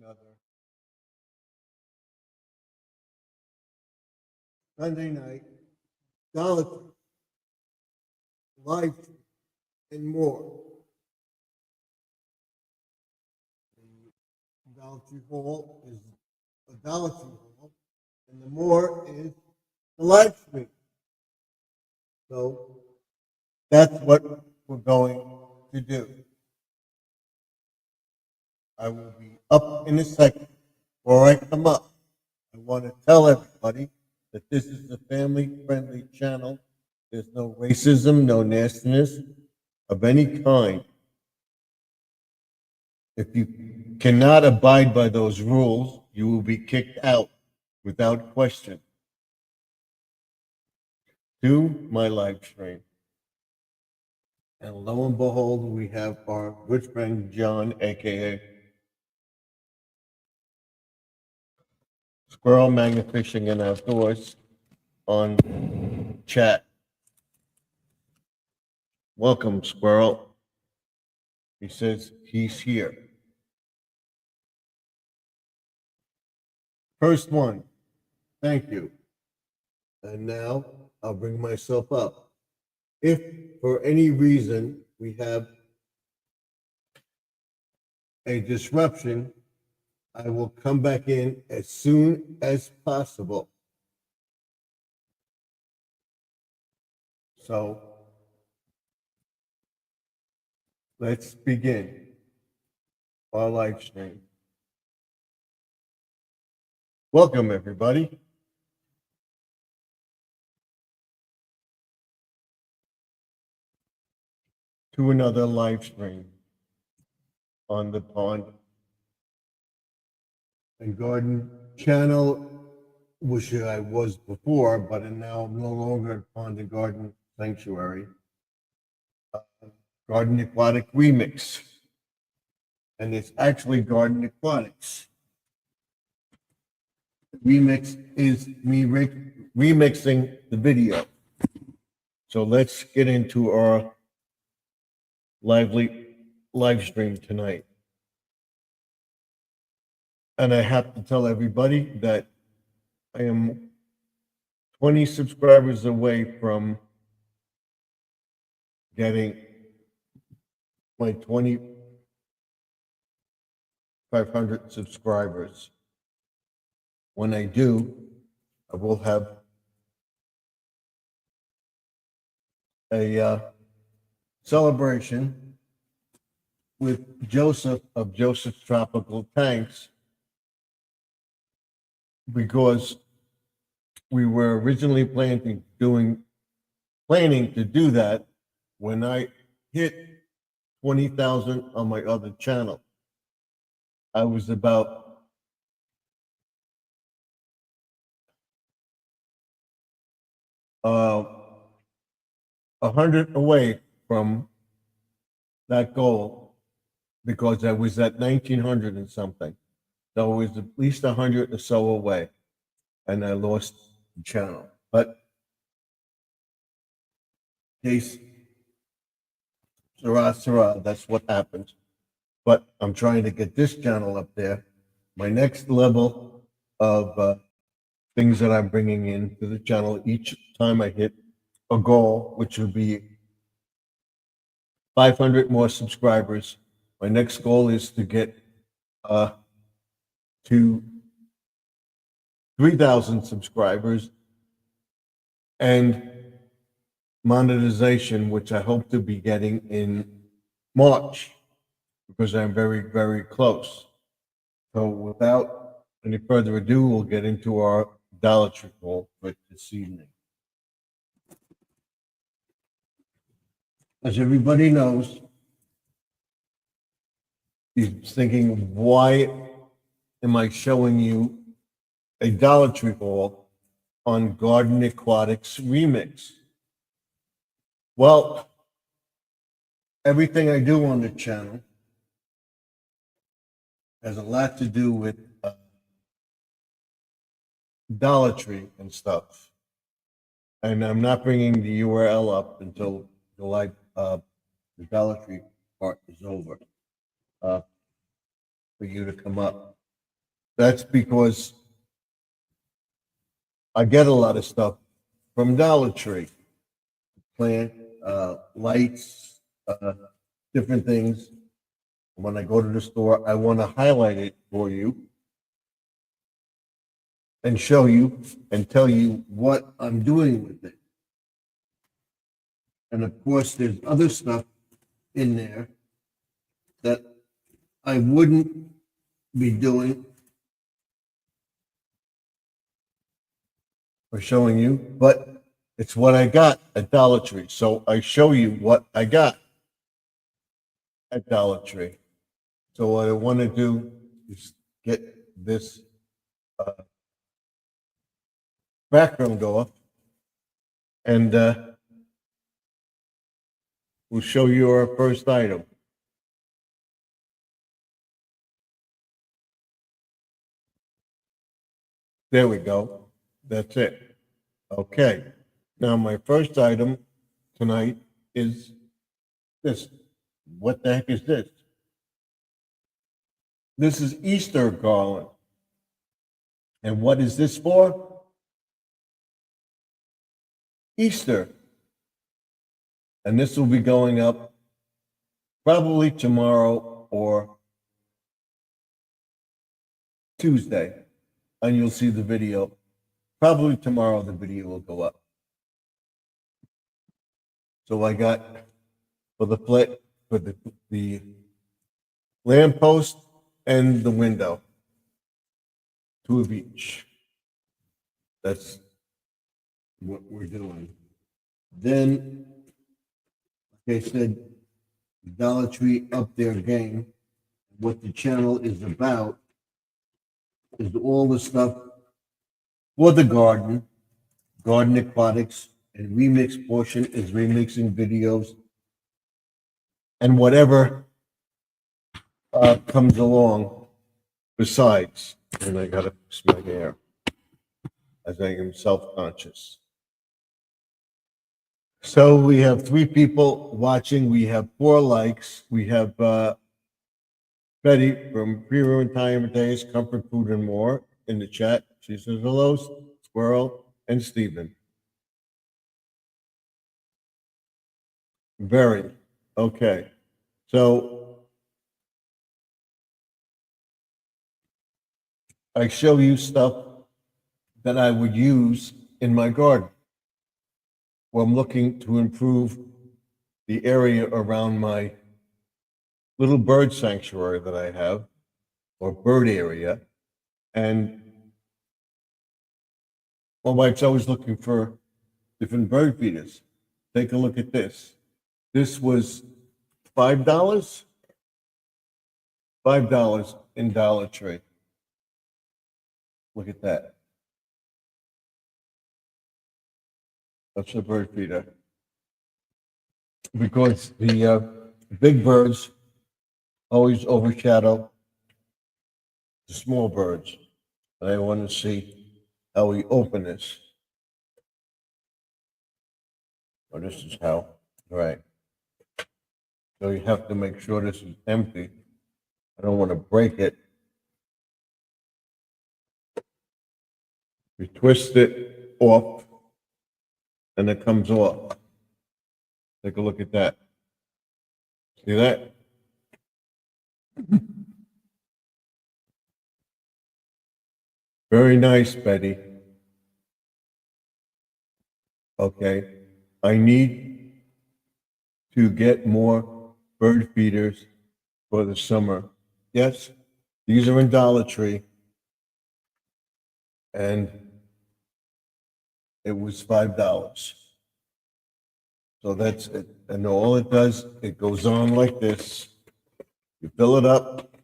another Sunday night Dollar life and more. The Dollar Tree Hall is a Dollar Tree Hall, and the more is the live stream. So that's what we're going to do. I will be up in a second. Before I come up, I want to tell everybody that this is a family-friendly channel. There's no racism, no nastiness of any kind. If you cannot abide by those rules, you will be kicked out without question to my live stream. And lo and behold, we have our good friend John, aka Squirrel Magna-Fishing and Outdoors, on chat. Welcome, Squirrel. He says he's here. First one, thank you. And now I'll bring myself up. If for any reason we have a disruption, I will come back in as soon as possible. So let's begin our live stream. Welcome, everybody. To another live stream on the Pond and Garden channel, which I was before, but I'm now no longer at Pond and Garden Sanctuary. Garden Aquatic Remix. And it's actually Garden Aquatics. Remix is me remixing the video. So let's get into our lively live stream tonight. And I have to tell everybody that I am 20 subscribers away from getting my 2,500 subscribers. When I do, I will have a celebration with Joseph of Joseph's Tropical Tanks, because we were originally planning to do that when I hit 20,000 on my other channel. I was about uh, 100 away from that goal, because I was at 1,900 and something. So it was at least 100 or so away, and I lost the channel. But case Sarah, that's what happens. But I'm trying to get this channel up there. My next level of things that I'm bringing into the channel each time I hit a goal, which would be 500 more subscribers. My next goal is to get to 3,000 subscribers and monetization, which I hope to be getting in March, because I'm very, very close. So without any further ado, we'll get into our Dollar Tree haul for this evening. As everybody knows, you're thinking, why am I showing you a Dollar Tree haul on Garden Aquatics Remix? Well, everything I do on the channel has a lot to do with Dollar Tree and stuff. And I'm not bringing the URL up until the Dollar Tree part is over for you to come up. That's because I get a lot of stuff from Dollar Tree, plant, lights, different things. When I go to the store, I want to highlight it for you and show you and tell you what I'm doing with it. And of course, there's other stuff in there that I wouldn't be doing or showing you, but it's what I got at Dollar Tree. So I show you what I got at Dollar Tree. So what I want to do is get this background off, and we'll show you our first item. There we go. That's it. Okay. Now my first item tonight is this. What the heck is this? This is Easter garland. And what is this for? Easter. And this will be going up probably tomorrow or Tuesday. And you'll see the video. Probably tomorrow the video will go up. So I got for the lamppost and the window, 2 of each. That's what we're doing. Then, like I said, Dollar Tree up their game. What the channel is about is all the stuff for the garden aquatics, and remix portion is remixing videos and whatever comes along besides. And I gotta fix my hair as I am self-conscious. So we have 3 people watching. We have 4 likes. We have Betty from Pre Retirement Days, Comfort Food and More in the chat. She says hello, Squirrel and Stephen. Very okay. So I show you stuff that I would use in my garden. Well, I'm looking to improve the area around my little bird sanctuary that I have, or bird area. And my wife's always looking for different bird feeders. Take a look at this. This was $5. $5 in Dollar Tree. Look at that. That's a bird feeder. Because the big birds always overshadow the small birds. And I want to see how we open this. Oh, this is how. All right. So you have to make sure this is empty. I don't want to break it. We twist it off, and it comes off. Take a look at that. See that? Very nice, Betty. Okay. I need to get more bird feeders for the summer. Yes, these are in Dollar Tree. And it was $5. So that's it. And all it does, it goes on like this. You fill it up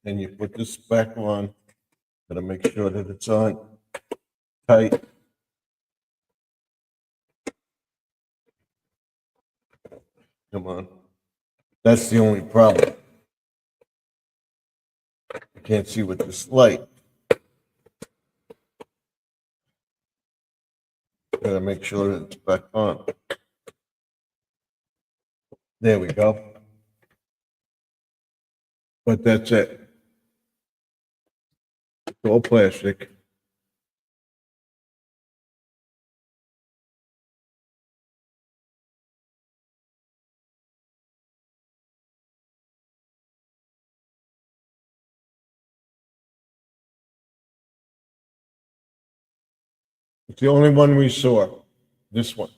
and you put this back on. Gotta make sure that it's on tight. Come on. That's the only problem. You can't see with this light. Gotta make sure that it's back on. There we go. But that's it. It's all plastic. It's the only one we saw, this one.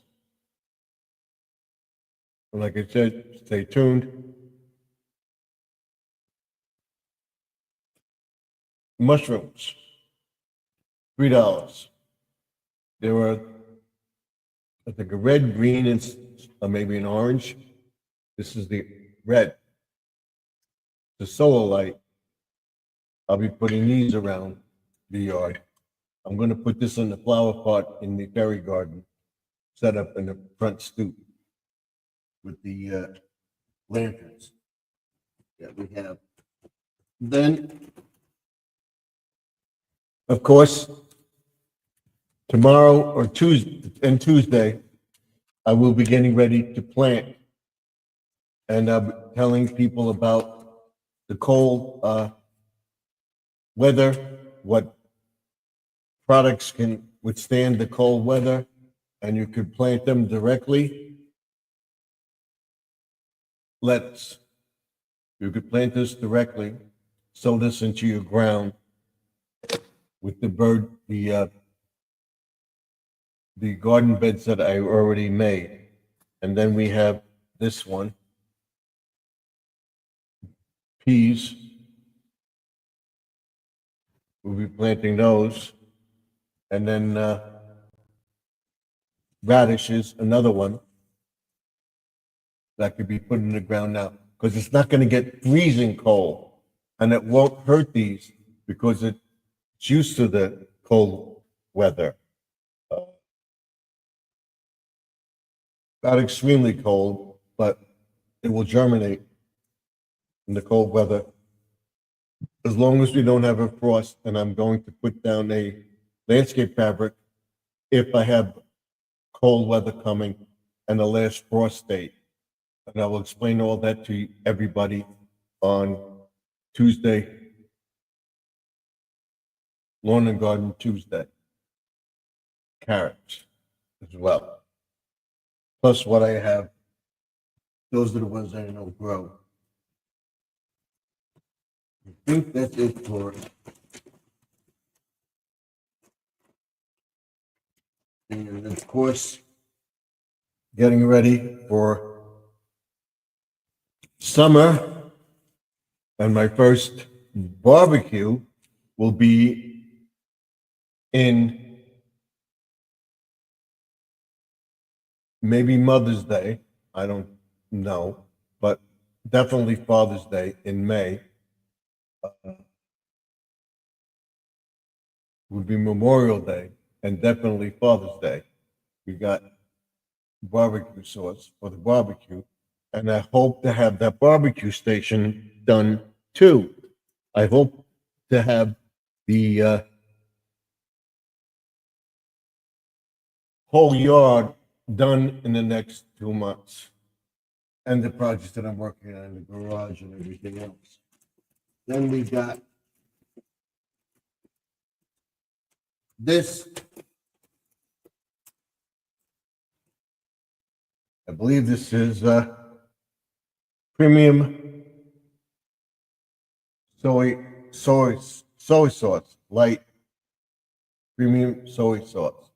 And like I said, stay tuned. Mushrooms, $3. There were, I think, a red, green, and maybe an orange. This is the red. The solar light. I'll be putting these around the yard. I'm going to put this in the flower pot in the fairy garden, set up in the front stoop with the lanterns that we have. Then, of course, tomorrow or Tuesday, I will be getting ready to plant. And I'm telling people about the cold weather, what products can withstand the cold weather, and you could plant them directly. Lettuce. You could plant this directly, sow this into your ground with the garden beds that I already made. And then we have this one, peas. We'll be planting those. And then radishes, another one that could be put in the ground now, because it's not going to get freezing cold, and it won't hurt these because it's used to the cold weather. Not extremely cold, but it will germinate in the cold weather as long as we don't have a frost. And I'm going to put down a landscape fabric if I have cold weather coming and the last frost date. And I will explain all that to everybody on Tuesday, Lawn and Garden Tuesday. Carrots as well. Plus what I have, those are the ones I know grow. I think that's it for it. And of course, getting ready for summer, and my first barbecue will be in maybe Mother's Day. I don't know, but definitely Father's Day in May. Would be Memorial Day and definitely Father's Day. We got barbecue sauce for the barbecue, and I hope to have that barbecue station done too. I hope to have the whole yard done in the next 2 months, and the projects that I'm working on in the garage and everything else. Then we got this. I believe this is premium soy sauce, light premium soy sauce.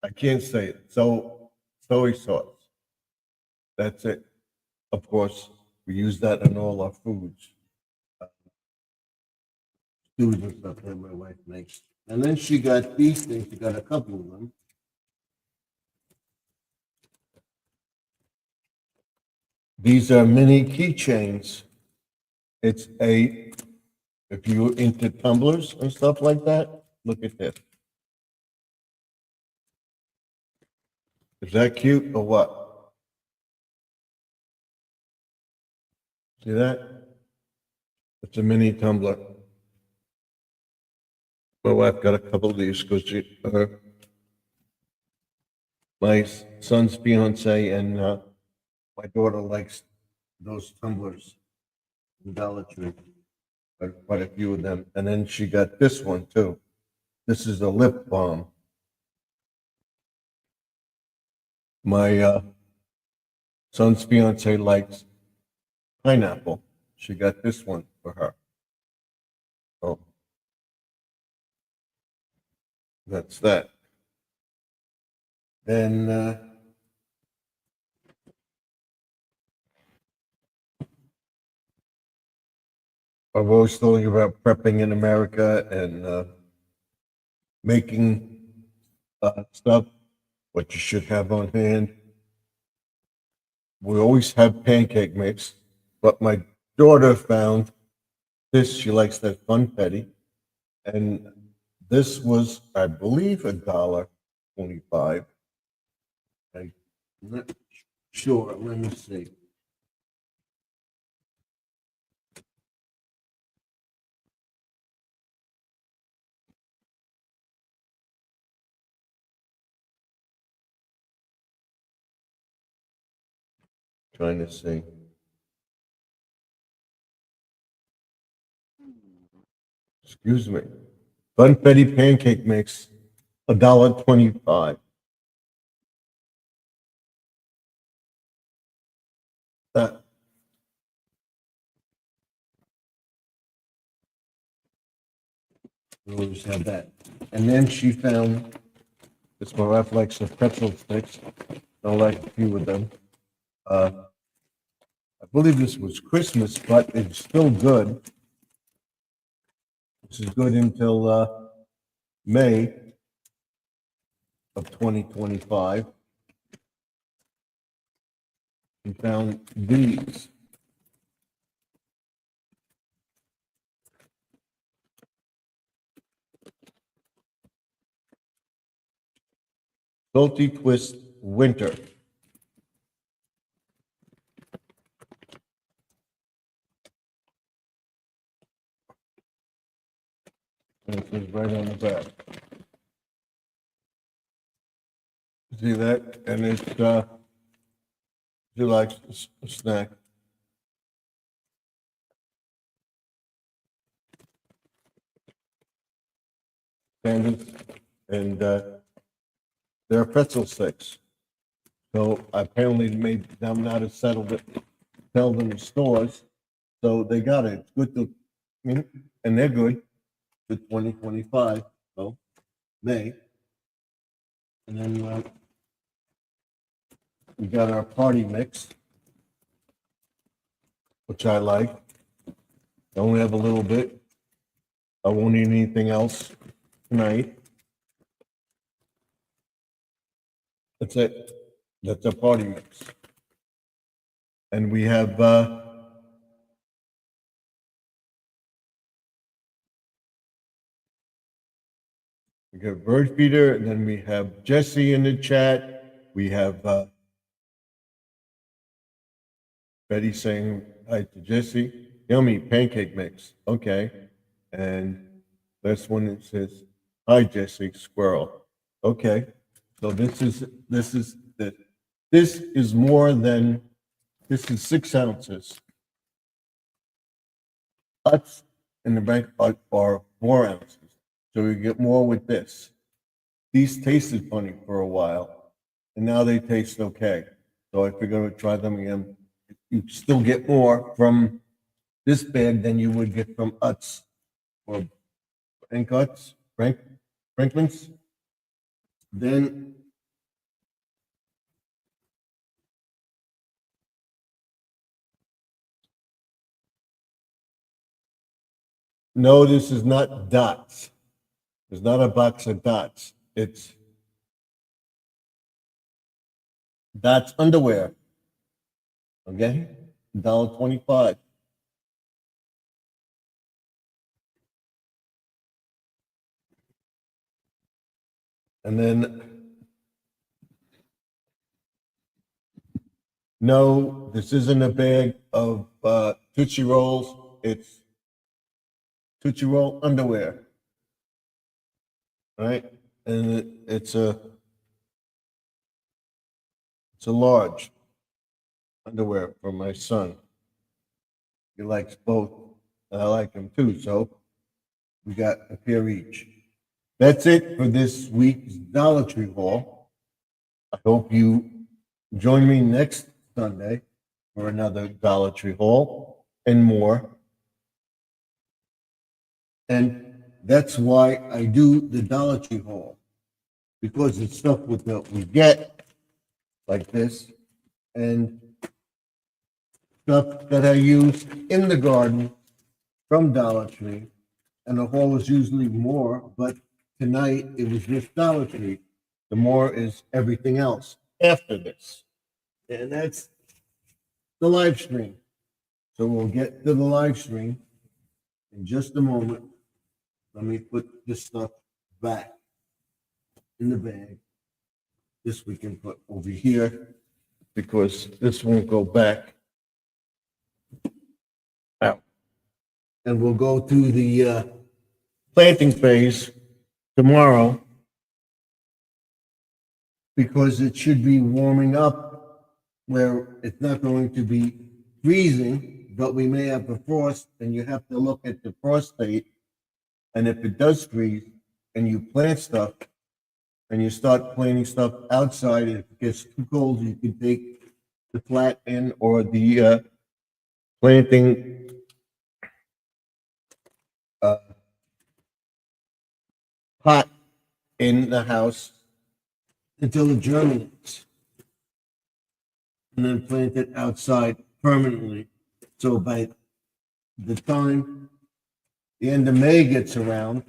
I can't say it. Soy sauce. That's it. Of course, we use that in all our foods. Stews and stuff that my wife makes. And then she got these things. She got a couple of them. These are mini keychains. It's if you're into tumblers and stuff like that, look at this. Is that cute or what? See that? It's a mini tumbler. My wife got a couple of these because my son's fiance and my daughter likes those tumblers in Dollar Tree. quite a few of them. And then she got this one too. This is a lip balm. My son's fiance likes pineapple. She got this one for her. Oh, that's that. Then I've always told you about prepping in America and making stuff, what you should have on hand. We always have pancake mix, but my daughter found this. She likes that funfetti, and this was, I believe, $1.25. I'm not sure. Let me see. Trying to see. Excuse me. Funfetti pancake mix, $1.25. That we'll just have that. And then she found this. My wife likes the pretzel sticks. I like a few of them. Uh, I believe this was Christmas, but it's still good. This is good until May of 2025. We found these. Salty Twist Winter. And it says right on the back. See that? And it's, you like a snack. And they're pretzel sticks. So apparently made them not have settled it, sell them in stores. So they got it. It's good to, and they're good to 2025. So May. And then we got our party mix, which I like. I only have a little bit. I won't eat anything else tonight. That's it. That's a party mix. And we have we got Bird Feeder, and then we have Jesse in the chat. We have Betty saying hi to Jesse. Yummy pancake mix. Okay. And last one it says, hi Jesse, squirrel. Okay. So this is more than, this is 6 ounces. Huts in the bank are 4 ounces. So we get more with this. These tasted funny for a while, and now they taste okay. So I figured I would try them again. You still get more from this bag than you would get from Utz or Franklin's. Then no, this is not Dots. It's not a box of Dots. It's Dots underwear. Okay, $1.25. And then no, this isn't a bag of Tootsie Rolls. It's Tootsie Roll underwear. Right? And it's a large underwear for my son. He likes both and I like them too. So we got a pair each. That's it for this week's Dollar Tree haul. I hope you join me next Sunday for another Dollar Tree haul and more. And that's why I do the Dollar Tree haul, because it's stuff with that we get like this and stuff that I use in the garden from Dollar Tree. And the haul is usually more, but tonight it was just Dollar Tree. The more is everything else after this. And that's the live stream. So we'll get to the live stream in just a moment. Let me put this stuff back in the bag. This we can put over here because this won't go back out. And we'll go to the planting phase tomorrow because it should be warming up where it's not going to be freezing, but we may have a frost, and you have to look at the frost date. And if it does freeze and you plant stuff and you start planting stuff outside, if it gets too cold, you can take the flat end or the planting pot in the house until it germinates, and then plant it outside permanently. So by the time the end of May gets around,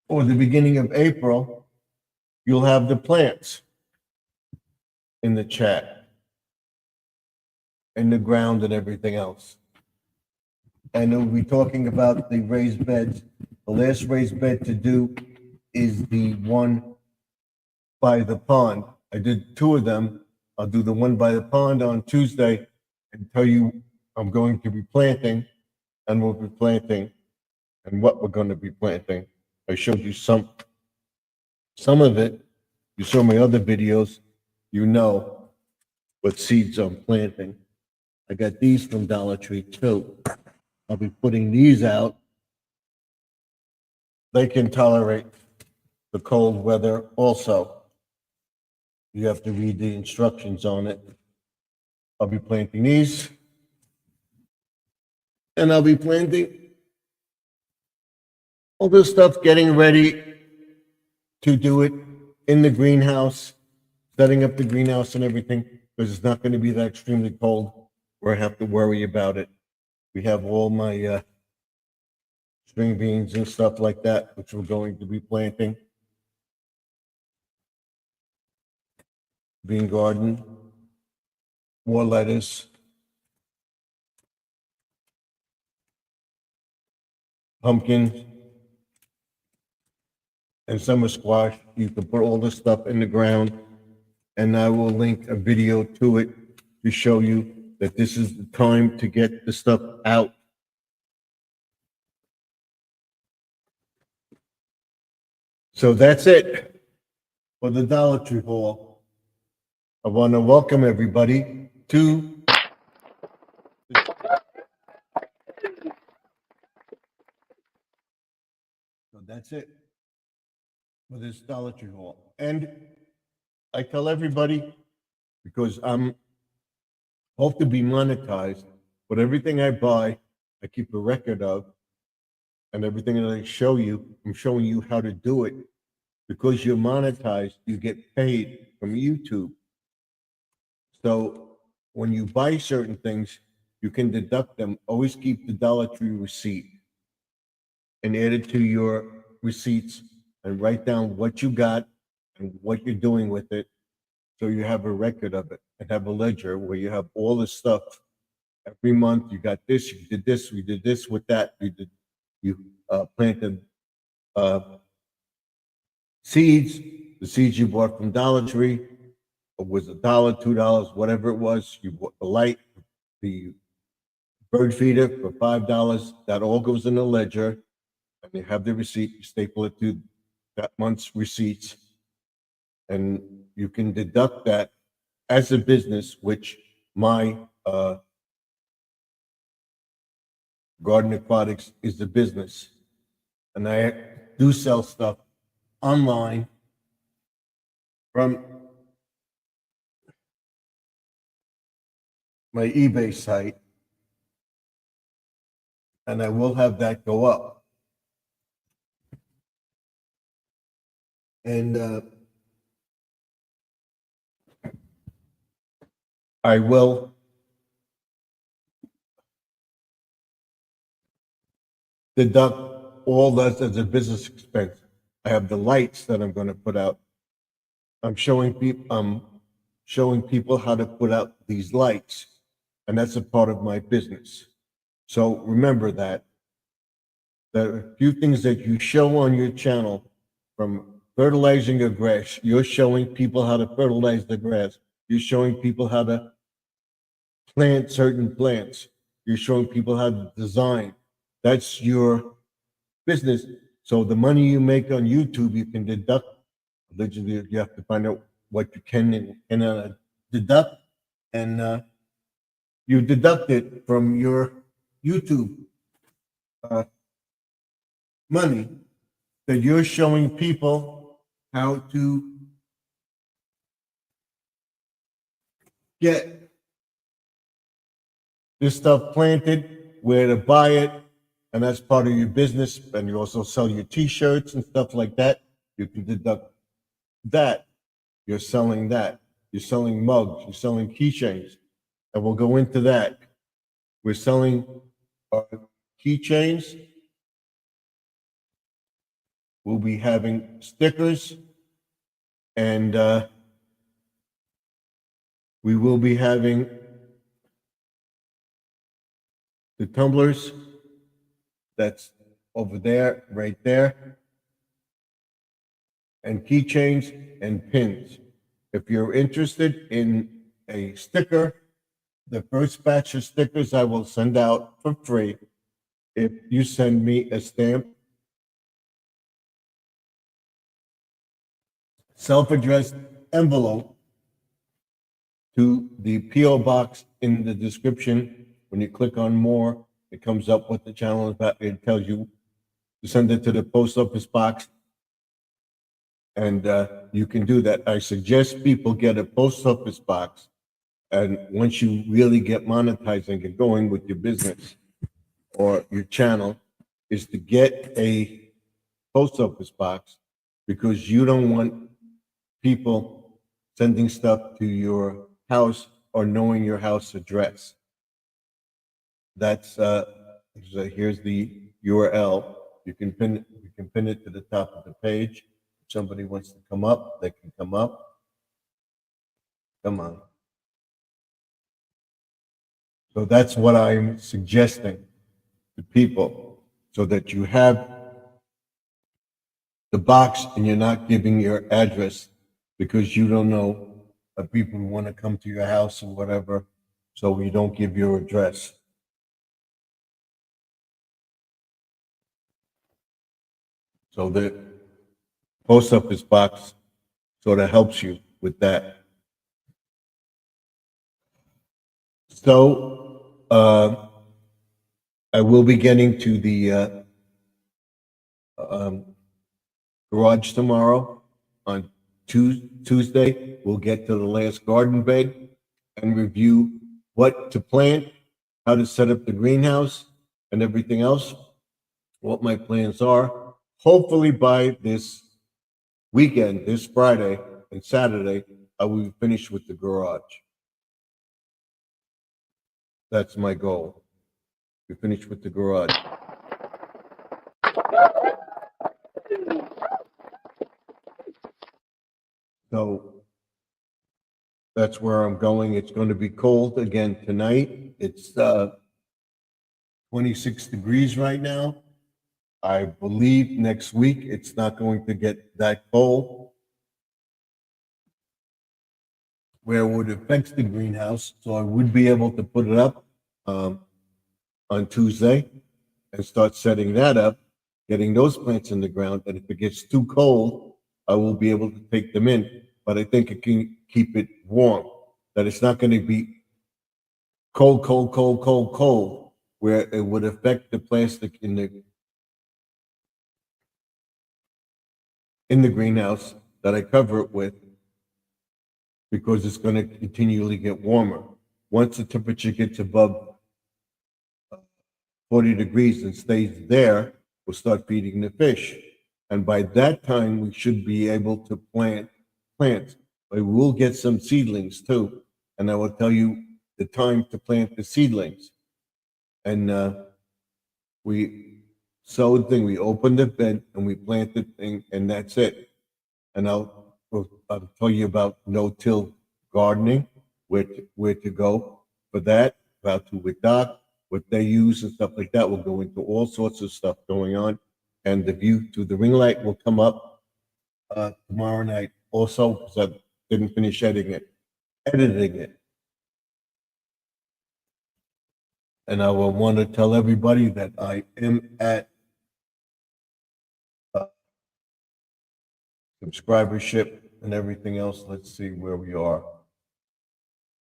or the beginning of April, you'll have the plants in the chat, in the ground and everything else. And we'll be talking about the raised beds. The last raised bed to do is the one by the pond. I did two of them. I'll do the one by the pond on Tuesday and tell you I'm going to be planting, and we'll be planting and what we're going to be planting. I showed you some of it. You saw my other videos. You know what seeds I'm planting. I got these from Dollar Tree too. I'll be putting these out. They can tolerate the cold weather also. You have to read the instructions on it. I'll be planting these. And I'll be planting all this stuff, getting ready to do it in the greenhouse, setting up the greenhouse and everything, because it's not going to be that extremely cold where I have to worry about it. We have all my string beans and stuff like that, which we're going to be planting. Bean garden, more lettuce, pumpkins, and summer squash. You can put all this stuff in the ground, and I will link a video to it to show you that this is the time to get the stuff out. So that's it for the Dollar Tree haul. I want to welcome everybody to so that's it for this Dollar Tree haul. And I tell everybody, because I'm hope to be monetized, but everything I buy, I keep a record of, and everything that I show you, I'm showing you how to do it. Because you're monetized, you get paid from YouTube. So when you buy certain things, you can deduct them. Always keep the Dollar Tree receipt and add it to your receipts and write down what you got and what you're doing with it. So you have a record of it and have a ledger where you have all the stuff. Every month you got this, you did this, we did this with that, you planted seeds. The seeds you bought from Dollar Tree was $1, $2, whatever it was. You bought the light, the bird feeder for $5. That all goes in the ledger, and you have the receipt. You staple it to that month's receipts, and you can deduct that as a business, which my Garden Aquatics is the business. And I do sell stuff online from my eBay site, and I will have that go up. And I will deduct all that as a business expense. I have the lights that I'm going to put out. I'm showing people how to put out these lights, and that's a part of my business. So remember that there are a few things that you show on your channel, from fertilizing your grass. You're showing people how to fertilize the grass. You're showing people how to plant certain plants. You're showing people how to design. That's your business. So the money you make on YouTube, you can deduct. Literally, you have to find out what you can and deduct, and you deduct it from your YouTube money that you're showing people how to get this stuff planted, where to buy it, and that's part of your business. And you also sell your T-shirts and stuff like that. You can deduct that. You're selling that. You're selling mugs. You're selling keychains, and we'll go into that. We're selling keychains. We'll be having stickers, and we will be having the tumblers. That's over there, right there, and keychains and pins. If you're interested in a sticker, the first batch of stickers I will send out for free if you send me a stamp, self-addressed envelope to the P.O. box in the description. When you click on more, it comes up what the channel is about. It tells you to send it to the post office box, and you can do that. I suggest people get a post office box, and once you really get monetized and get going with your business or your channel, is to get a post office box, because you don't want people sending stuff to your house or knowing your house address. That's so here's the URL. You can pin it to the top of the page. If somebody wants to come up, they can come up. Come on. So that's what I'm suggesting to people, so that you have the box and you're not giving your address, because you don't know if people want to come to your house or whatever. So you don't give your address. So the post office box sort of helps you with that. So I will be getting to the garage tomorrow. On Tuesday, we'll get to the last garden bed and review what to plant, how to set up the greenhouse, and everything else, what my plans are. Hopefully by this weekend, this Friday and Saturday, I will be finished with the garage. That's my goal, to finish with the garage. So that's where I'm going. It's going to be cold again tonight. It's 26 degrees right now. I believe next week it's not going to get that cold, where it would affect the greenhouse. So I would be able to put it up on Tuesday and start setting that up, getting those plants in the ground. And if it gets too cold, I will be able to take them in. But I think it can keep it warm, that it's not going to be cold, cold, cold, cold, cold. where it would affect the plastic in the greenhouse that I cover it with, because it's going to continually get warmer. Once the temperature gets above 40 degrees and stays there, we'll start feeding the fish. And by that time, we should be able to plant plants. We will get some seedlings too. And I will tell you the time to plant the seedlings. And we sowed the thing, we opened the bed and we planted the thing, and that's it. And I'll tell you about no-till gardening, where to go for that, about to with Doc, what they use and stuff like that. We'll go into all sorts of stuff going on. And the view to the ring light will come up tomorrow night also, because I didn't finish editing it. And I will want to tell everybody that I am at subscribership and everything else. Let's see where we are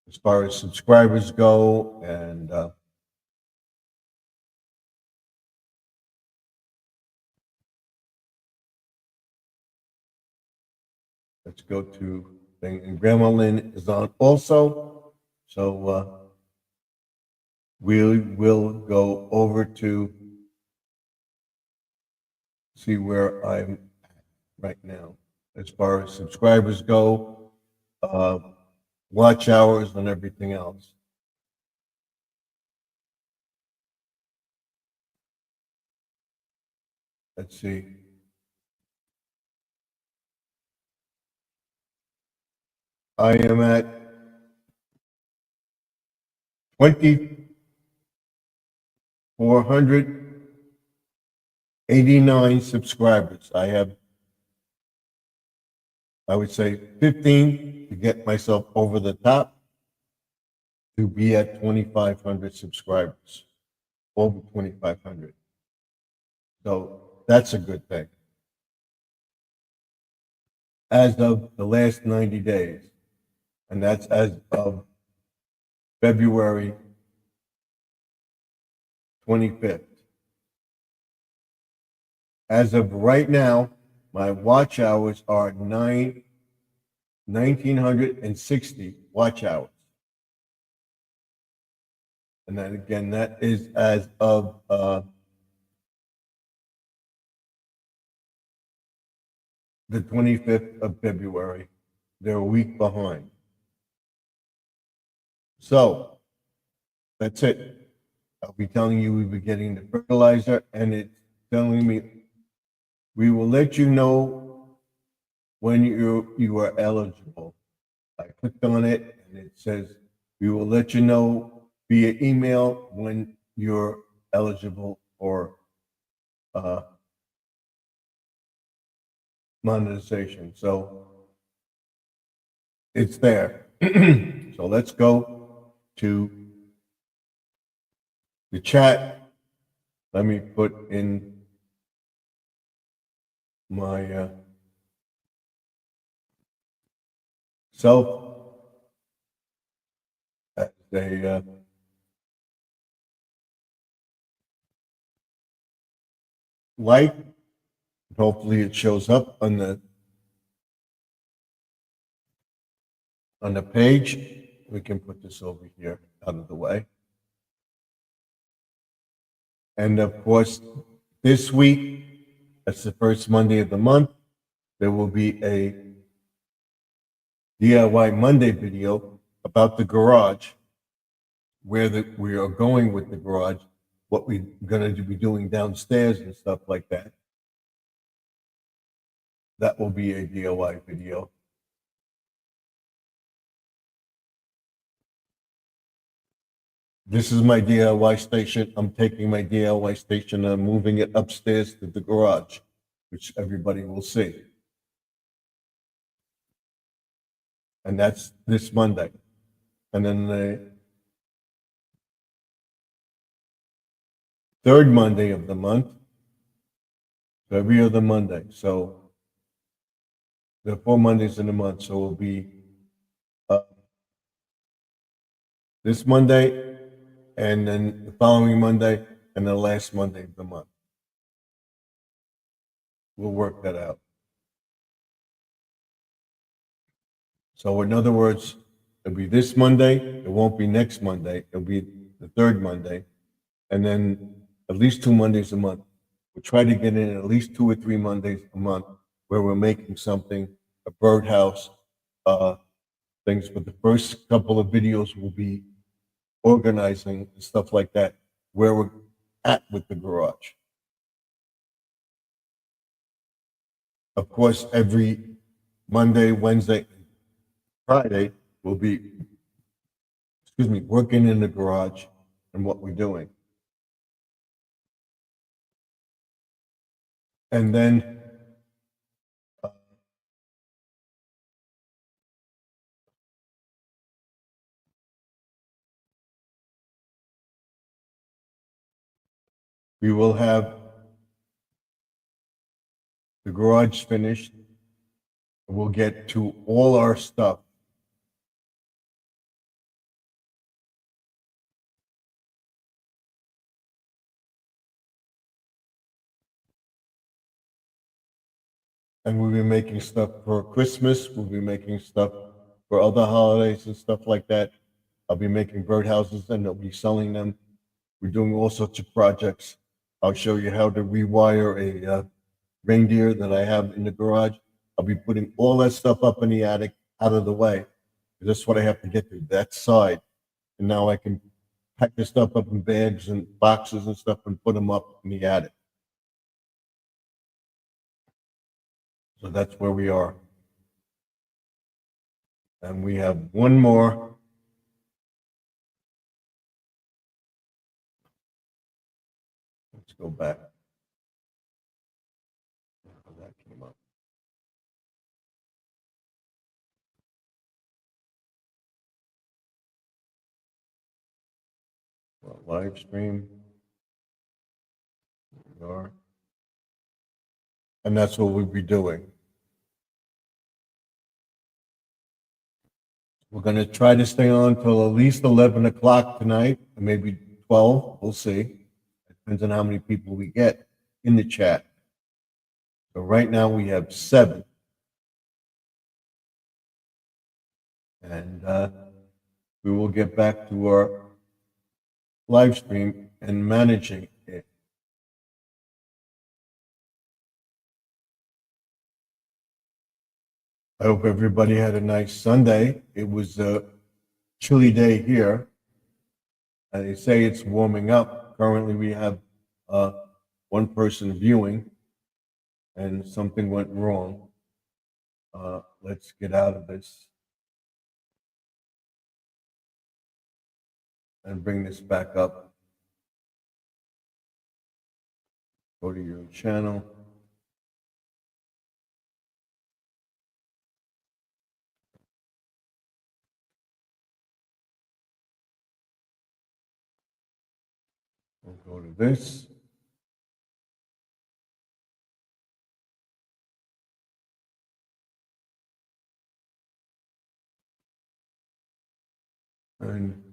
as far as subscribers go. And let's go to thing. And Grandma Lynn is on also. So we will go over to see where I'm at right now as far as subscribers go, watch hours, and everything else. Let's see. I am at 2,489 subscribers. I have, I would say, 15 to get myself over the top to be at 2,500 subscribers, over 2,500. So that's a good thing. As of the last 90 days, and that's as of February 25th. As of right now, my watch hours are 1,960 watch hours. And then again, that is as of the 25th of February. They're a week behind. So that's it. I'll be telling you we'll be getting the fertilizer, and it's telling me we will let you know when you are eligible. I clicked on it and it says we will let you know via email when you're eligible for monetization. So it's there. So let's go to the chat. Let me put in my self as a like. Hopefully it shows up on the page. We can put this over here out of the way. And of course, this week, that's the first Monday of the month, there will be a DIY Monday video about the garage, where we are going with the garage, what we're going to be doing downstairs and stuff like that. That will be a DIY video. This is my DIY station. I'm taking my DIY station and I'm moving it upstairs to the garage, which everybody will see. And that's this Monday. And then the third Monday of the month, every other Monday. So there are 4 Mondays in a month. So it will be this Monday, and then the following Monday, and the last Monday of the month. We'll work that out. So in other words, it'll be this Monday, it won't be next Monday, it'll be the third Monday, and then at least 2 Mondays a month. We'll try to get in at least 2 or 3 Mondays a month where we're making something, a birdhouse, things, but the first couple of videos will be organizing and stuff like that, where we're at with the garage. Of course, every Monday, Wednesday, Friday will be, working in the garage and what we're doing. And then we will have the garage finished. We'll get to all our stuff. And we'll be making stuff for Christmas. We'll be making stuff for other holidays and stuff like that. I'll be making birdhouses and I'll be selling them. We're doing all sorts of projects. I'll show you how to rewire a reindeer that I have in the garage. I'll be putting all that stuff up in the attic out of the way. That's what I have to get to, that side. And now I can pack the stuff up in bags and boxes and stuff and put them up in the attic. So that's where we are. And we have one more. Let's go back. That came up. Well, live stream. We are. And that's what we'll be doing. We're going to try to stay on till at least 11 o'clock tonight, maybe 12. We'll see. Depends on how many people we get in the chat. So right now we have 7. And we will get back to our live stream and managing it. I hope everybody had a nice Sunday. It was a chilly day here. And they say it's warming up. Currently, we have one person viewing, and something went wrong. Let's get out of this and bring this back up. Go to your channel. We'll go to this. And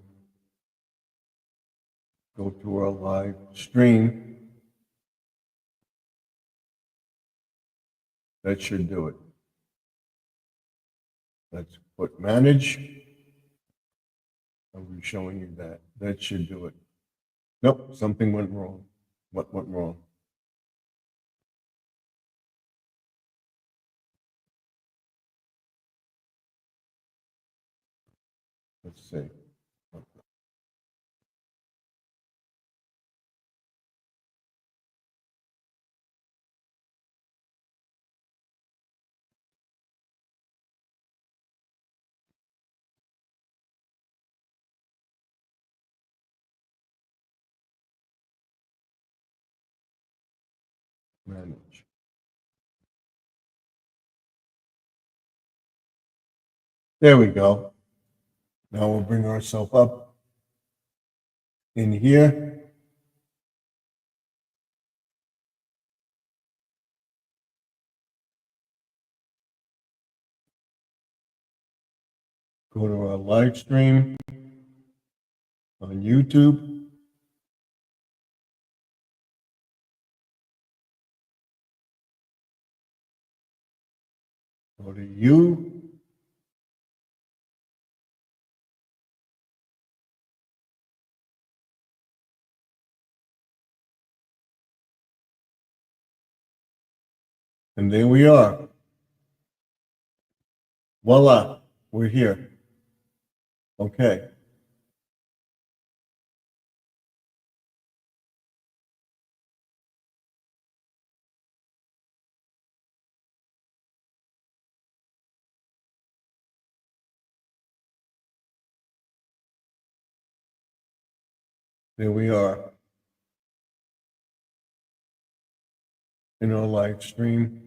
go to our live stream. That should do it. Let's put manage. I'll be showing you that. That should do it. Nope, something went wrong. What went wrong? Let's see. Manage. There we go. Now we'll bring ourselves up in here. Go to our live stream on YouTube. Go to you. And there we are. Voila, we're here. Okay. There we are. In our live stream.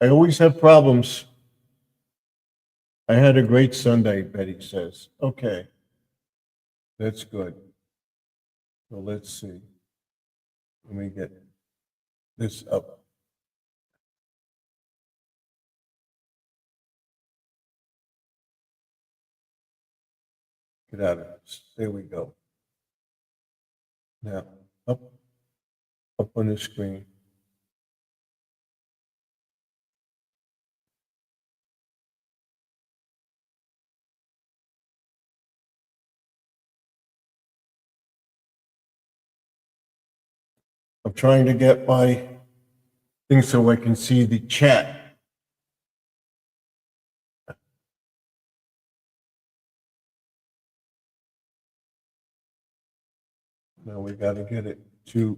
I always have problems. I had a great Sunday, Betty says. Okay. That's good. So let's see. Let me get this up. Get out of this. There we go. Now, up on the screen. I'm trying to get my thing so I can see the chat. Now we got to get it to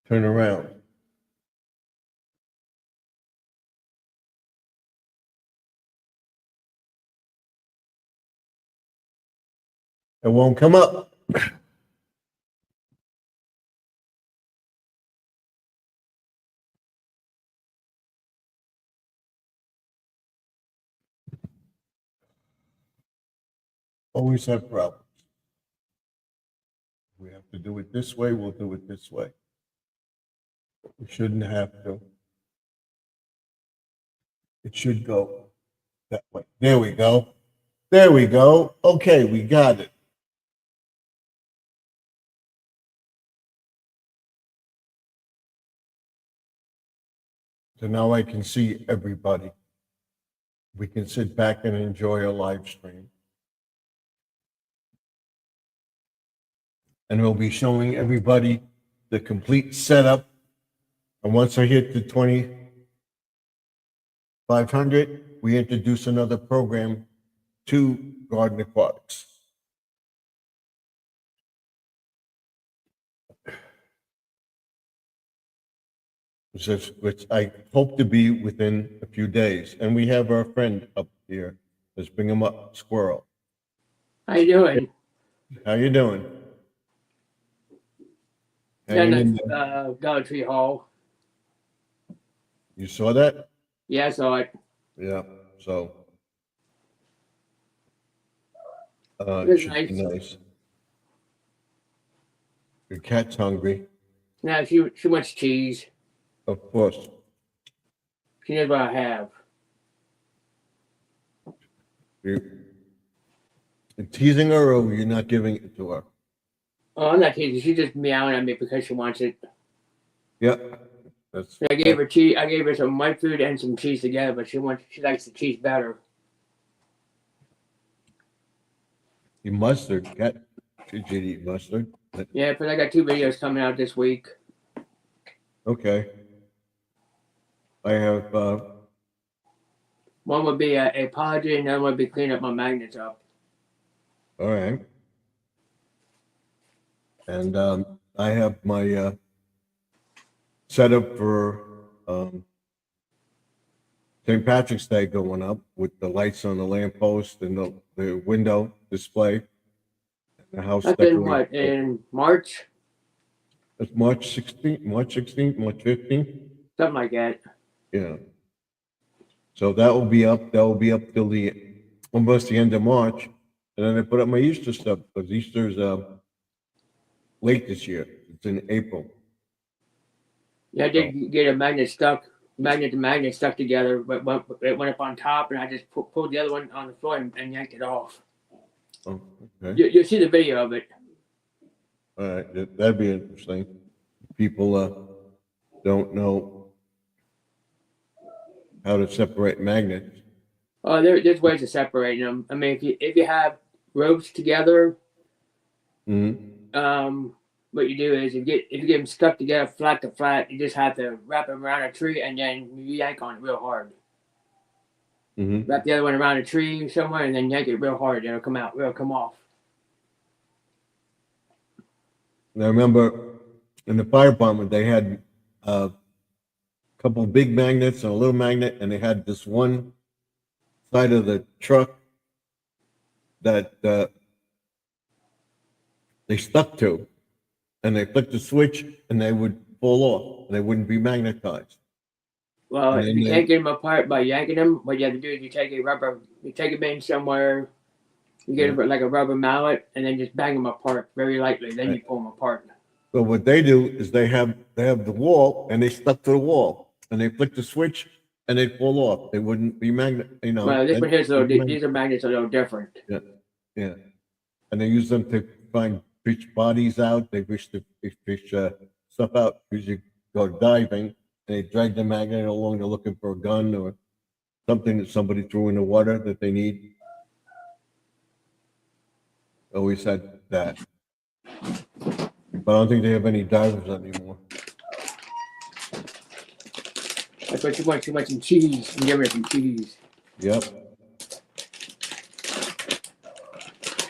turn around. It won't come up. Always have problems. We have to do it this way, we'll do it this way. We shouldn't have to. It should go that way. There we go. There we go. Okay, we got it. So now I can see everybody. We can sit back and enjoy a live stream. And we'll be showing everybody the complete setup. And once I hit the 2,500, we introduce another program to Garden Aquatics. Which I hope to be within a few days. And we have our friend up here. Let's bring him up, Squirrel. How you doing? How you doing? Got a Dollar Tree haul. You saw that? Yeah, I saw it. Yeah, so. It Should was be nice. nice. Your cat's hungry, Now she wants cheese. of course. She knows what I have. You're teasing her or you're not giving it to her? Oh, I'm not teasing. She's just meowing at me because she wants it. Yeah. That's, I gave her cheese. I gave her some white food and some cheese together, but she likes the cheese better. you mustard, cat. Should you eat mustard? But, Yeah, but I got 2 videos coming out this week. okay. I have, One would be a apology, and the other one would be clean up my magnets up. all right. And I have my setup for St. Patrick's Day going up with the lights on the lamppost and the window display. And the house That's been decorated. what, in March? It's March 16th, March 16th, March 15th. Something like that. Yeah. So that will be up. That will be up till almost the end of March, and then I put up my Easter stuff because Easter's late this year. It's in April. Yeah, I did get a magnet to magnet stuck together, but it went up on top, and I just pulled the other one on the floor and yanked it off. Oh, okay. You'll see the video of it. All right, that'd be interesting. People don't know how to separate magnets. Oh, there's ways of separating them. I mean, if you have ropes together, what you do is if you get them stuck together flat to flat, you just have to wrap them around a tree and then you yank on it real hard. Wrap the other one around a tree somewhere and then yank it real hard. It'll come out. It'll come off. And I remember in the fire department, they had a couple of big magnets and a little magnet, and they had this one side of the truck that they stuck to, and they flicked the switch, and they would fall off. They wouldn't be magnetized. Well, And if you then can't get them apart by yanking them, what you have to do is you take them in somewhere, you get like a rubber mallet, and then just bang them apart very lightly. Then you pull them apart. So what they do is they have the wall, and they stuck to the wall, and they flick the switch, and they'd fall off. They wouldn't be magnet, Well, this one here's these are magnets a little different. Yeah, and they use them to find fish bodies out. They fish stuff out because you go diving, and they drag the magnet along. They're looking for a gun or something that somebody threw in the water that they need. Always had that. But I don't think they have any divers anymore. That's what you want too much in cheese. You give her some cheese. Yep.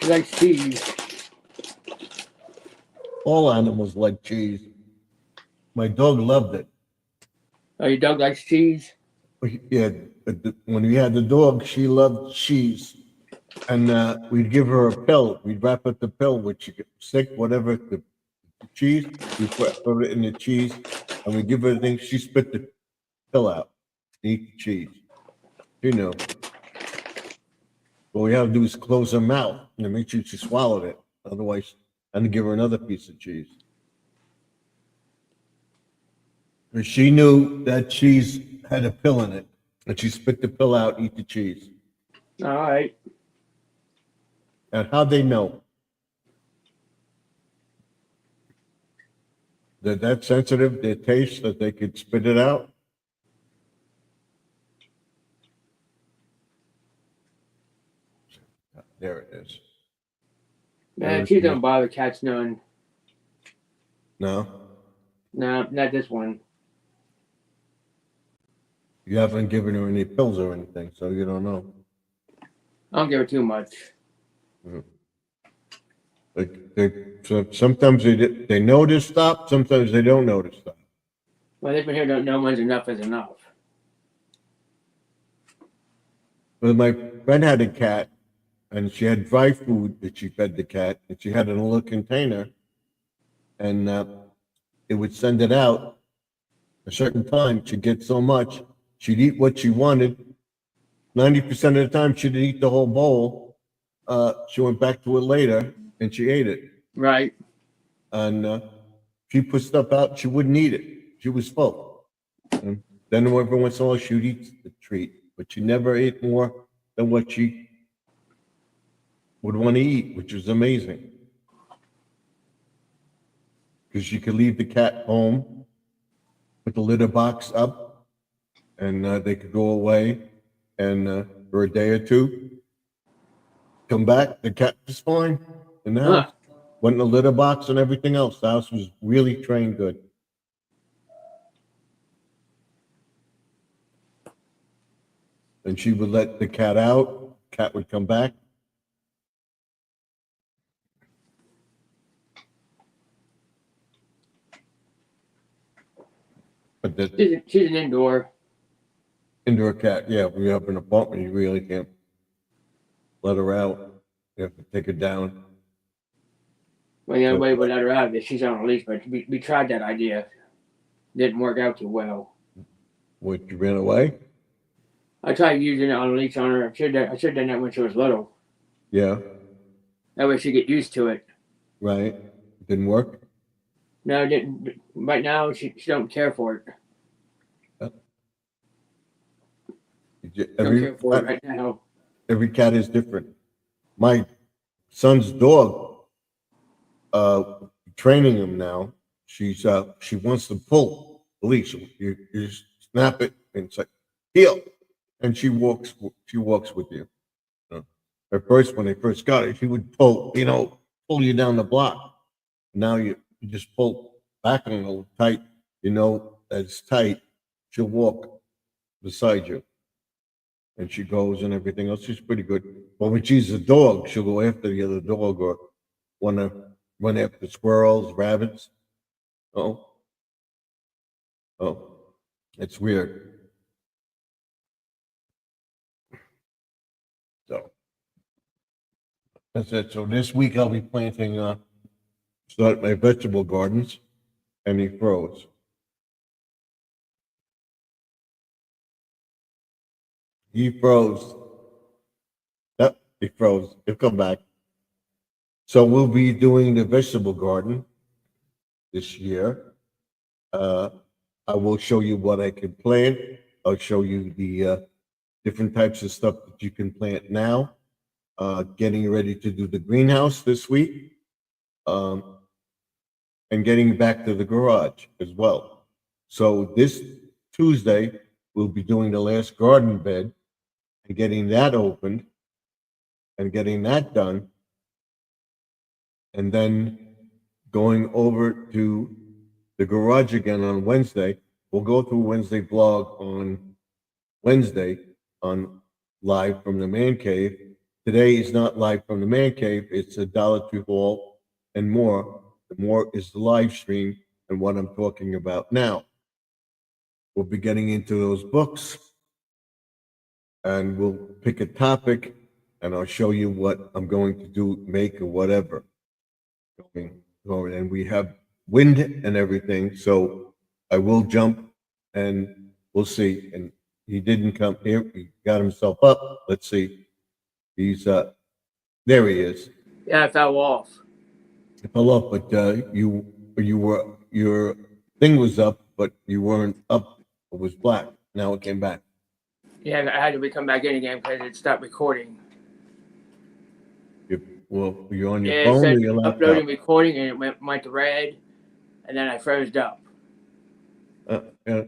She likes cheese. All animals like cheese. My dog loved it. Oh, your dog likes cheese? Yeah, when we had the dog, she loved cheese. And we'd give her a pill. We'd wrap up the pill, which you get sick, whatever, the cheese. We put it in the cheese, and we give her the thing. She spit the pill out, eat the cheese. You know. What we have to do is close her mouth and make sure she swallowed it. Otherwise, and give her another piece of cheese. But she knew that cheese had a pill in it, and she spit the pill out, eat the cheese. All right. And how'd they know? They're that sensitive, their taste, that they could spit it out? There it is. Man, cheese don't bother cats none. No? No, not this one. You haven't given her any pills or anything, so you don't know. I don't give her too much. So sometimes they know to stop, sometimes they don't know to stop. Well, this one here don't know when's enough is enough. But my friend had a cat, and she had dry food that she fed the cat, and she had it in a little container, and it would send it out a certain time. She'd get so much, she'd eat what she wanted. 90% of the time, she'd eat the whole bowl. She went back to it later, and she ate it. Right. And she put stuff out, she wouldn't eat it. She was full. And then every once in a while, she would eat the treat, but she never ate more than what she would want to eat, which was amazing. Because she could leave the cat home, put the litter box up, and they could go away, and for a day or two, come back, the cat was fine. And now went in the litter box and everything else. The house was really trained good. And she would let the cat out, cat would come back. But she's an indoor cat, yeah. When you have an apartment, you really can't let her out. You have to take her down. Well, the only way we let her out is she's on a leash, but we tried that idea. Didn't work out too well. What, you ran away? I tried using it on a leash on her. I should have done that when she was little. Yeah. That way she get used to it. Right. Didn't work? No, it didn't. Right now, she don't care for it. Don't care for it right now. Every cat is different. My son's dog training him now. She wants to pull the leash. You snap it and it's like heel, and she walks with you. At first, when they first got it, she would pull you down the block. Now you just pull back on a little tight. That it's tight. She'll walk beside you, and she goes and everything else. She's pretty good. But when she's a dog, she'll go after the other dog or want to run after squirrels, rabbits. Oh, it's weird. So that's it. So this week I'll be planting, start my vegetable gardens, and he froze. He froze. Yep, he froze. He'll come back. So we'll be doing the vegetable garden this year. I will show you what I can plant. I'll show you the different types of stuff that you can plant now. Getting ready to do the greenhouse this week. And getting back to the garage as well. So this Tuesday, we'll be doing the last garden bed and getting that opened and getting that done. And then going over to the garage again on Wednesday. We'll go through Wednesday vlog on Wednesday on live from the man cave. Today is not live from the man cave. It's a Dollar Tree haul and more. The more is the live stream and what I'm talking about now. We'll be getting into those books and we'll pick a topic and I'll show you what I'm going to do, make or whatever. And we have wind and everything, so I will jump and we'll see. And he didn't come here. He got himself up. Let's see. He's there he is. Yeah, I fell off. It fell off, but your thing was up, but you weren't up. It was black. Now it came back. Yeah, I had to come back in again because it stopped recording. You're on your Yeah, phone it said or your laptop? uploading recording and it went to red, and then I froze up. Yeah,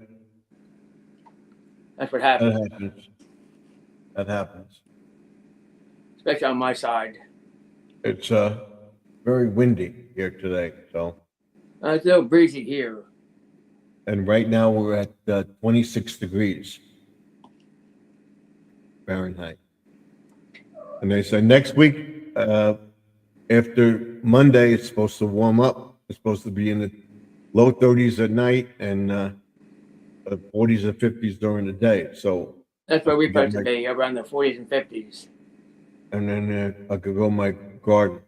That's what happened. that happens. That happens. Especially on my side. It's very windy here today, so. It's a little breezy here. And right now we're at 26 degrees Fahrenheit. And they said next week, after Monday, it's supposed to warm up. It's supposed to be in the low 30s at night and 40s and 50s during the day. So that's where we're supposed to be, around the 40s and 50s. And then I could go my garden,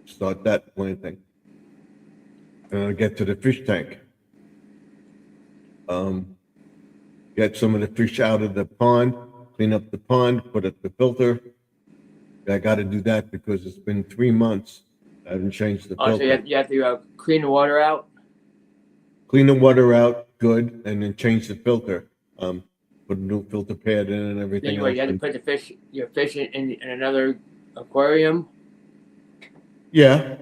start that planting, and I'll get to the fish tank. Get some of the fish out of the pond, clean up the pond, put up the filter. I got to do that because it's been 3 months. I haven't changed the filter. So you have to clean the water out? Clean the water out, good, and then change the filter. Put a new filter pad in and everything else. You had to put your fish in another aquarium? Yeah.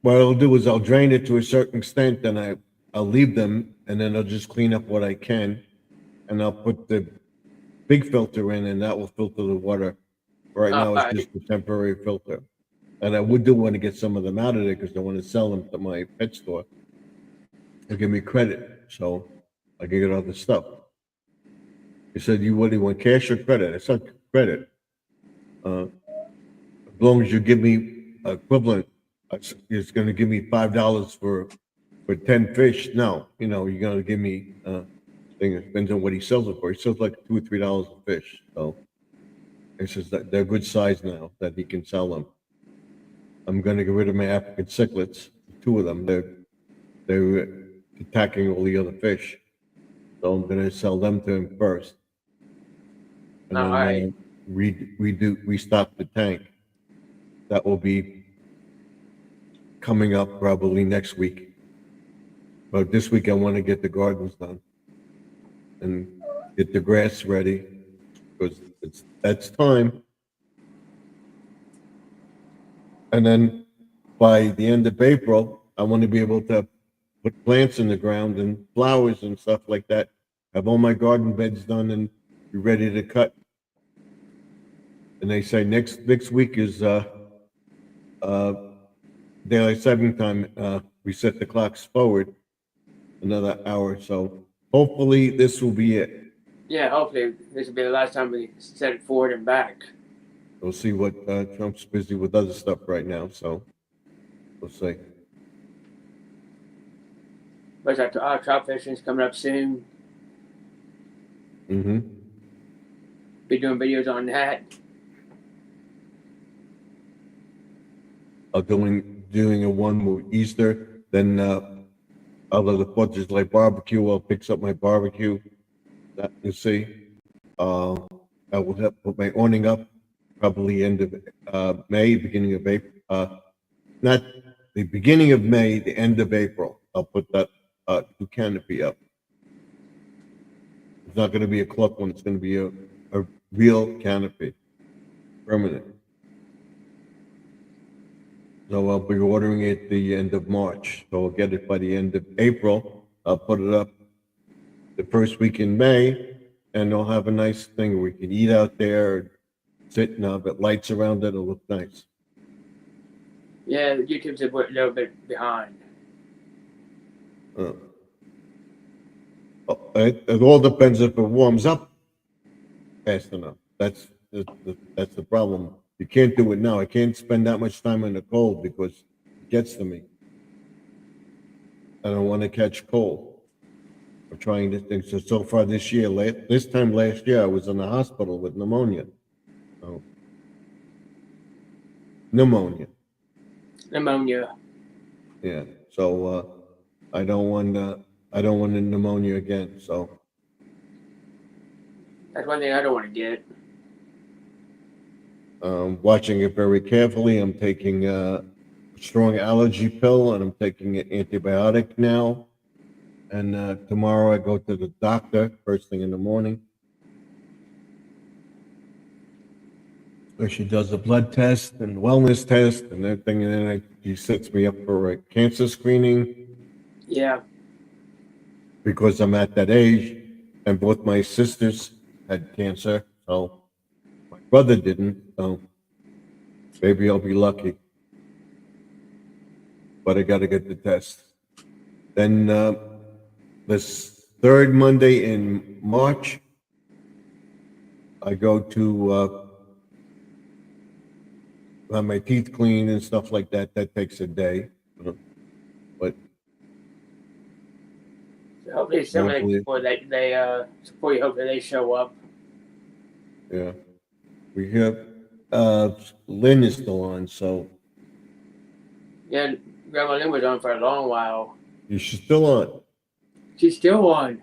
What I'll do is I'll drain it to a certain extent, then I'll leave them, and then I'll just clean up what I can, and I'll put the big filter in, and that will filter the water. Right now, it's just a temporary filter. And I would do want to get some of them out of there because I want to sell them to my pet store. They'll give me credit, so I can get all the stuff. He said, what do you want, cash or credit? I said, credit. As long as you give me equivalent, it's going to give me $5 for 10 fish. No, you're going to give me, thing. It depends on what he sells it for. He sells like $2 or $3 a fish. So he says that they're good size now that he can sell them. I'm going to get rid of my African cichlids, 2 of them. They're attacking all the other fish. So I'm going to sell them to him first. And then restock the tank. That will be coming up probably next week. But this week I want to get the gardens done and get the grass ready because that's time. And then by the end of April, I want to be able to put plants in the ground and flowers and stuff like that. Have all my garden beds done and be ready to cut. And they say next week is daylight saving time. We set the clocks forward another hour, so hopefully this will be it. Yeah, hopefully this will be the last time we set it forward and back. We'll see what Trump's busy with other stuff right now, so we'll see. But our trout fishing's coming up soon. Mm-hmm. Be doing videos on that. Doing a one with Easter, then I'll have the 4th of July barbecue. I'll fix up my barbecue. That you see. I will have put my awning up probably end of May, beginning of April. Not the beginning of May, the end of April. I'll put that canopy up. It's not going to be a cloth one. It's going to be a real canopy, permanent. So I'll be ordering it the end of March. So I'll get it by the end of April. I'll put it up the first week in May, and I'll have a nice thing where we can eat out there, sit and have it lights around it. It'll look nice. Yeah, YouTube's a little bit behind. It all depends if it warms up fast enough. That's the problem. You can't do it now. I can't spend that much time in the cold because it gets to me. I don't want to catch cold. We're trying to think. So far this year, this time last year, I was in the hospital with pneumonia. So, pneumonia. Yeah. So I don't want a pneumonia again. So that's one thing I don't want to get. Watching it very carefully. I'm taking a strong allergy pill, and I'm taking an antibiotic now. And tomorrow I go to the doctor first thing in the morning, where she does a blood test and wellness test and everything, and then she sets me up for a cancer screening. Yeah. Because I'm at that age, and both my sisters had cancer, so my brother didn't. So maybe I'll be lucky. But I got to get the test. Then this third Monday in March, I go to have my teeth cleaned and stuff like that. That takes a day. But so hopefully somebody hopefully they show up. Yeah. We have Lynn is still on, so yeah, Grandma Lynn was on for a long while. She's still on. She's still on.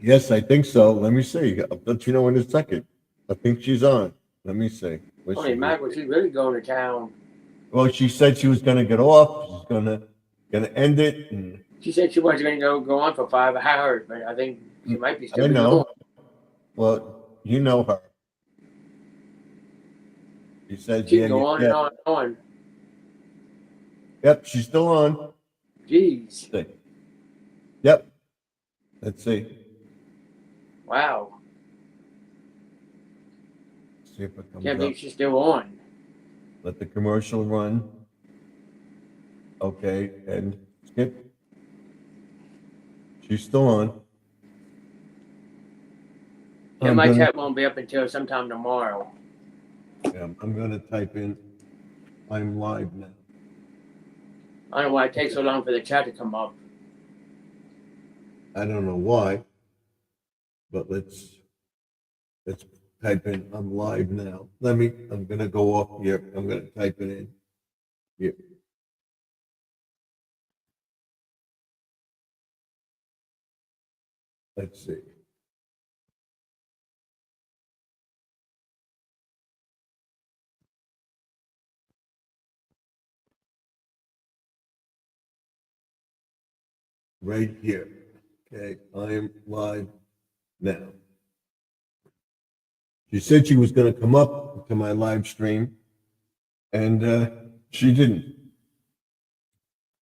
Yes, I think so. Let me see. I'll let you know in a second. I think she's on. Let me see. Holy mackerel, she's really going to town. Well, she said she was going to get off. She's gonna end it. And she said she wasn't going to go on for 5 hours, but I think she might be still. I know. Going. Well, you know her. She said she can go on and on and on. Yep, she's still on. Jeez. Yep. Let's see. Wow. See if it comes Can't believe she's still on. Let the commercial run. Okay, and skip. She's still on. Yeah, my chat won't be up until sometime tomorrow. Yeah, I'm going to type in, I'm live now. I don't know why it takes so long for the chat to come up. I don't know why, but let's type in, I'm live now. I'm going to go off here. I'm going to type it in here. Let's see. Right here. Okay, I am live now. She said she was going to come up to my live stream, and she didn't.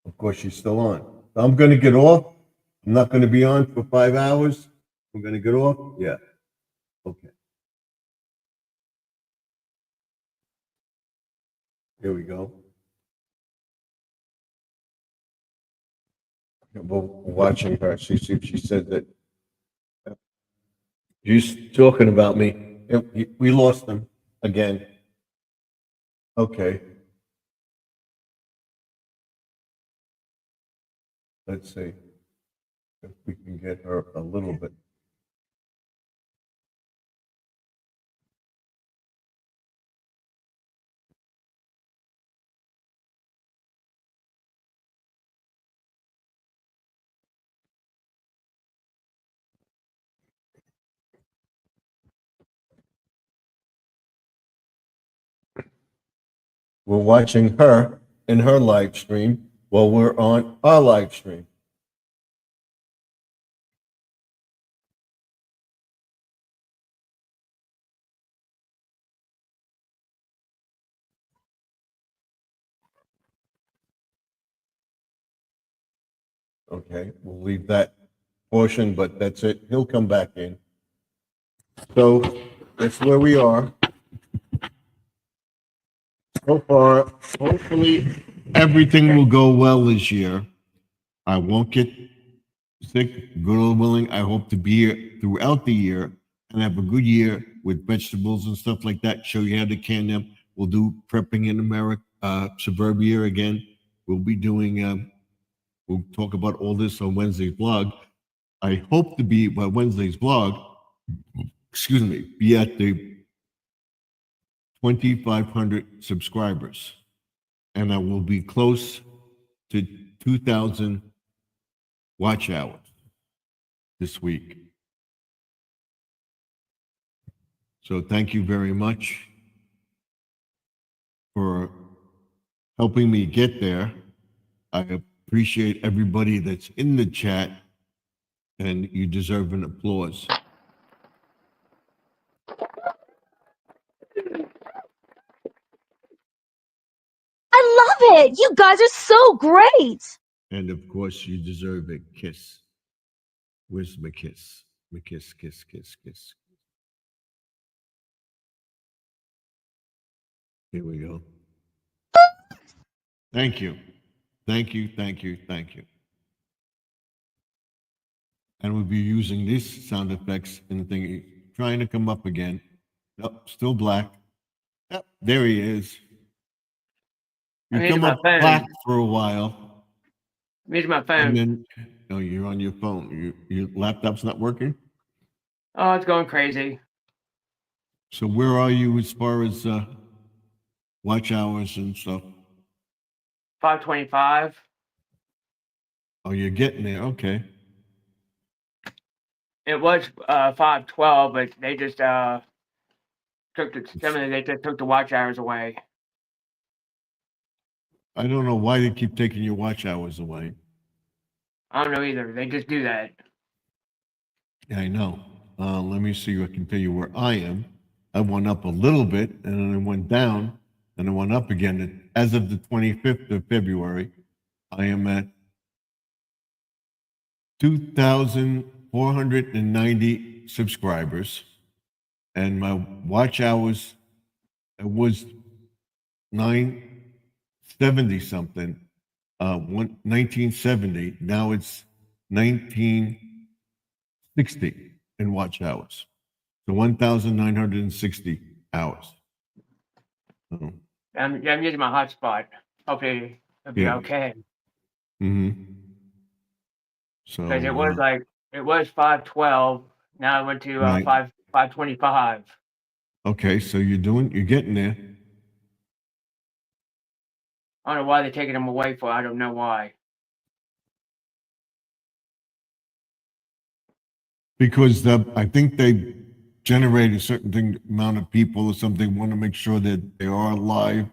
Of course, she's still on. I'm going to get off. I'm not going to be on for 5 hours. I'm going to get off. Yeah. Okay. Here we go. We're watching her. See if she said that. She's talking about me. We lost them again. Okay. Let's see if we can get her a little bit. We're watching her in her live stream while we're on our live stream. Okay, we'll leave that portion, but that's it. He'll come back in. So that's where we are. So far, hopefully everything will go well this year. I won't get sick, good Lord willing. I hope to be here throughout the year and have a good year with vegetables and stuff like that. Show you how to can them. We'll do prepping in America, suburbia again. We'll be doing, we'll talk about all this on Wednesday's blog. I hope to be, by Wednesday's blog, excuse me, be at the 2,500 subscribers. And I will be close to 2,000 watch hours this week. So thank you very much for helping me get there. I appreciate everybody that's in the chat, and you deserve an applause. I love it. You guys are so great. And of course, you deserve a kiss. Where's my kiss? My kiss, kiss, kiss, kiss. Here we go. Thank you. Thank you, thank you, thank you. And we'll be using these sound effects in the thing. Trying to come up again. Nope, still black. Yep, there he is. You come up black for a while. Here's my phone. And then, no, you're on your phone. Your laptop's not working? Oh, it's going crazy. So where are you as far as watch hours and stuff? 525. Oh, you're getting there. Okay. It was 512, but they just took the watch hours away. I don't know why they keep taking your watch hours away. I don't know either. They just do that. Yeah, I know. Let me see. I can tell you where I am. I went up a little bit, and then I went down, and I went up again. As of the 25th of February, I am at 2,490 subscribers, and my watch hours, it was 970 something, 1970. Now it's 1960 in watch hours. So 1,960 hours. Oh. I'm using my hotspot. Hopefully it'll be okay. Mm-hmm. So Because it was 512. Now it went to 525. Okay, so you're getting there. I don't know why they're taking them away for. I don't know why. Because I think they generate a certain amount of people or something, want to make sure that they are live.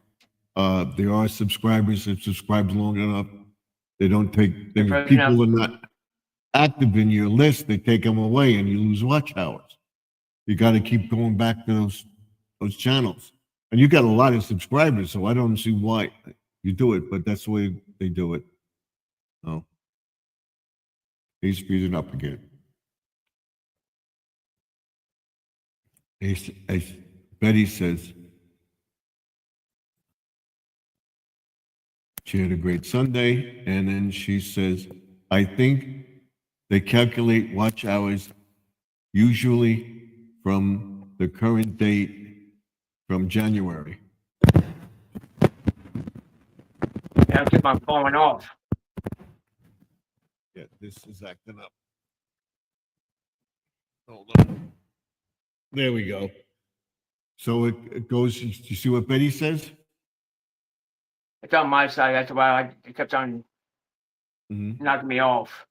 There are subscribers that subscribe long enough. They don't take, people are not active in your list, they take them away and you lose watch hours. You got to keep going back to those channels. And you got a lot of subscribers, so I don't see why you do it, but that's the way they do it. Oh, he's speeding up again. As Betty says, she had a great Sunday, and then she says, I think they calculate watch hours usually from the current date from January. I'll keep on falling off. Yeah, this is acting up. Hold on. There we go. So it goes, you see what Betty says? It's on my side. That's why it kept on knocking me off.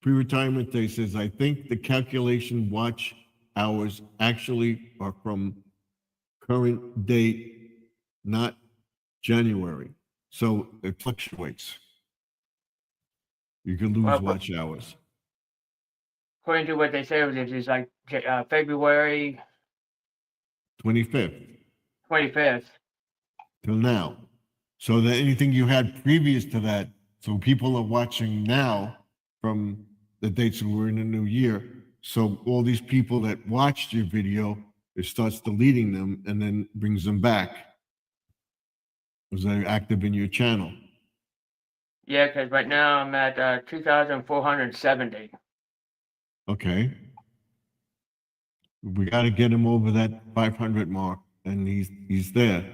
Pre-retirement day says, I think the calculation watch hours actually are from current date, not January. So it fluctuates. You can lose watch hours. According to what they say, it's like February 25th 25th. till now. So that anything you had previous to that, so people are watching now from the dates that we're in the new year. So all these people that watched your video, it starts deleting them and then brings them back. Was they active in your channel? Yeah, because right now I'm at 2,470. Okay. We got to get him over that 500 mark, and he's there.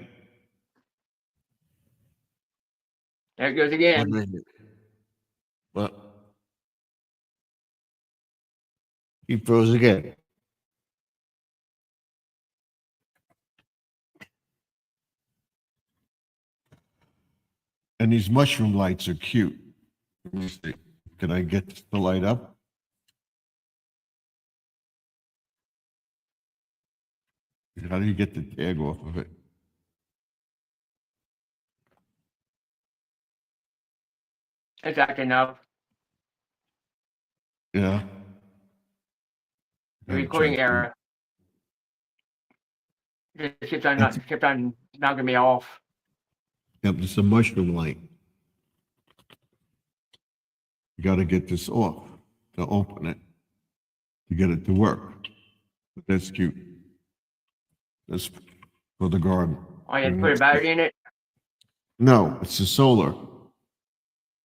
There it goes again. Well, he froze again. And these mushroom lights are cute. Let me see. Can I get the light up? How do you get the tag off of it? It's acting up. Yeah. The recording error. It kept on knocking me off. Yep, it's a mushroom light. You got to get this off to open it, to get it to work. But that's cute. That's for the garden. Oh, you have to put a battery in it? No, it's a solar.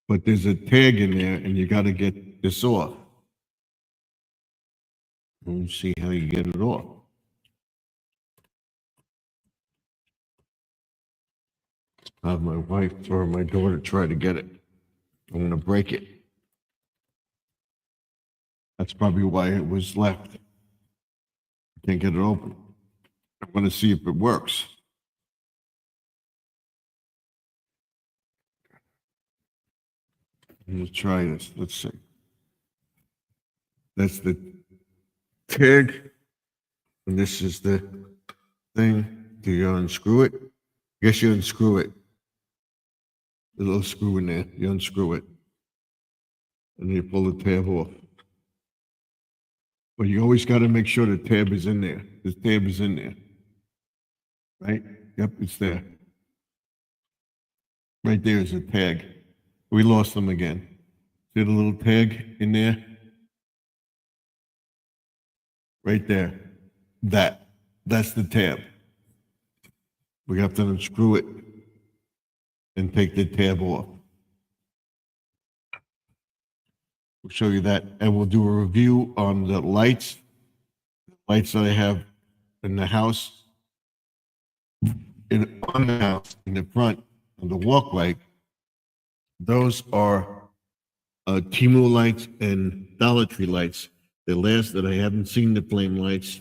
But there's a tag in there, and you got to get this off. Let's see how you get it off. I have my wife or my daughter try to get it. I'm going to break it. That's probably why it was left. I can't get it open. I'm going to see if it works. Let's try this. Let's see. That's the tag. And this is the thing. Do you unscrew it? I guess you unscrew it. The little screw in there. You unscrew it. And you pull the tab off. But you always got to make sure the tab is in there. The tab is in there. Right? Yep, it's there. Right there is a tag. We lost them again. See the little tag in there? Right there. That's the tab. We have to unscrew it and take the tab off. We'll show you that, and we'll do a review on the lights that I have in the house, on the house, in the front, on the walkway. Those are Temu lights and Dollar Tree lights. They lasted. I haven't seen the flame lights.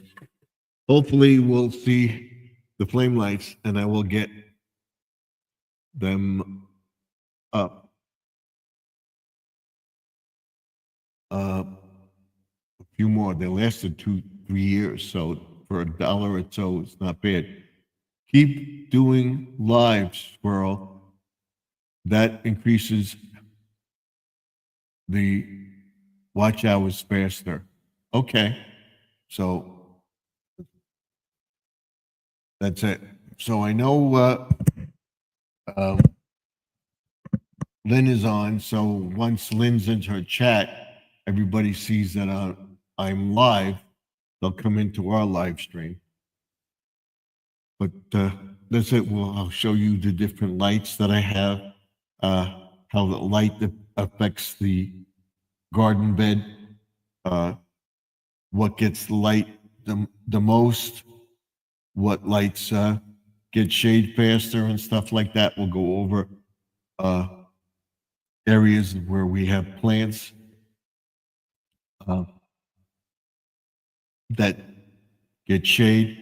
Hopefully, we'll see the flame lights, and I will get them up. A few more. They lasted 2-3 years, so for $1 or so, it's not bad. Keep doing live, Squirrel. That increases the watch hours faster. Okay, so that's it. So I know Lynn is on. So once Lynn's in her chat, everybody sees that I'm live. They'll come into our live stream. But that's it. Well, I'll show you the different lights that I have, how the light affects the garden bed, what gets light the most, what lights get shade faster and stuff like that. We'll go over areas where we have plants that get shade.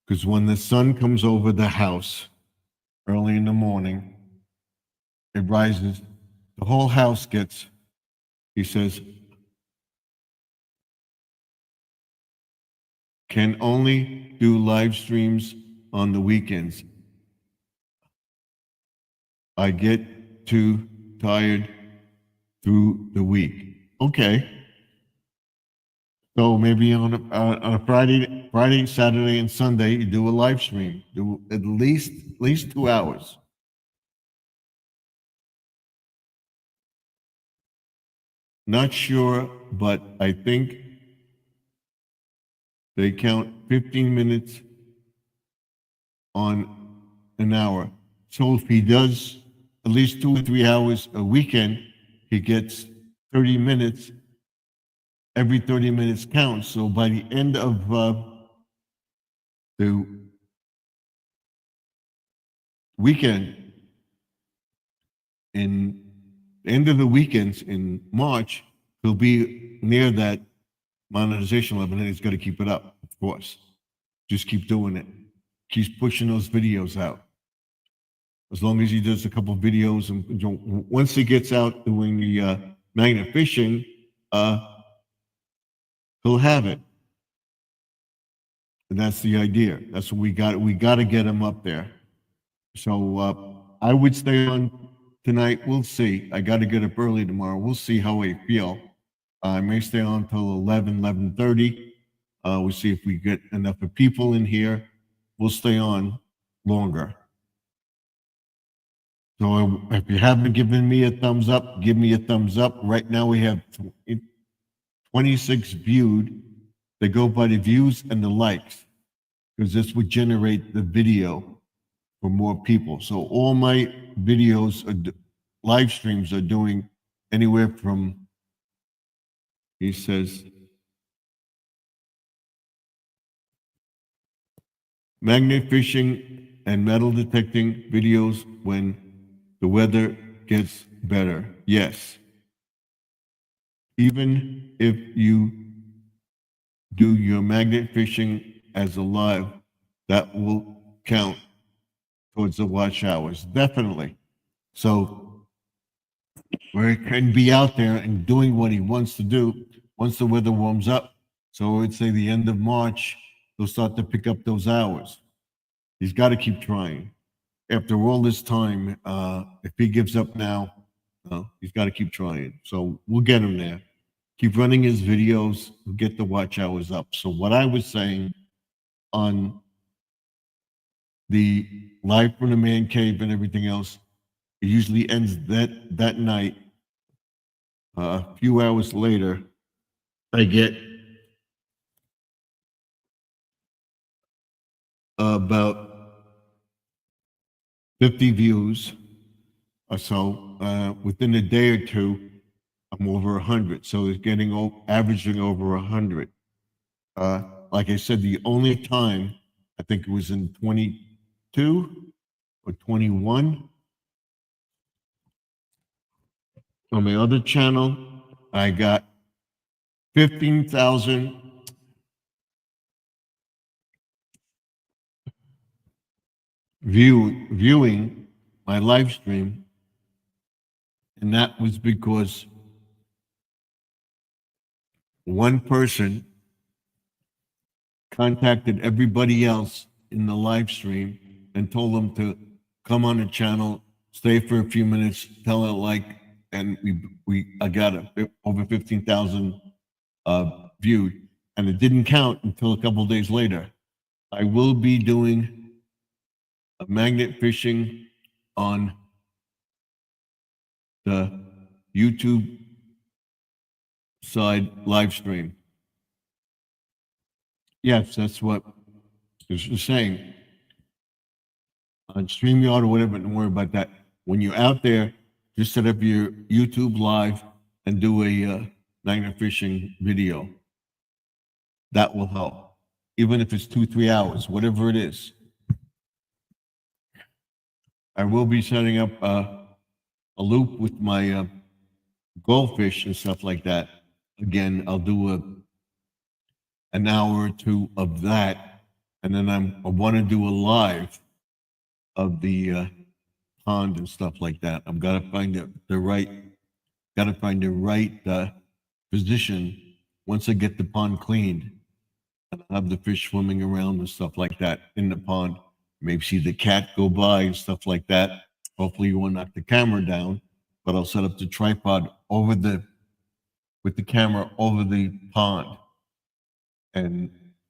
Because when the sun comes over the house early in the morning, it rises, the whole house gets, he says, can only do live streams on the weekends. I get too tired through the week. Okay. So maybe on a Friday, Saturday, and Sunday, you do a live stream. Do at least 2 hours. Not sure, but I think they count 15 minutes on an hour. So if he does at least 2 or 3 hours a weekend, he gets 30 minutes. Every 30 minutes counts. So by the end of the weekend, in the end of the weekends in March, he'll be near that monetization level, and he's got to keep it up, of course. Just keep doing it. Keep pushing those videos out. As long as he does a couple videos, and once he gets out doing the magnet fishing, he'll have it. And that's the idea. That's what we got. We got to get him up there. So I would stay on tonight. We'll see. I got to get up early tomorrow. We'll see how I feel. I may stay on till 11:30. We'll see if we get enough of people in here. We'll stay on longer. So if you haven't given me a thumbs up, give me a thumbs up. Right now we have 26 viewed. They go by the views and the likes, because this would generate the video for more people. So all my videos, live streams are doing anywhere from, he says, magnet fishing and metal detecting videos when the weather gets better. Yes. Even if you do your magnet fishing as a live, that will count towards the watch hours. Definitely. So where he can be out there and doing what he wants to do once the weather warms up. So I would say the end of March, he'll start to pick up those hours. He's got to keep trying. After all this time, if he gives up now, he's got to keep trying. So we'll get him there. Keep running his videos, we'll get the watch hours up. So what I was saying on the Live from the Man Cave and everything else, it usually ends that night. A few hours later, I get about 50 views or so. Within a day or two, I'm over 100. So it's averaging over 100. Like I said, the only time, I think it was in 22 or 21, on my other channel, I got 15,000 viewing my live stream, and that was because one person contacted everybody else in the live stream and told them to come on the channel, stay for a few minutes, tell it like, and I got over 15,000 viewed, and it didn't count until a couple days later. I will be doing magnet fishing on the YouTube side live stream. Yes, that's what this is saying. On StreamYard or whatever, don't worry about that. When you're out there, just set up your YouTube live and do a magnet fishing video. That will help. Even if it's 2-3 hours, whatever it is. I will be setting up a loop with my goldfish and stuff like that. Again, I'll do an hour or two of that, and then I want to do a live of the pond and stuff like that. I've got to find the right position once I get the pond cleaned. And I'll have the fish swimming around and stuff like that in the pond. Maybe see the cat go by and stuff like that. Hopefully you won't knock the camera down, but I'll set up the tripod with the camera over the pond and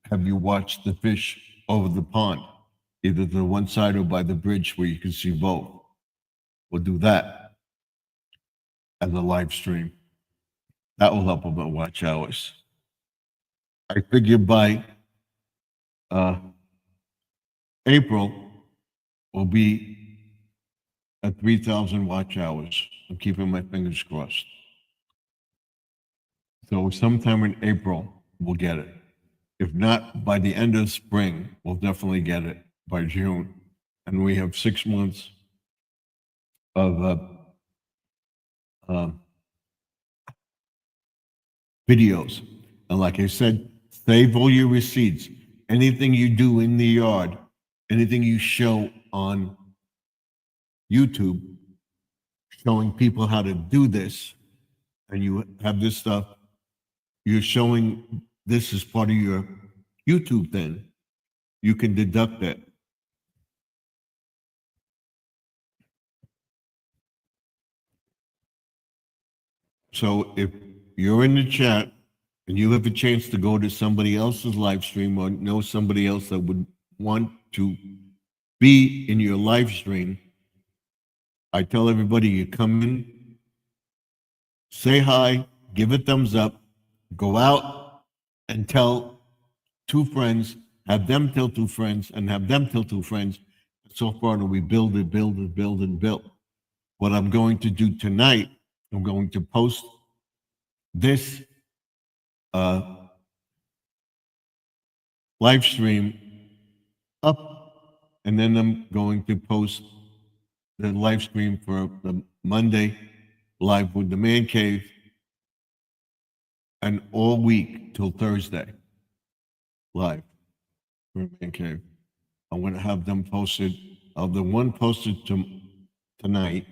have you watch the fish over the pond, either to one side or by the bridge where you can see both. We'll do that as a live stream. That will help about watch hours. I figure by April will be at 3,000 watch hours. I'm keeping my fingers crossed. So sometime in April, we'll get it. If not, by the end of spring, we'll definitely get it by June. And we have 6 months of videos. And like I said, save all your receipts. Anything you do in the yard, anything you show on YouTube, showing people how to do this, and you have this stuff, you're showing this as part of your YouTube thing, you can deduct that. So if you're in the chat and you have a chance to go to somebody else's live stream or know somebody else that would want to be in your live stream, I tell everybody you come in, say hi, give a thumbs up, go out and tell 2 friends, have them tell 2 friends, and have them tell 2 friends. So far, we build and build and build and build. What I'm going to do tonight, I'm going to post this live stream up, and then I'm going to post the live stream for the Monday live with the Man Cave, and all week till Thursday live for Man Cave. I'm going to have them posted. I'll have the one posted tonight,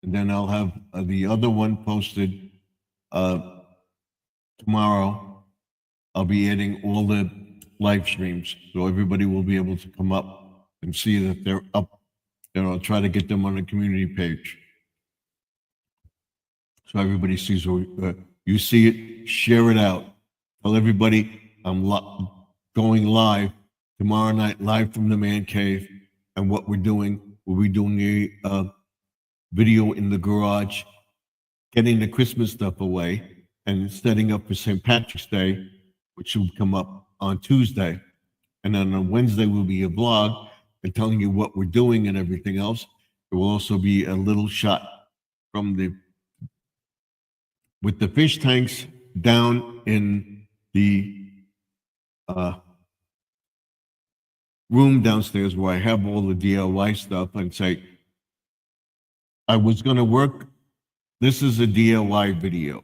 and then I'll have the other one posted tomorrow. I'll be adding all the live streams, so everybody will be able to come up and see that they're up. And I'll try to get them on the community page, so everybody sees. You see it, share it out. Tell everybody I'm going live tomorrow night, live from the Man Cave. And what we're doing, we'll be doing a video in the garage, getting the Christmas stuff away, and setting up for St. Patrick's Day, which will come up on Tuesday. And then on Wednesday will be a vlog and telling you what we're doing and everything else. There will also be a little shot from with the fish tanks down in the room downstairs where I have all the DIY stuff, and say, I was going to work. This is a DIY video.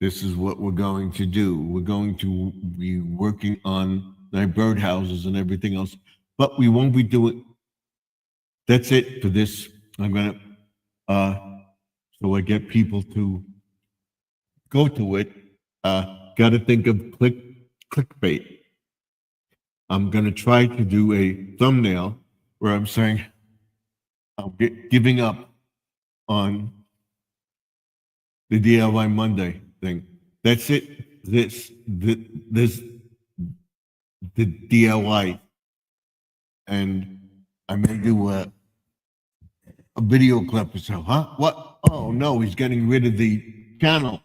This is what we're going to do. We're going to be working on my birdhouses and everything else, but we won't be doing. That's it for this. I'm going to, so I get people to go to it. Got to think of clickbait. I'm going to try to do a thumbnail where I'm saying I'm giving up on the DIY Monday thing. That's it. The DIY. And I may do a video clip or so. Huh? What? Oh no, he's getting rid of the channel.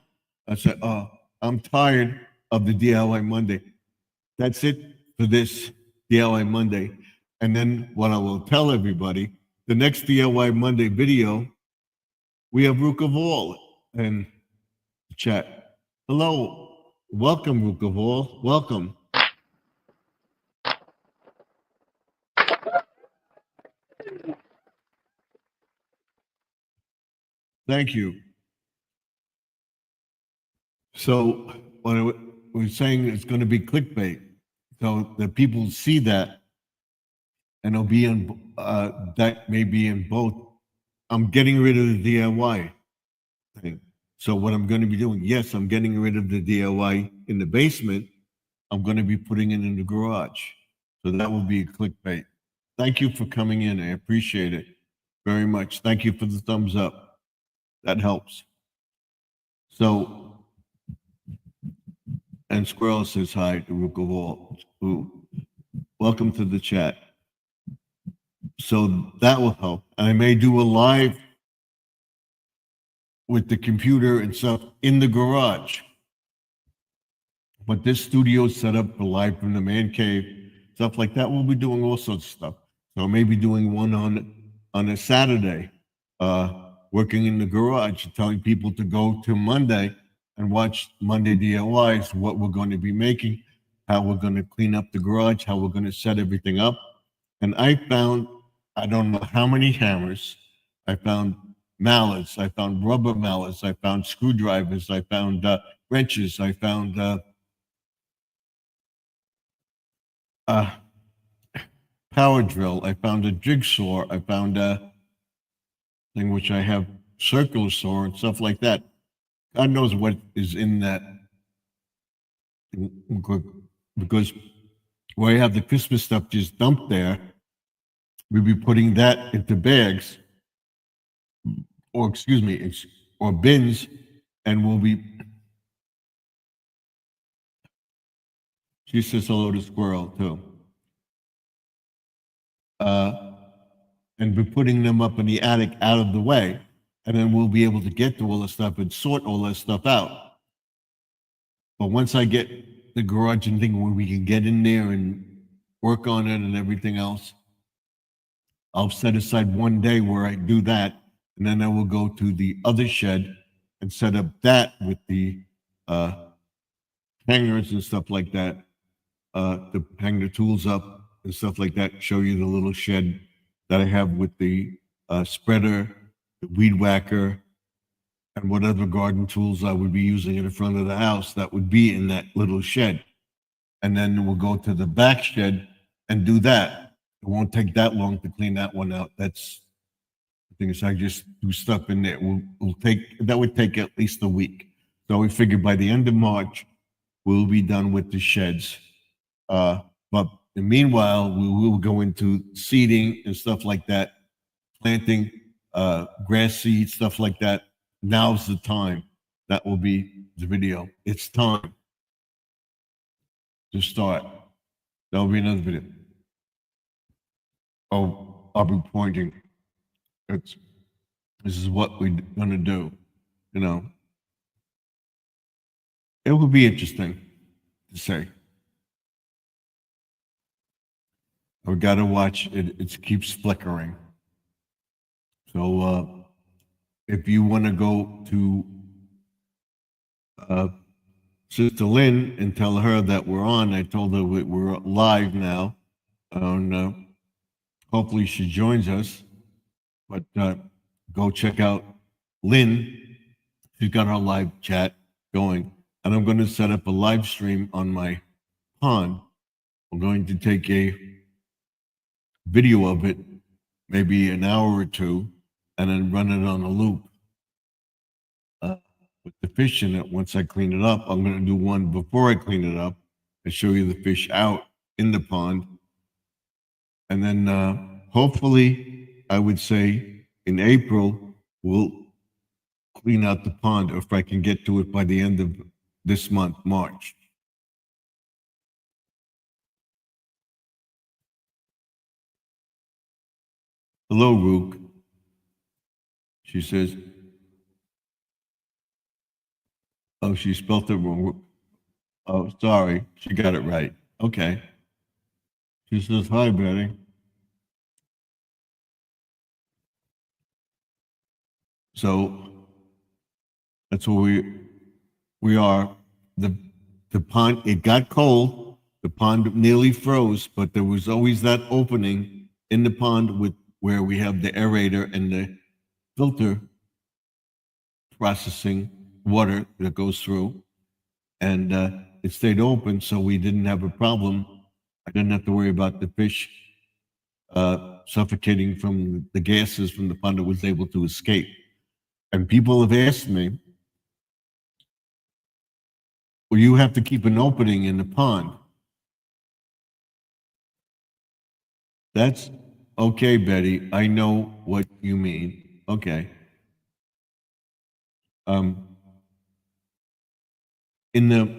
I said, oh, I'm tired of the DIY Monday. That's it for this DIY Monday. And then what I will tell everybody, the next DIY Monday video, we have Rook of All in the chat. Hello, welcome, Rook of All, welcome. Thank you. So what I was saying, it's going to be clickbait, so that people see that, and it'll be in that may be in both. I'm getting rid of the DIY thing. So what I'm going to be doing, yes, I'm getting rid of the DIY in the basement. I'm going to be putting it in the garage. So that will be a clickbait. Thank you for coming in. I appreciate it very much. Thank you for the thumbs up. That helps. So, and Squirrel says hi to Rook of All. Ooh, welcome to the chat. So that will help. And I may do a live with the computer and stuff in the garage. But this studio is set up for live from the man cave, stuff like that. We'll be doing all sorts of stuff. So maybe doing one on a Saturday, working in the garage, telling people to go to Monday and watch Monday DIYs, what we're going to be making, how we're going to clean up the garage, how we're going to set everything up. And I found, I don't know how many hammers. I found mallets. I found rubber mallets. I found screwdrivers. I found wrenches. I found power drill. I found a jigsaw. I found a thing which I have circular saw and stuff like that. God knows what is in that, because where I have the Christmas stuff just dumped there, we'd be putting that into bags, or excuse me, or bins, and we'll be. She says hello to Squirrel too. And be putting them up in the attic out of the way, and then we'll be able to get to all the stuff and sort all that stuff out. But once I get the garage and thing where we can get in there and work on it and everything else, I'll set aside one day where I do that, and then I will go to the other shed and set up that with the hangers and stuff like that, to hang the tools up and stuff like that. Show you the little shed that I have with the spreader, the weed whacker, and whatever garden tools I would be using in the front of the house that would be in that little shed. And then we'll go to the back shed and do that. It won't take that long to clean that one out. That's the thing is I just do stuff in there. That would take at least a week. So we figured by the end of March, we'll be done with the sheds. But meanwhile, we will go into seeding and stuff like that, planting grass seed, stuff like that. Now's the time. That will be the video. It's time to start. That will be another video. Oh, I'll be pointing. This is what we're gonna do. You know, it will be interesting to say. I've got to watch it. It keeps flickering. So if you want to go to Sister Lynn and tell her that we're on, I told her we're live now. And hopefully she joins us. But go check out Lynn. She's got her live chat going. And I'm going to set up a live stream on my pond. I'm going to take a video of it, maybe an hour or two, and then run it on a loop with the fish in it. Once I clean it up, I'm going to do one before I clean it up and show you the fish out in the pond. And then hopefully, I would say in April, we'll clean out the pond, or if I can get to it by the end of this month, March. Hello, Rook. She says, oh, she spelled it wrong. Oh, sorry. She got it right. Okay. She says, hi, Betty. So that's where we are. The pond, it got cold. The pond nearly froze, but there was always that opening in the pond with where we have the aerator and the filter processing water that goes through. And it stayed open, so we didn't have a problem. I didn't have to worry about the fish suffocating from the gases from the pond that was able to escape. And people have asked me, well, you have to keep an opening in the pond. That's okay, Betty. I know what you mean. Okay. In the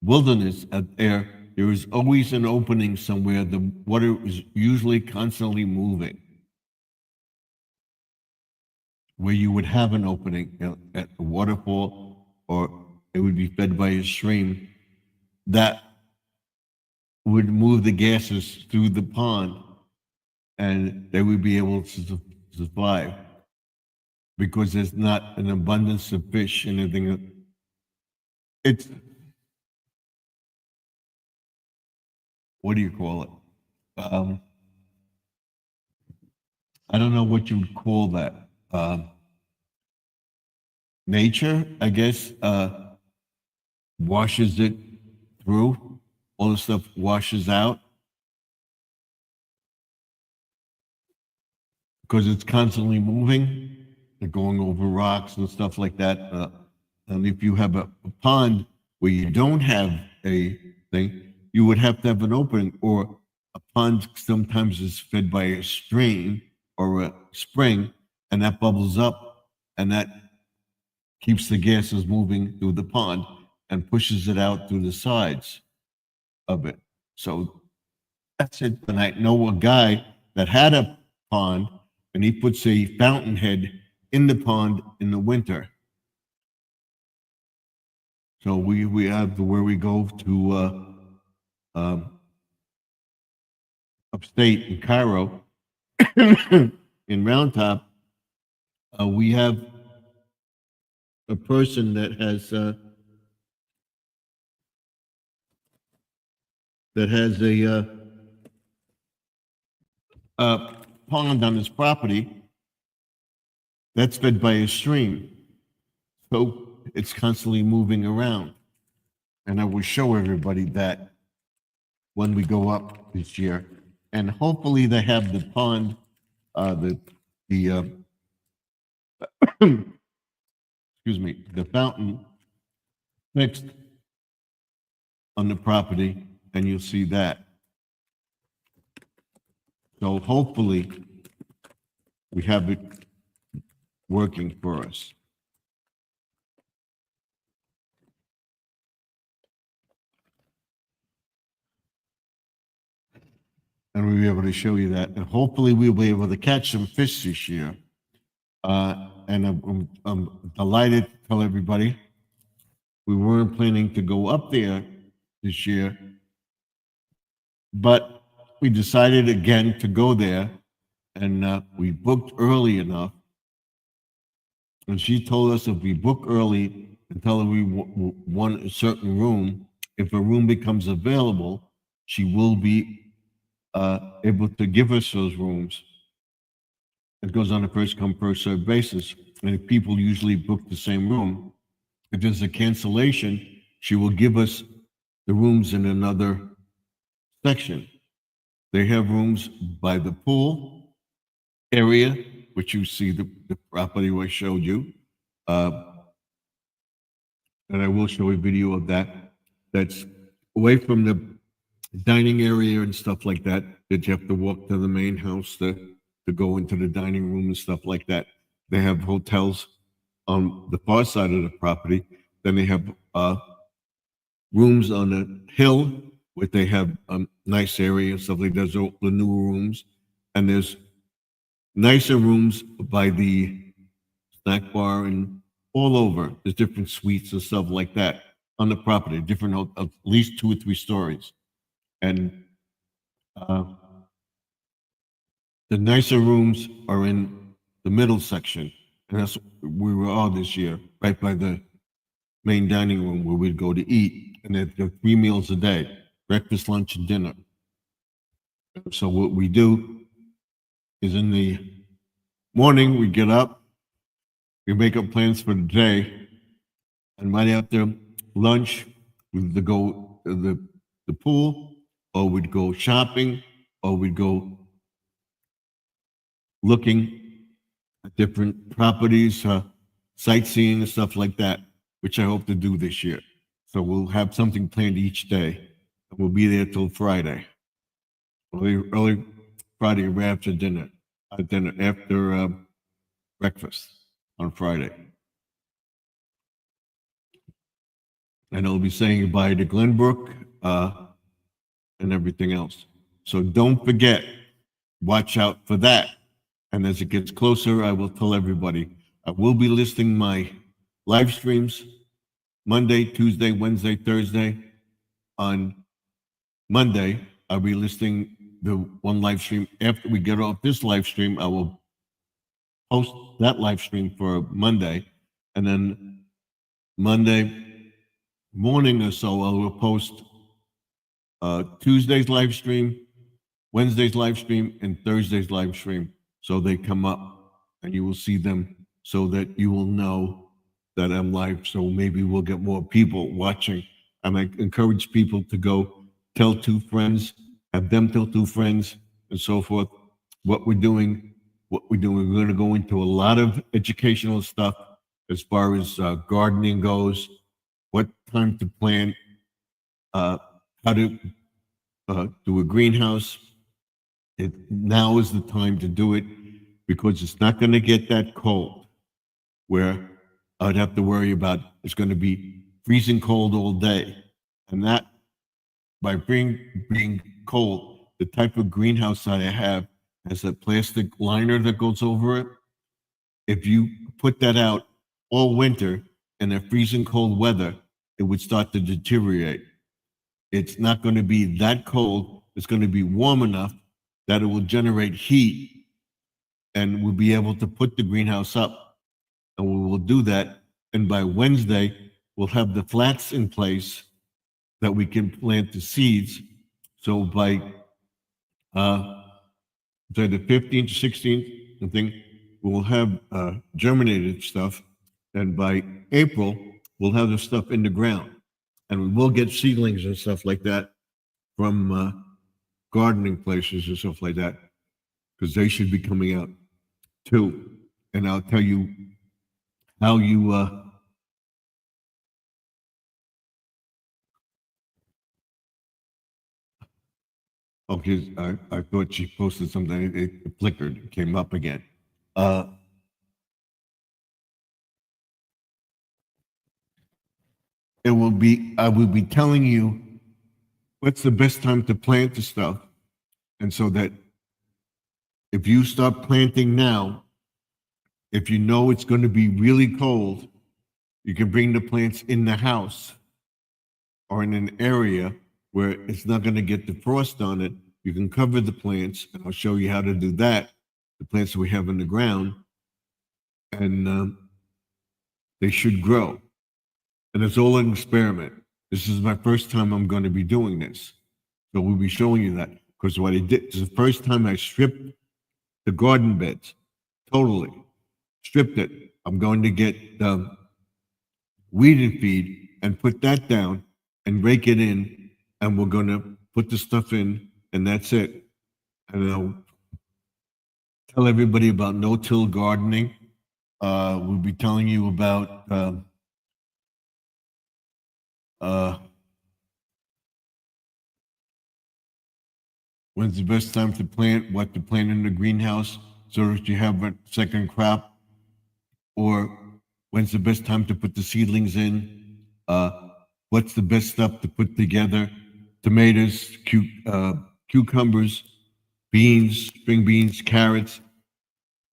wilderness out there is always an opening somewhere. The water is usually constantly moving, where you would have an opening at a waterfall, or it would be fed by a stream that would move the gases through the pond, and they would be able to survive because there's not an abundance of fish and everything. It's, what do you call it? I don't know what you would call that. Nature, I guess, washes it through. All the stuff washes out because it's constantly moving. They're going over rocks and stuff like that. And if you have a pond where you don't have a thing, you would have to have an opening, or a pond sometimes is fed by a stream or a spring, and that bubbles up, and that keeps the gases moving through the pond and pushes it out through the sides of it. So that's it. And I know a guy that had a pond, and he puts a fountainhead in the pond in the winter. So we have where we go to upstate in Cairo, in Round Top. We have a person that has a pond on his property that's fed by a stream. So it's constantly moving around. And I will show everybody that when we go up this year. And hopefully they have the pond, excuse me, the fountain fixed on the property, and you'll see that. So hopefully we have it working for us. And we'll be able to show you that. And hopefully we'll be able to catch some fish this year. And I'm delighted to tell everybody we weren't planning to go up there this year, but we decided again to go there, and we booked early enough. And she told us if we book early and tell her we want a certain room, if a room becomes available, she will be able to give us those rooms. It goes on a first come, first served basis. And if people usually book the same room, if there's a cancellation, she will give us the rooms in another section. They have rooms by the pool area, which you see the property I showed you. And I will show a video of that. That's away from the dining area and stuff like that, that you have to walk to the main house to go into the dining room and stuff like that. They have hotels on the far side of the property. Then they have rooms on a hill where they have a nice area and stuff like that. There's the new rooms, and there's nicer rooms by the snack bar and all over. There's different suites and stuff like that on the property, different, at least 2 or 3 stories. And the nicer rooms are in the middle section, and that's where we were all this year, right by the main dining room where we'd go to eat. And there are 3 meals a day, breakfast, lunch, and dinner. So what we do is in the morning, we get up, we make up plans for the day, and right after lunch, we'd go to the pool, or we'd go shopping, or we'd go looking at different properties, sightseeing and stuff like that, which I hope to do this year. So we'll have something planned each day, and we'll be there till Friday. Early Friday, right after dinner, after breakfast on Friday. And I'll be saying goodbye to Glenbrook and everything else. So don't forget, watch out for that. And as it gets closer, I will tell everybody. I will be listing my live streams Monday, Tuesday, Wednesday, Thursday. On Monday, I'll be listing the one live stream. After we get off this live stream, I will post that live stream for Monday. And then Monday morning or so, I will post Tuesday's live stream, Wednesday's live stream, and Thursday's live stream. So they come up and you will see them so that you will know that I'm live. So maybe we'll get more people watching. And I encourage people to go tell 2 friends, have them tell 2 friends, and so forth. What we're doing. We're going to go into a lot of educational stuff as far as gardening goes, what time to plant, how to do a greenhouse. Now is the time to do it because it's not going to get that cold where I'd have to worry about it's going to be freezing cold all day. And that, by being cold, the type of greenhouse that I have has a plastic liner that goes over it. If you put that out all winter in a freezing cold weather, it would start to deteriorate. It's not going to be that cold. It's going to be warm enough that it will generate heat, and we'll be able to put the greenhouse up. And we will do that. And by Wednesday, we'll have the flats in place that we can plant the seeds. So by the 15th, 16th, I think we'll have germinated stuff. And by April, we'll have the stuff in the ground. And we will get seedlings and stuff like that from gardening places and stuff like that, because they should be coming out too. And I'll tell you how you okay, I thought she posted something. It flickered. It came up again. I will be telling you what's the best time to plant the stuff. And so that if you start planting now, if you know it's going to be really cold, you can bring the plants in the house or in an area where it's not going to get the frost on it. You can cover the plants, and I'll show you how to do that, the plants that we have in the ground, and they should grow. And it's all an experiment. This is my first time I'm going to be doing this. So we'll be showing you that, because what I did is the first time I stripped the garden beds, totally stripped it. I'm going to get the weed and feed and put that down and rake it in, and we're going to put the stuff in, and that's it. And I'll tell everybody about no-till gardening. We'll be telling you about when's the best time to plant, what to plant in the greenhouse so that you have a second crop, or when's the best time to put the seedlings in, what's the best stuff to put together tomatoes, cucumbers, beans, string beans, carrots,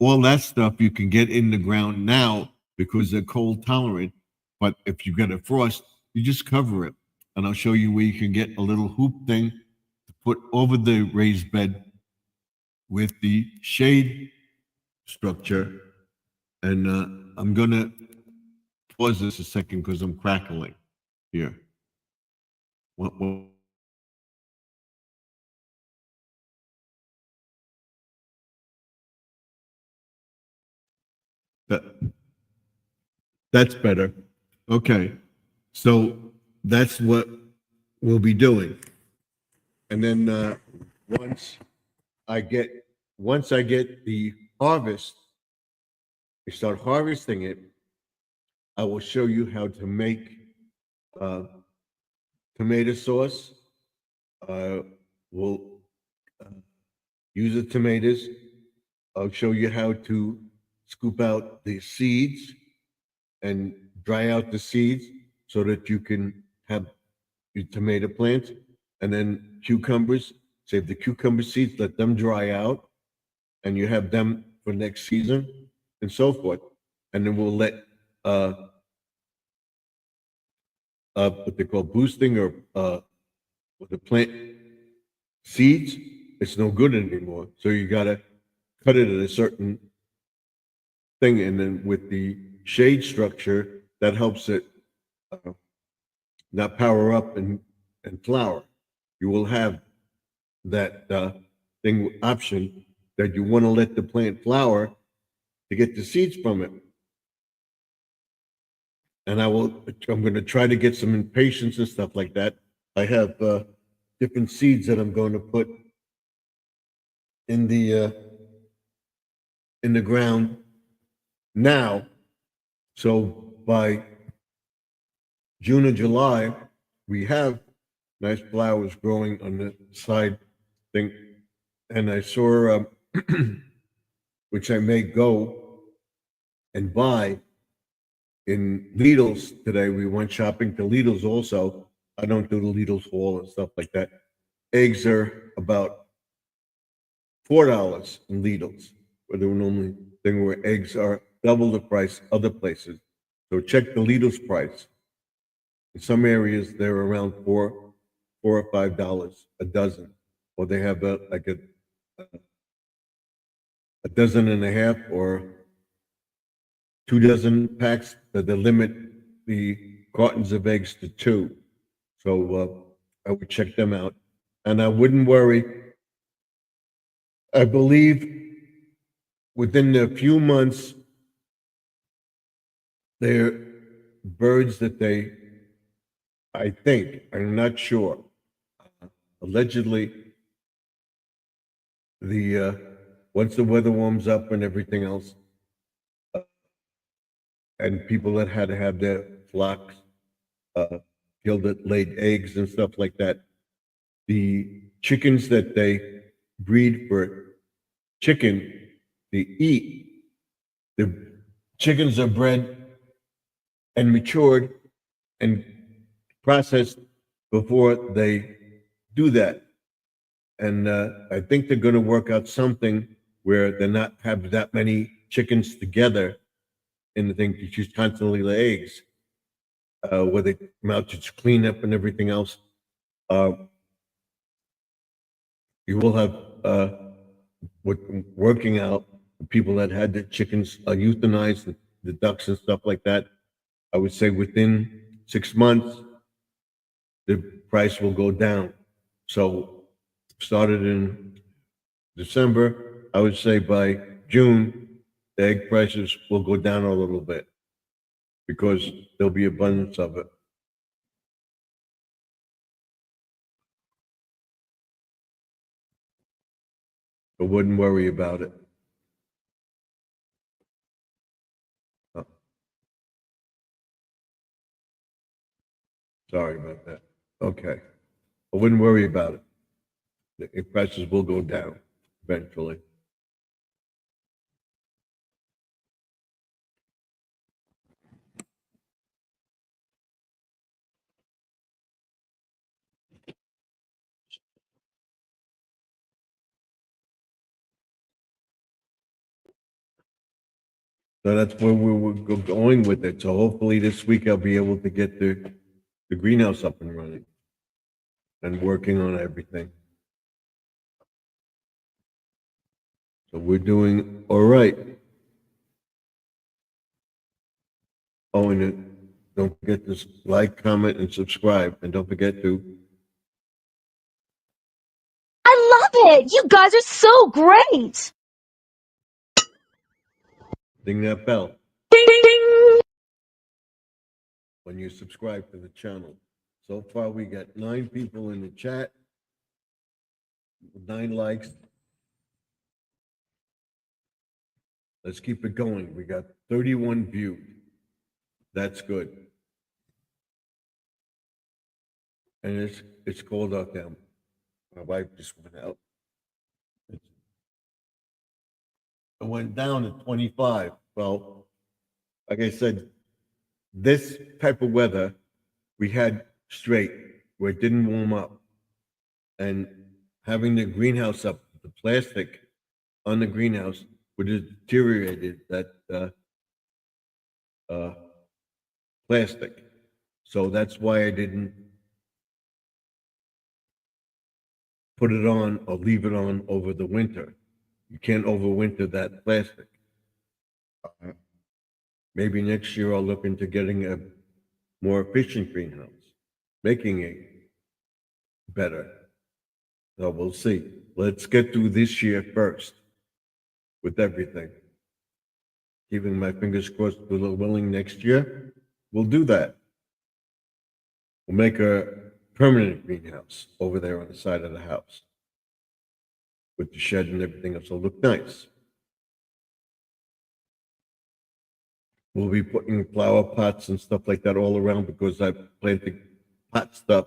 all that stuff you can get in the ground now because they're cold tolerant. But if you get a frost, you just cover it. And I'll show you where you can get a little hoop thing to put over the raised bed with the shade structure. And I'm going to pause this a second because I'm crackling here. What? That, that's better. Okay. So that's what we'll be doing. And then once I get the harvest, we start harvesting it, I will show you how to make uh, tomato sauce. We'll uh, use the tomatoes. I'll show you how to scoop out the seeds and dry out the seeds so that you can have your tomato plant. And then cucumbers, save the cucumber seeds, let them dry out, and you have them for next season and so forth. And then we'll let what they call boosting or with the plant seeds, it's no good anymore. So you got to cut it at a certain thing. And then with the shade structure, that helps it not power up and flower. You will have that thing option that you want to let the plant flower to get the seeds from it. And I'm going to try to get some impatiens and stuff like that. I have different seeds that I'm going to put in the ground now. So by June or July, we have nice flowers growing on the side thing. And I saw, which I may go and buy in Lidl's today. We went shopping to Lidl's also. I don't do the Lidl's haul and stuff like that. Eggs are about $4 in Lidl's, where the normally thing where eggs are double the price other places. So check the Lidl's price. In some areas, they're around $4 or $5 a dozen, or they have a dozen and a half or 2 dozen packs that they limit the cartons of eggs to 2. So I would check them out, and I wouldn't worry. I believe within a few months, they're birds that I think, I'm not sure. Allegedly, once the weather warms up and everything else, and people that had to have their flocks killed that laid eggs and stuff like that, the chickens that they breed for chicken, they eat. The chickens are bred and matured and processed before they do that. And I think they're going to work out something where they're not have that many chickens together in the thing to just constantly lay eggs, where they come out to clean up and everything else. You will have working out people that had the chickens euthanized, the ducks and stuff like that. I would say within 6 months, the price will go down. So started in December, I would say by June, the egg prices will go down a little bit because there'll be abundance of it. I wouldn't worry about it. Oh. Sorry about that. Okay. I wouldn't worry about it. The prices will go down eventually. So that's where we were going with it. So hopefully this week I'll be able to get the greenhouse up and running and working on everything. So we're doing all right. Oh, and don't forget to like, comment, and subscribe. And don't forget to I love it. You guys are so great. ding that bell Ding, ding, ding. when you subscribe to the channel. So far, we got 9 people in the chat, 9 likes. Let's keep it going. We got 31 viewed. That's good. And it's cold out there. My wife just went out. It went down to 25. Well, like I said, this type of weather we had straight where it didn't warm up. And having the greenhouse up, the plastic on the greenhouse would have deteriorated that plastic. So that's why I didn't put it on or leave it on over the winter. You can't overwinter that plastic. Maybe next year I'll look into getting a more efficient greenhouse, making it better. So we'll see. Let's get through this year first with everything. Keeping my fingers crossed, a little willing next year, we'll do that. We'll make a permanent greenhouse over there on the side of the house with the shed and everything else. It'll look nice. We'll be putting flower pots and stuff like that all around because I plan to pot stuff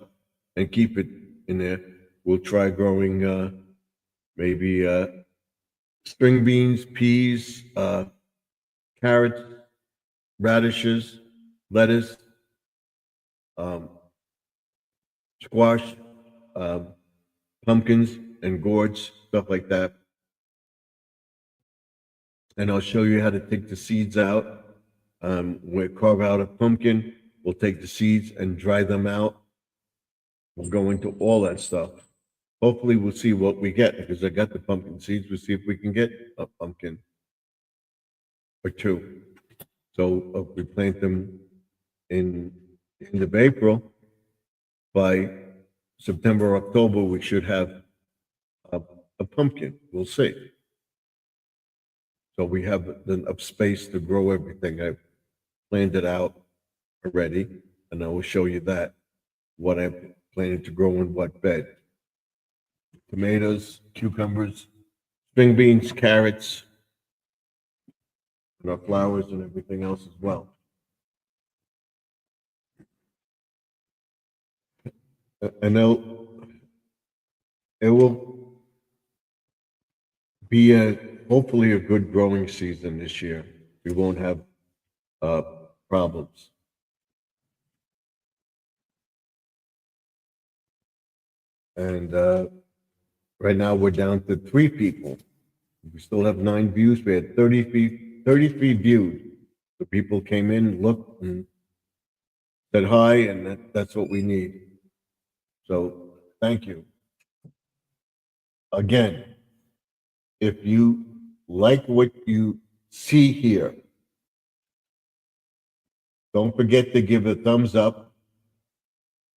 and keep it in there. We'll try growing maybe string beans, peas, carrots, radishes, lettuce, squash, pumpkins and gourds, stuff like that. And I'll show you how to take the seeds out. We'll carve out a pumpkin. We'll take the seeds and dry them out. We'll go into all that stuff. Hopefully we'll see what we get because I got the pumpkin seeds. We'll see if we can get a pumpkin or 2. So if we plant them in the end of April, by September, October, we should have a pumpkin. We'll see. So we have enough space to grow everything. I've planned it out already, and I will show you that, what I'm planning to grow in what bed. Tomatoes, cucumbers, string beans, carrots, and our flowers and everything else as well. And it will be hopefully a good growing season this year. We won't have problems. And right now we're down to 3 people. We still have 9 views. We had 33 viewed. The people came in, looked, and said hi, and that's what we need. So thank you. Again, if you like what you see here, don't forget to give a thumbs up.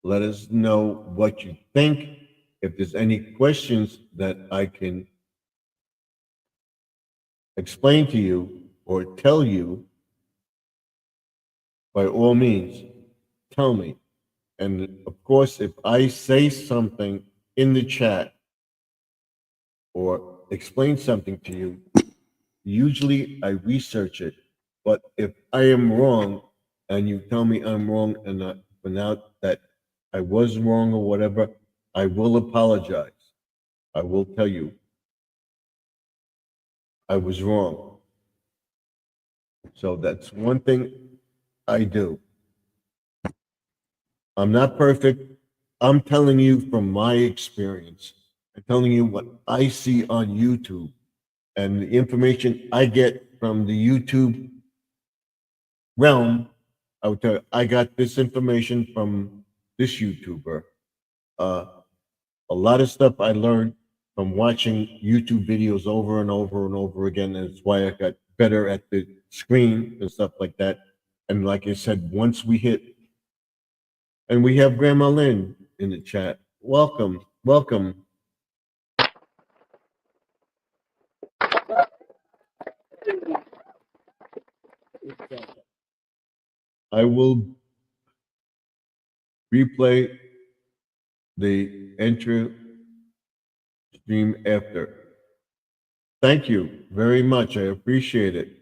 Let us know what you think. If there's any questions that I can explain to you or tell you, by all means, tell me. And of course, if I say something in the chat or explain something to you, usually I research it. But if I am wrong and you tell me I'm wrong and I find out that I was wrong or whatever, I will apologize. I will tell you I was wrong. So that's one thing I do. I'm not perfect. I'm telling you from my experience. I'm telling you what I see on YouTube and the information I get from the YouTube realm, I would tell you, I got this information from this YouTuber. A lot of stuff I learned from watching YouTube videos over and over and over again. And it's why I got better at the screen and stuff like that. And like I said, once we hit, and we have Grandma Lynn in the chat. Welcome, welcome. I will replay the entry stream after. Thank you very much. I appreciate it.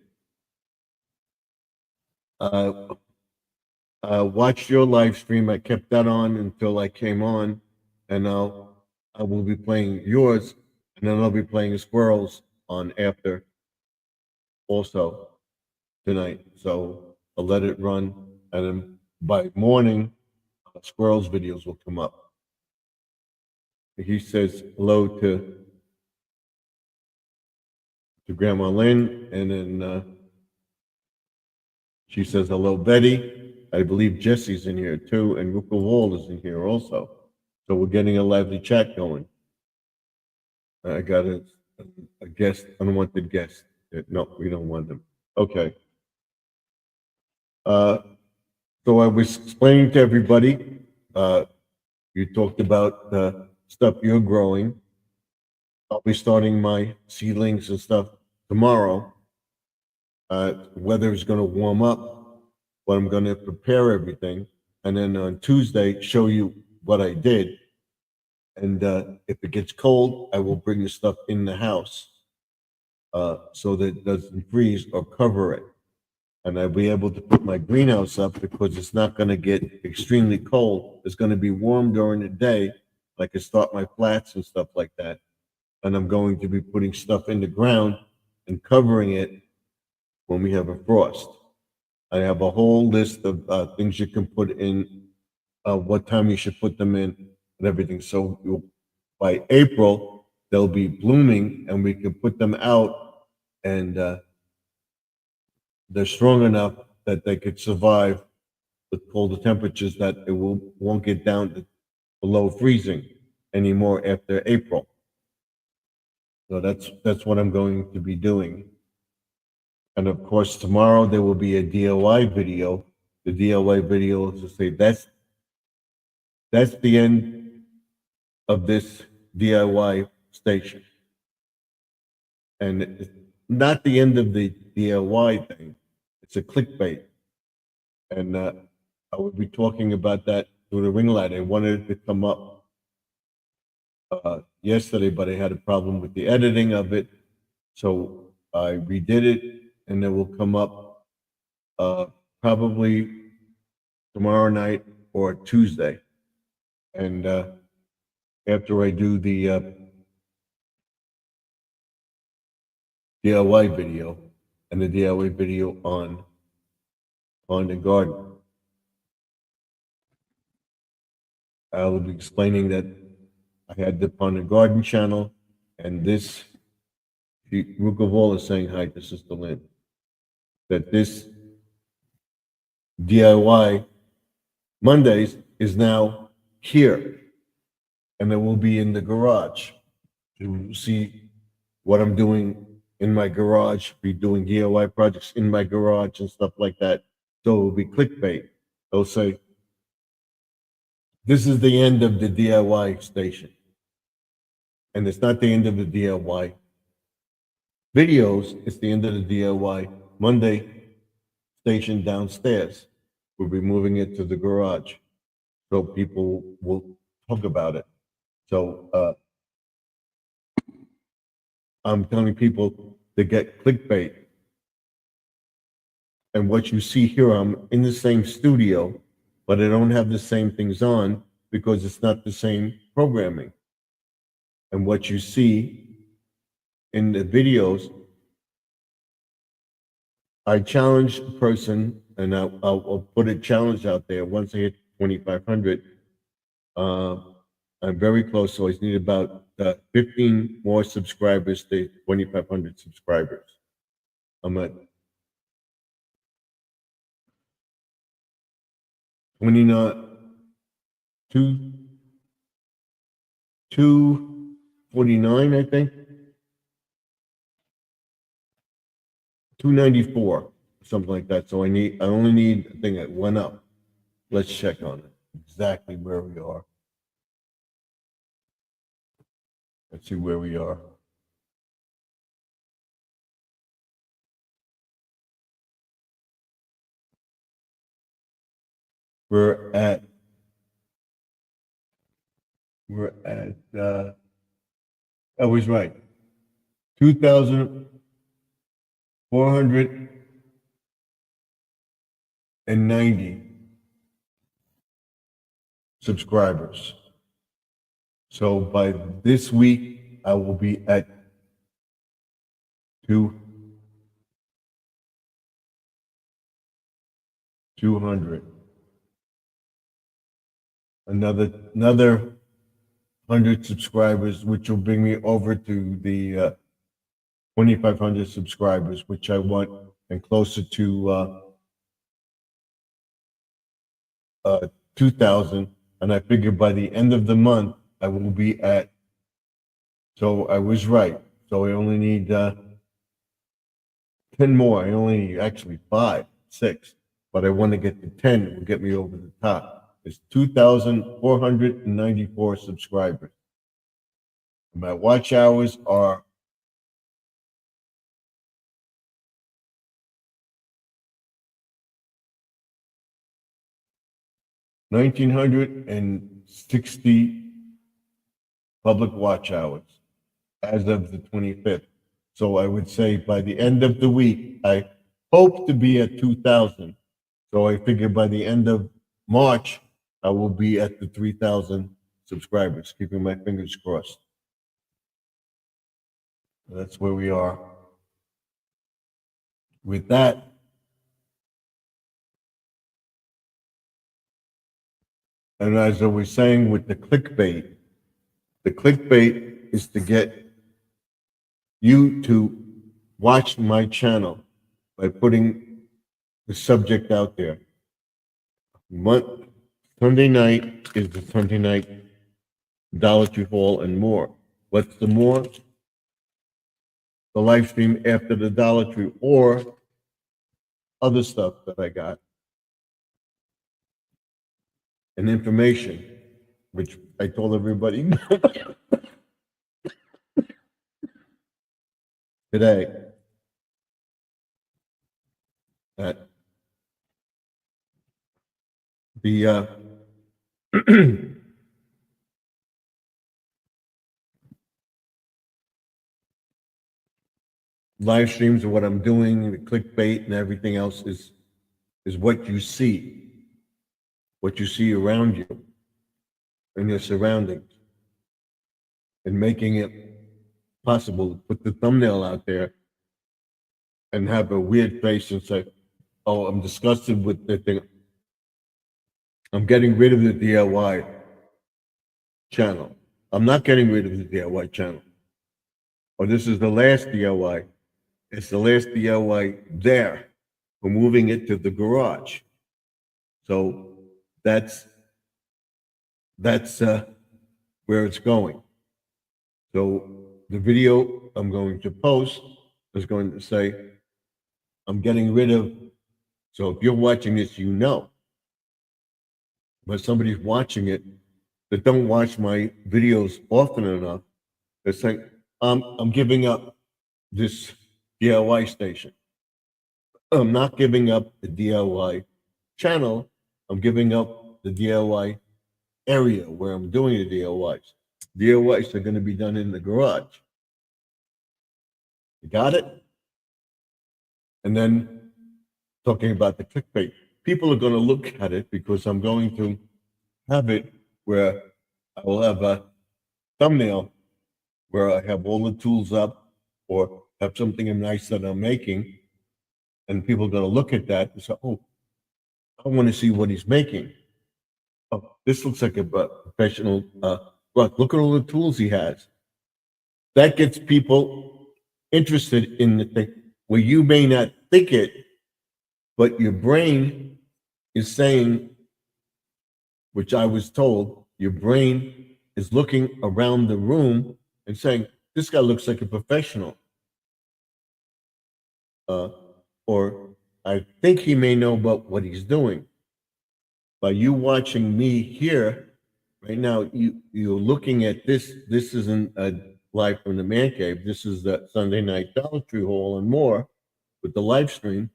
Watched your live stream. I kept that on until I came on, and now I will be playing yours, and then I'll be playing Squirrels on after also tonight. So I'll let it run, and then by morning, Squirrels videos will come up. He says hello to Grandma Lynn, and then she says hello, Betty. I believe Jesse's in here too, and Ruka Wall is in here also. So we're getting a lively chat going. I got a guest, unwanted guest. No, we don't want them. Okay. So I was explaining to everybody, you talked about the stuff you're growing. I'll be starting my seedlings and stuff tomorrow. Weather is going to warm up, but I'm going to prepare everything. And then on Tuesday, show you what I did. And if it gets cold, I will bring the stuff in the house so that it doesn't freeze or cover it. And I'll be able to put my greenhouse up because it's not going to get extremely cold. It's going to be warm during the day, like I start my flats and stuff like that. And I'm going to be putting stuff in the ground and covering it when we have a frost. I have a whole list of things you can put in, what time you should put them in, and everything. So by April, they'll be blooming, and we can put them out, and they're strong enough that they could survive the colder temperatures, that it won't get down to below freezing anymore after April. So that's what I'm going to be doing. And of course, tomorrow there will be a DIY video. The DIY video is to say that's the end of this DIY station. And it's not the end of the DIY thing. It's a clickbait. And I would be talking about that through the ring light. I wanted it to come up yesterday, but I had a problem with the editing of it. So I redid it, and it will come up probably tomorrow night or Tuesday. And after I do the DIY video and the DIY video on the garden, I'll be explaining that I had the Pond and Garden channel, and this, Ruka Wall is saying hi to Sister Lynn, that this DIY Mondays is now here, and it will be in the garage. To see what I'm doing in my garage, be doing DIY projects in my garage and stuff like that. So it will be clickbait. They'll say, this is the end of the DIY station. And it's not the end of the DIY videos, it's the end of the DIY Monday station downstairs. We'll be moving it to the garage so people will talk about it. So I'm telling people to get clickbait. And what you see here, I'm in the same studio, but I don't have the same things on because it's not the same programming. And what you see in the videos, I challenge a person, and I'll put a challenge out there. Once I hit 2,500, I'm very close, so I need about 15 more subscribers to 2,500 subscribers. I'm at 29, 249, I think. 294, something like that. So I only need, I think it went up. Let's check on it, exactly where we are. Let's see where we are. We're at, I was right. 2,490 subscribers. So by this week, I will be at 200. Another 100 subscribers, which will bring me over to the 2,500 subscribers, which I want, and closer to 2,000. And I figure by the end of the month, I will be at, so I was right. So I only need 10 more. I only need actually 5, 6, but I want to get to 10. It will get me over the top. It's 2,494 subscribers. My watch hours are 1,960 public watch hours as of the 25th. So I would say by the end of the week, I hope to be at 2,000. So I figure by the end of March, I will be at the 3,000 subscribers, keeping my fingers crossed. That's where we are. With that, and as I was saying with the clickbait is to get you to watch my channel by putting the subject out there. Sunday night is the Sunday night Dollar Tree haul and more. What's the more? The live stream after the Dollar Tree or other stuff that I got. And information, which I told everybody today that the live streams of what I'm doing, the clickbait and everything else is what you see around you in your surroundings, and making it possible to put the thumbnail out there and have a weird face and say, oh, I'm disgusted with the thing. I'm getting rid of the DIY channel. I'm not getting rid of the DIY channel. Or this is the last DIY. It's the last DIY there. We're moving it to the garage. So that's where it's going. So the video I'm going to post is going to say, I'm getting rid of, so if you're watching this, you know. But somebody's watching it that don't watch my videos often enough, they're saying, I'm giving up this DIY station. I'm not giving up the DIY channel. I'm giving up the DIY area where I'm doing the DIYs. DIYs are going to be done in the garage. You got it? And then talking about the clickbait, people are going to look at it because I'm going to have it where I will have a thumbnail where I have all the tools up or have something nice that I'm making. And people are going to look at that and say, oh, I want to see what he's making. Oh, this looks like a professional rug. Look at all the tools he has. That gets people interested in the thing where you may not think it, but your brain is saying which I was told your brain is looking around the room and saying, this guy looks like a professional. Or I think he may know about what he's doing. By you watching me here, right now, you're looking at this. This isn't a live from the man cave. This is the Sunday night Dollar Tree haul and more with the live stream.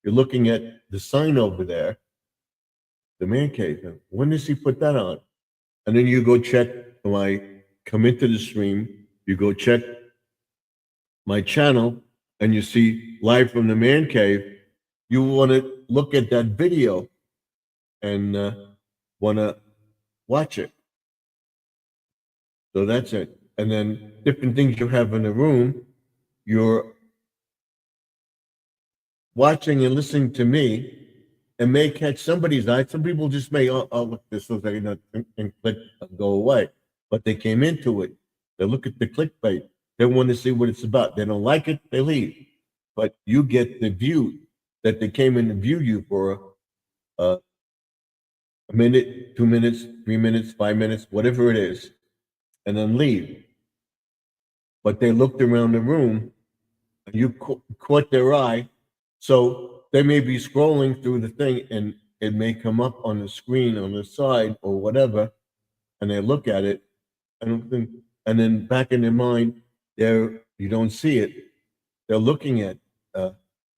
You're looking at the sign over there, the man cave. When does he put that on? And then you go check come into the stream, you go check my channel, and you see live from the man cave. You want to look at that video and want to watch it. So that's it. And then different things you have in the room, you're watching and listening to me, and may catch somebody's eye. Some people just may, oh look, this looks like nothing, and click, go away. But they came into it. They look at the clickbait. They want to see what it's about. They don't like it, they leave. But you get the view that they came in to view you for a minute, 2 minutes, 3 minutes, 5 minutes, whatever it is, and then leave. But they looked around the room, and you caught their eye. So they may be scrolling through the thing, and it may come up on the screen on the side or whatever, and they look at it, and then back in their mind, you don't see it. They're looking at a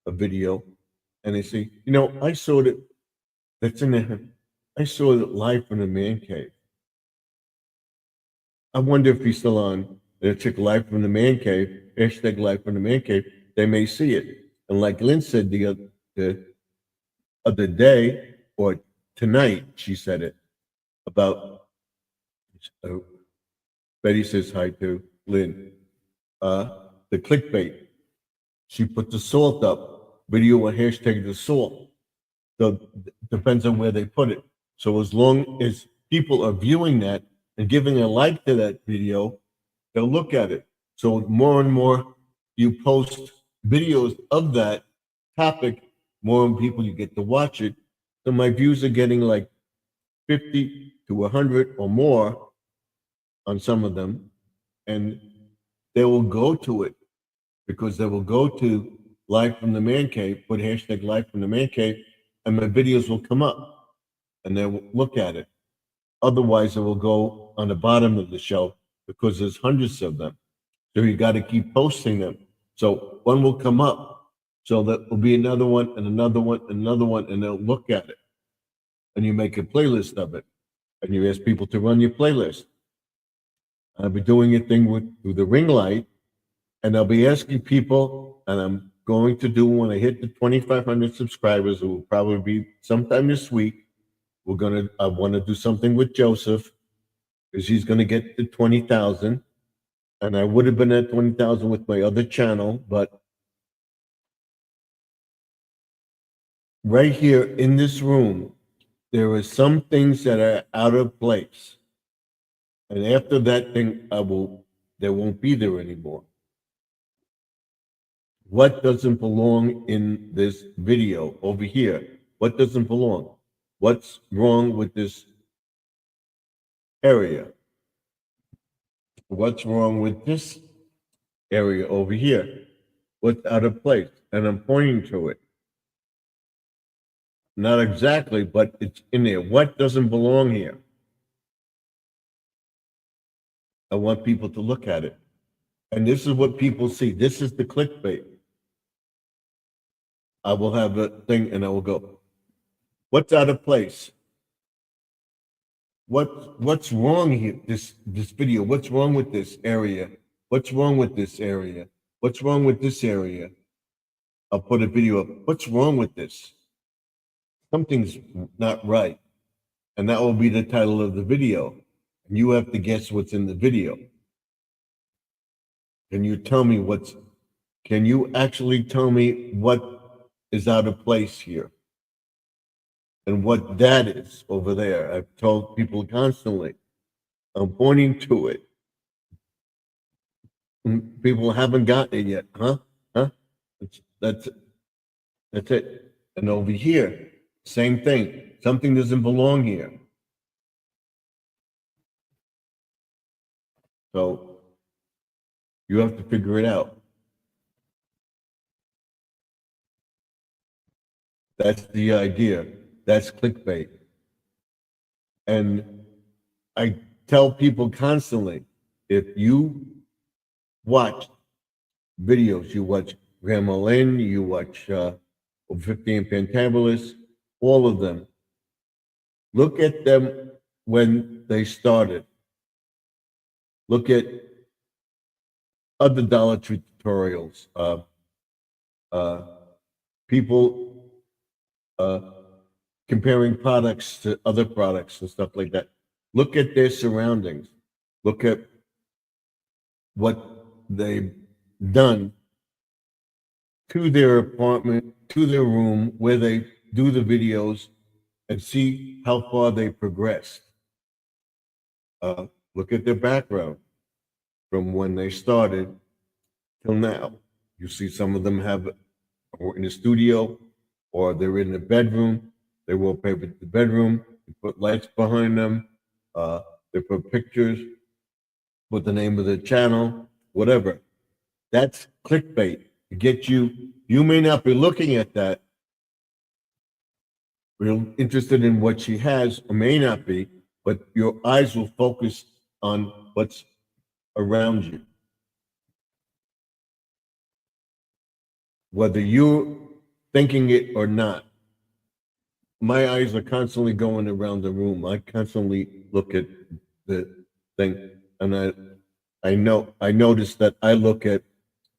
video, and they say, I saw that. That's in there. I saw it live from the man cave. I wonder if he's still on. They check live from the man cave, hashtag live from the man cave. They may see it. And like Lynn said the other day, or tonight, she said it about, Betty says hi to Lynn, the clickbait. She put the salt up, video with hashtag the salt. So depends on where they put it. So as long as people are viewing that and giving a like to that video, they'll look at it. So more and more you post videos of that topic, more people you get to watch it. So my views are getting like 50 to 100 or more on some of them, and they will go to it because they will go to Live from the Man Cave, put hashtag Live from the Man Cave, and my videos will come up and they will look at it. Otherwise, it will go on the bottom of the shelf because there's hundreds of them. So you got to keep posting them. So one will come up. So that will be another one and another one and another one, and they'll look at it. And you make a playlist of it. And you ask people to run your playlist. I'll be doing a thing through the ring light, and I'll be asking people, and I'm going to do when I hit the 2,500 subscribers, it will probably be sometime this week. I want to do something with Joseph because he's going to get to 20,000. And I would have been at 20,000 with my other channel, but right here in this room, there are some things that are out of place. And after that thing, they won't be there anymore. What doesn't belong in this video over here? What doesn't belong? What's wrong with this area? What's wrong with this area over here? What's out of place? And I'm pointing to it. Not exactly, but it's in there. What doesn't belong here? I want people to look at it. And this is what people see. This is the clickbait. I will have a thing and I will go, what's out of place? What's wrong here? This video, what's wrong with this area? What's wrong with this area? What's wrong with this area? I'll put a video up. What's wrong with this? Something's not right. And that will be the title of the video. And you have to guess what's in the video. Can you actually tell me what is out of place here? And what that is over there? I've told people constantly. I'm pointing to it. And people haven't gotten it yet, huh? That's it. And over here, same thing. Something doesn't belong here. So you have to figure it out. That's the idea. That's clickbait. And I tell people constantly, if you watch videos, you watch Grandma Lynn, you watch 15 Fantabulous, all of them, look at them when they started. Look at other Dollar Tree tutorials, people comparing products to other products and stuff like that. Look at their surroundings. Look at what they've done to their apartment, to their room, where they do the videos, and see how far they progressed. Look at their background from when they started till now. You see some of them have or in the studio, or they're in the bedroom. They wallpaper the bedroom, they put lights behind them, they put pictures, put the name of the channel, whatever. That's clickbait to get you. You may not be looking at that, real interested in what she has, or may not be, but your eyes will focus on what's around you. Whether you're thinking it or not, my eyes are constantly going around the room. I constantly look at the thing, and I notice that I look at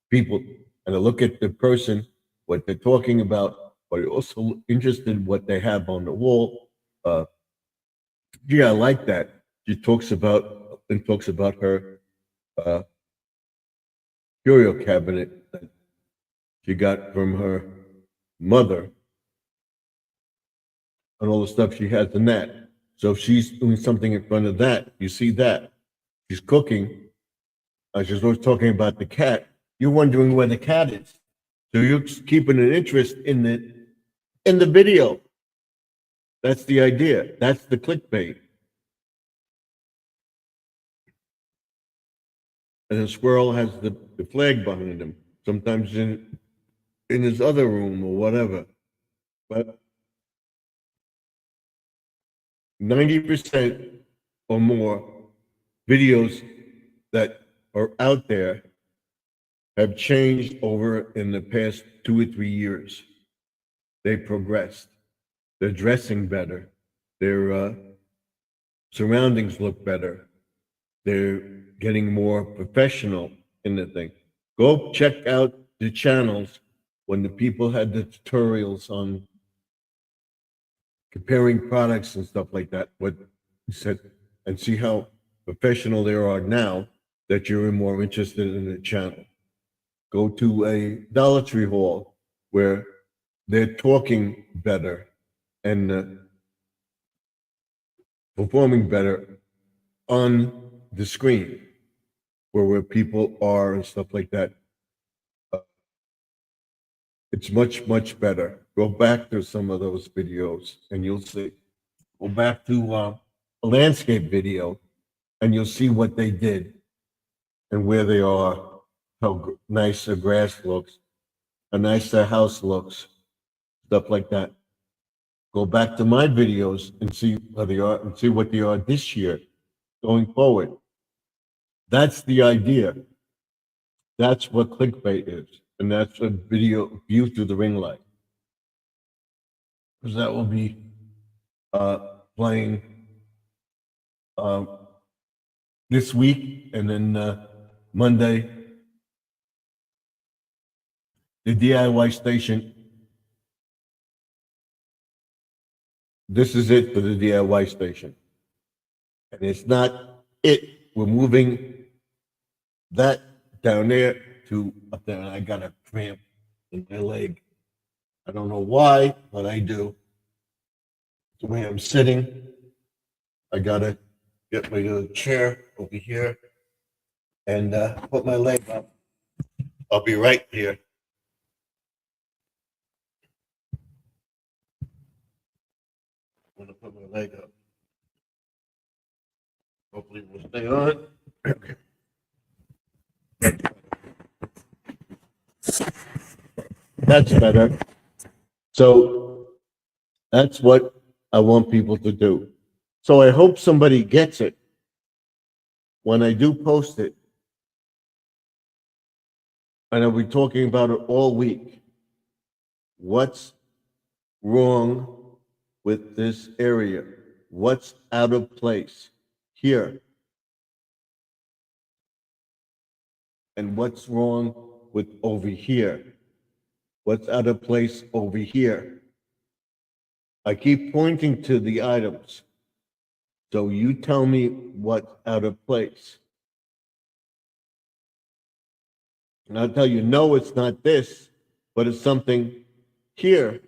people and I look at the person, what they're talking about, but I'm also interested in what they have on the wall. Gee, I like that. She talks about her uh, curio cabinet that she got from her mother and all the stuff she has in that. So if she's doing something in front of that, you see that. She's cooking. She's always talking about the cat. You're wondering where the cat is. So you're keeping an interest in the video. That's the idea. That's the clickbait. And the squirrel has the flag behind him, sometimes in his other room or whatever. But 90% or more videos that are out there have changed over in the past 2 or 3 years. They progressed. They're dressing better. Their surroundings look better. They're getting more professional in the thing. Go check out the channels when the people had the tutorials on comparing products and stuff like that, what you said, and see how professional they are now that you're more interested in the channel. Go to a Dollar Tree haul where they're talking better and performing better on the screen, where people are and stuff like that. It's much, much better. Go back to some of those videos and you'll see. Go back to a landscape video and you'll see what they did and where they are, how nice the grass looks, how nice their house looks, stuff like that. Go back to my videos and see where they are and see what they are this year going forward. That's the idea. That's what clickbait is. And that's a video view through the ring light. Because that will be playing this week, and then Monday, the DIY station. This is it for the DIY station. And it's not it. We're moving that down there to up there, and I got a cramp in my leg. I don't know why, but I do. The way I'm sitting, I gotta get my little chair over here and put my leg up. I'll be right here. I'm gonna put my leg up. Hopefully it will stay on. Okay. That's better. So that's what I want people to do. So I hope somebody gets it when I do post it. And I'll be talking about it all week. What's wrong with this area? What's out of place here? And what's wrong with over here? What's out of place over here? I keep pointing to the items. So you tell me what's out of place. And I'll tell you, no, it's not this, but it's something here,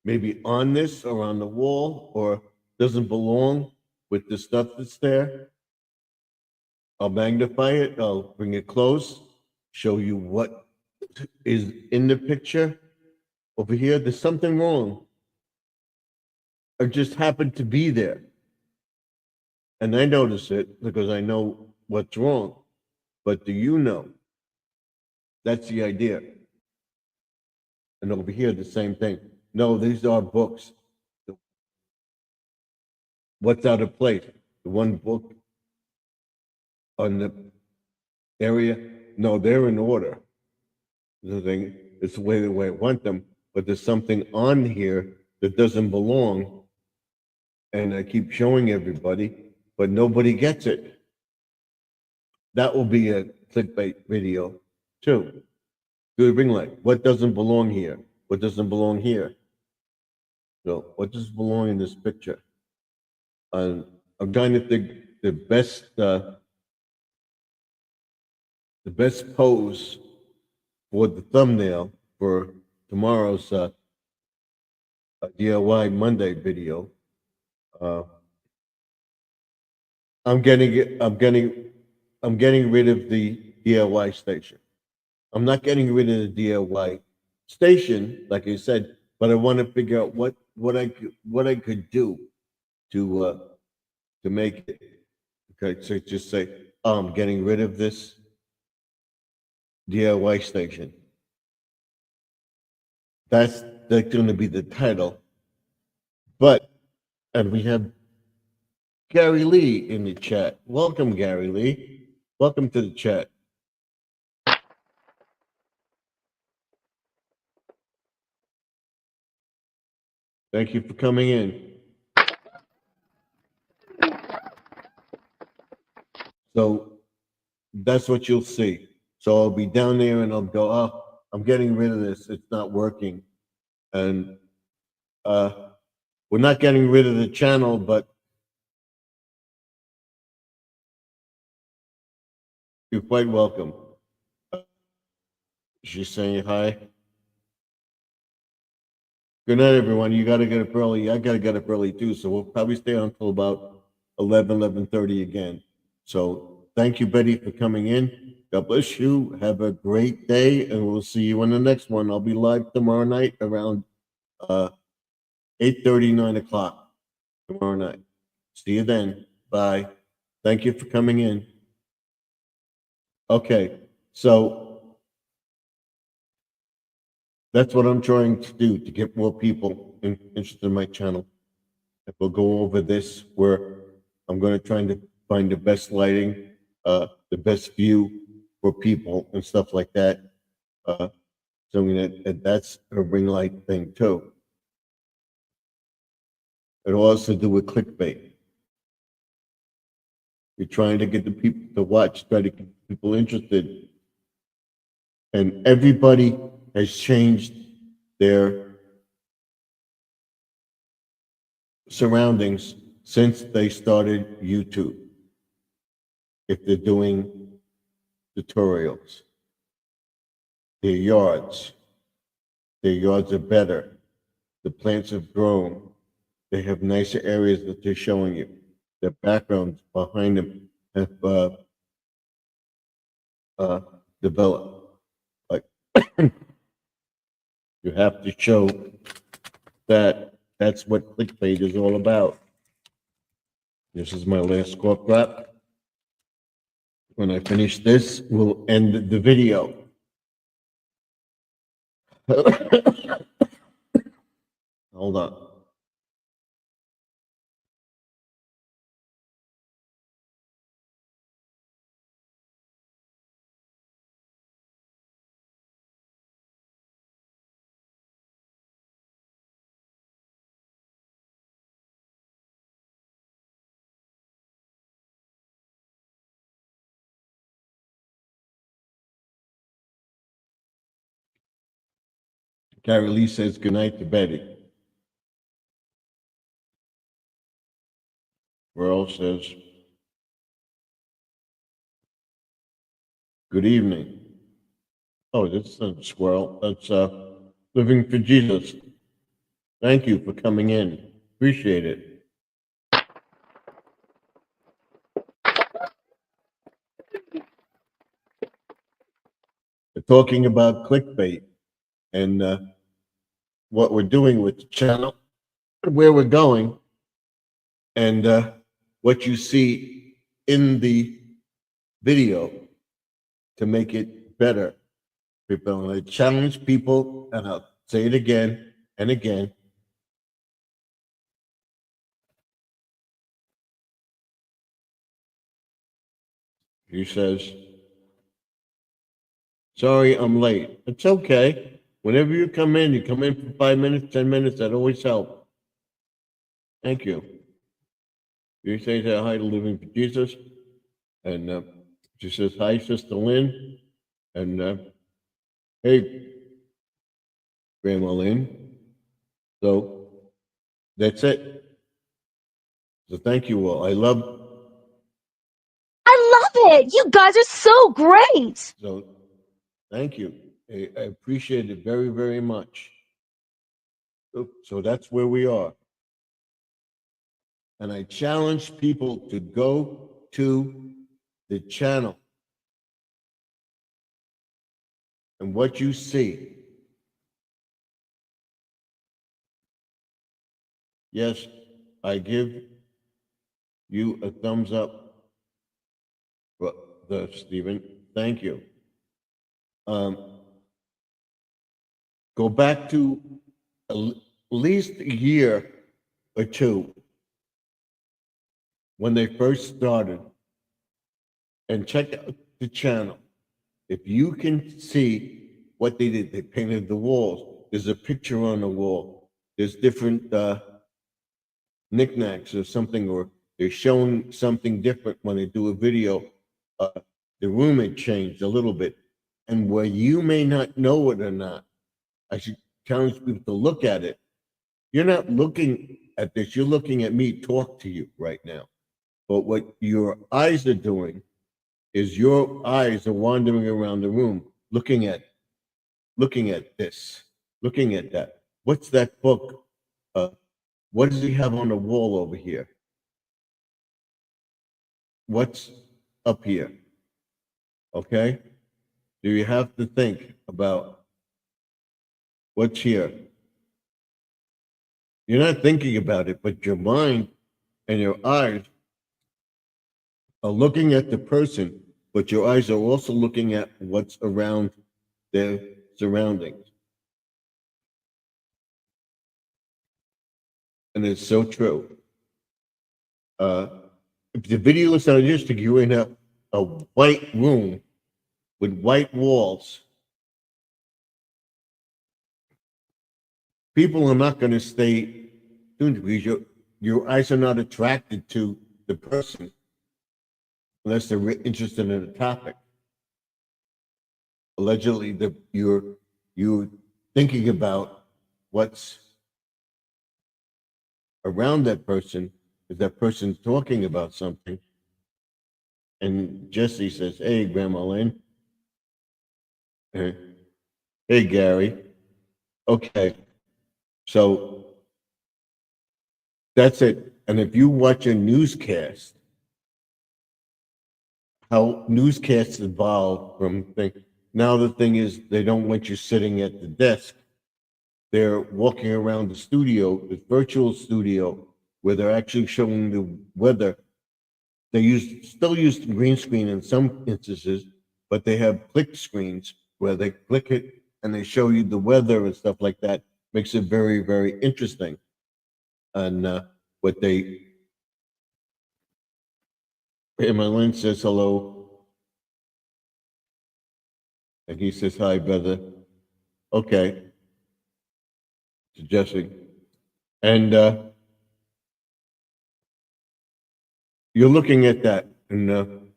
maybe on this or on the wall, or doesn't belong with the stuff that's there. I'll magnify it, I'll bring it close, show you what is in the picture. Over here, there's something wrong. Or just happened to be there. And I notice it because I know what's wrong. But do you know? That's the idea. And over here, the same thing. No, these are books. What's out of place? The one book on the area? No, they're in order. The thing, it's the way I want them, but there's something on here that doesn't belong. And I keep showing everybody, but nobody gets it. That will be a clickbait video too. Do a ring light. What doesn't belong here? What doesn't belong here? So what does belong in this picture? I'm trying to think the best pose for the thumbnail for tomorrow's DIY Monday video. I'm getting rid of the DIY station. I'm not getting rid of the DIY station, like I said, but I want to figure out what I could do to make it. Okay, so just say, oh, I'm getting rid of this DIY station. That's going to be the title. But, and we have Gary Lee in the chat. Welcome, Gary Lee. Welcome to the chat. Thank you for coming in. So that's what you'll see. So I'll be down there and I'll go, oh, I'm getting rid of this. It's not working. And we're not getting rid of the channel, but you're quite welcome. She's saying hi. Good night, everyone. You got to get up early. I got to get up early too. So we'll probably stay on until about 11:30 again. So thank you, Betty, for coming in. God bless you. Have a great day, and we'll see you on the next one. I'll be live tomorrow night around 8:30, 9 o'clock tomorrow night. See you then. Bye. Thank you for coming in. Okay, so that's what I'm trying to do to get more people interested in my channel. And we'll go over this where I'm going to try to find the best lighting, the best view for people and stuff like that. So that's a ring light thing too. It'll also do with clickbait. You're trying to get the people to watch, try to get people interested. And everybody has changed their surroundings since they started YouTube. If they're doing tutorials, their yards are better. The plants have grown. They have nicer areas that they're showing you. The backgrounds behind them have developed. Like you have to show that that's what clickbait is all about. This is my last cork wrap. When I finish this, we'll end the video. Hold on. Carrie Lee says goodnight to Betty. Earl says, good evening. Oh, this isn't Squirrel. That's Living for Jesus. Thank you for coming in. Appreciate it. We're talking about clickbait and what we're doing with the channel, where we're going, and what you see in the video to make it better. People, I challenge people, and I'll say it again and again. He says, sorry, I'm late. It's okay. Whenever you come in for 5 minutes, 10 minutes, that always helps. Thank you. You say hi to Living for Jesus. And she says, hi, Sister Lynn. And hey, Grandma Lynn. So that's it. So thank you all. I love it. You guys are so great. So thank you. I appreciate it very, very much. So that's where we are. And I challenge people to go to the channel. And what you see. Yes, I give you a thumbs up, Stephen. Thank you. Go back to at least a year or two when they first started and check out the channel. If you can see what they did, they painted the walls. There's a picture on the wall. There's different knickknacks or something, or they're showing something different when they do a video. The room had changed a little bit. And where you may not know it or not, I should challenge people to look at it. You're not looking at this, you're looking at me talk to you right now. But what your eyes are doing is your eyes are wandering around the room, looking at this, looking at that. What's that book? What does he have on the wall over here? What's up here? Okay? Do you have to think about what's here? You're not thinking about it, but your mind and your eyes are looking at the person, but your eyes are also looking at what's around their surroundings. And it's so true. If the video is unrealistic, you're in a white room with white walls. People are not going to stay tuned because your eyes are not attracted to the person unless they're interested in a topic. Allegedly, you're thinking about what's around that person. Is that person talking about something? And Jesse says, hey, Grandma Lynn. Hey, Gary. Okay. So that's it. And if you watch a newscast, how newscasts evolve from things. Now the thing is, they don't want you sitting at the desk. They're walking around the studio, the virtual studio, where they're actually showing the weather. They still use the green screen in some instances, but they have click screens where they click it and they show you the weather and stuff like that. Makes it very, very interesting. And what they, Emily says hello, and he says hi, brother. Okay, suggesting, and you're looking at that, and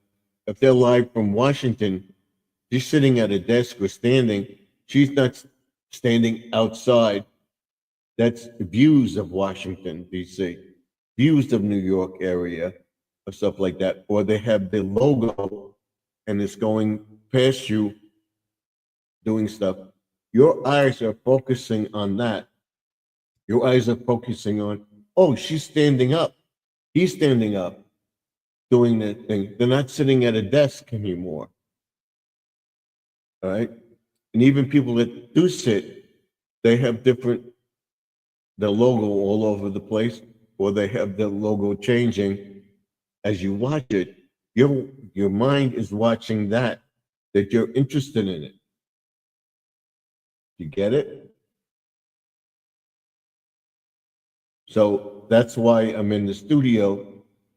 if they're live from Washington, she's sitting at a desk or standing. She's not standing outside. That's views of Washington, D.C., views of New York area, or stuff like that. Or they have the logo and it's going past you doing stuff. Your eyes are focusing on that. Your eyes are focusing on, oh, she's standing up. He's standing up doing that thing. They're not sitting at a desk anymore. All right. And even people that do sit, they have different, the logo all over the place, or they have the logo changing as you watch it. Your mind is watching that you're interested in it. You get it? So that's why I'm in the studio,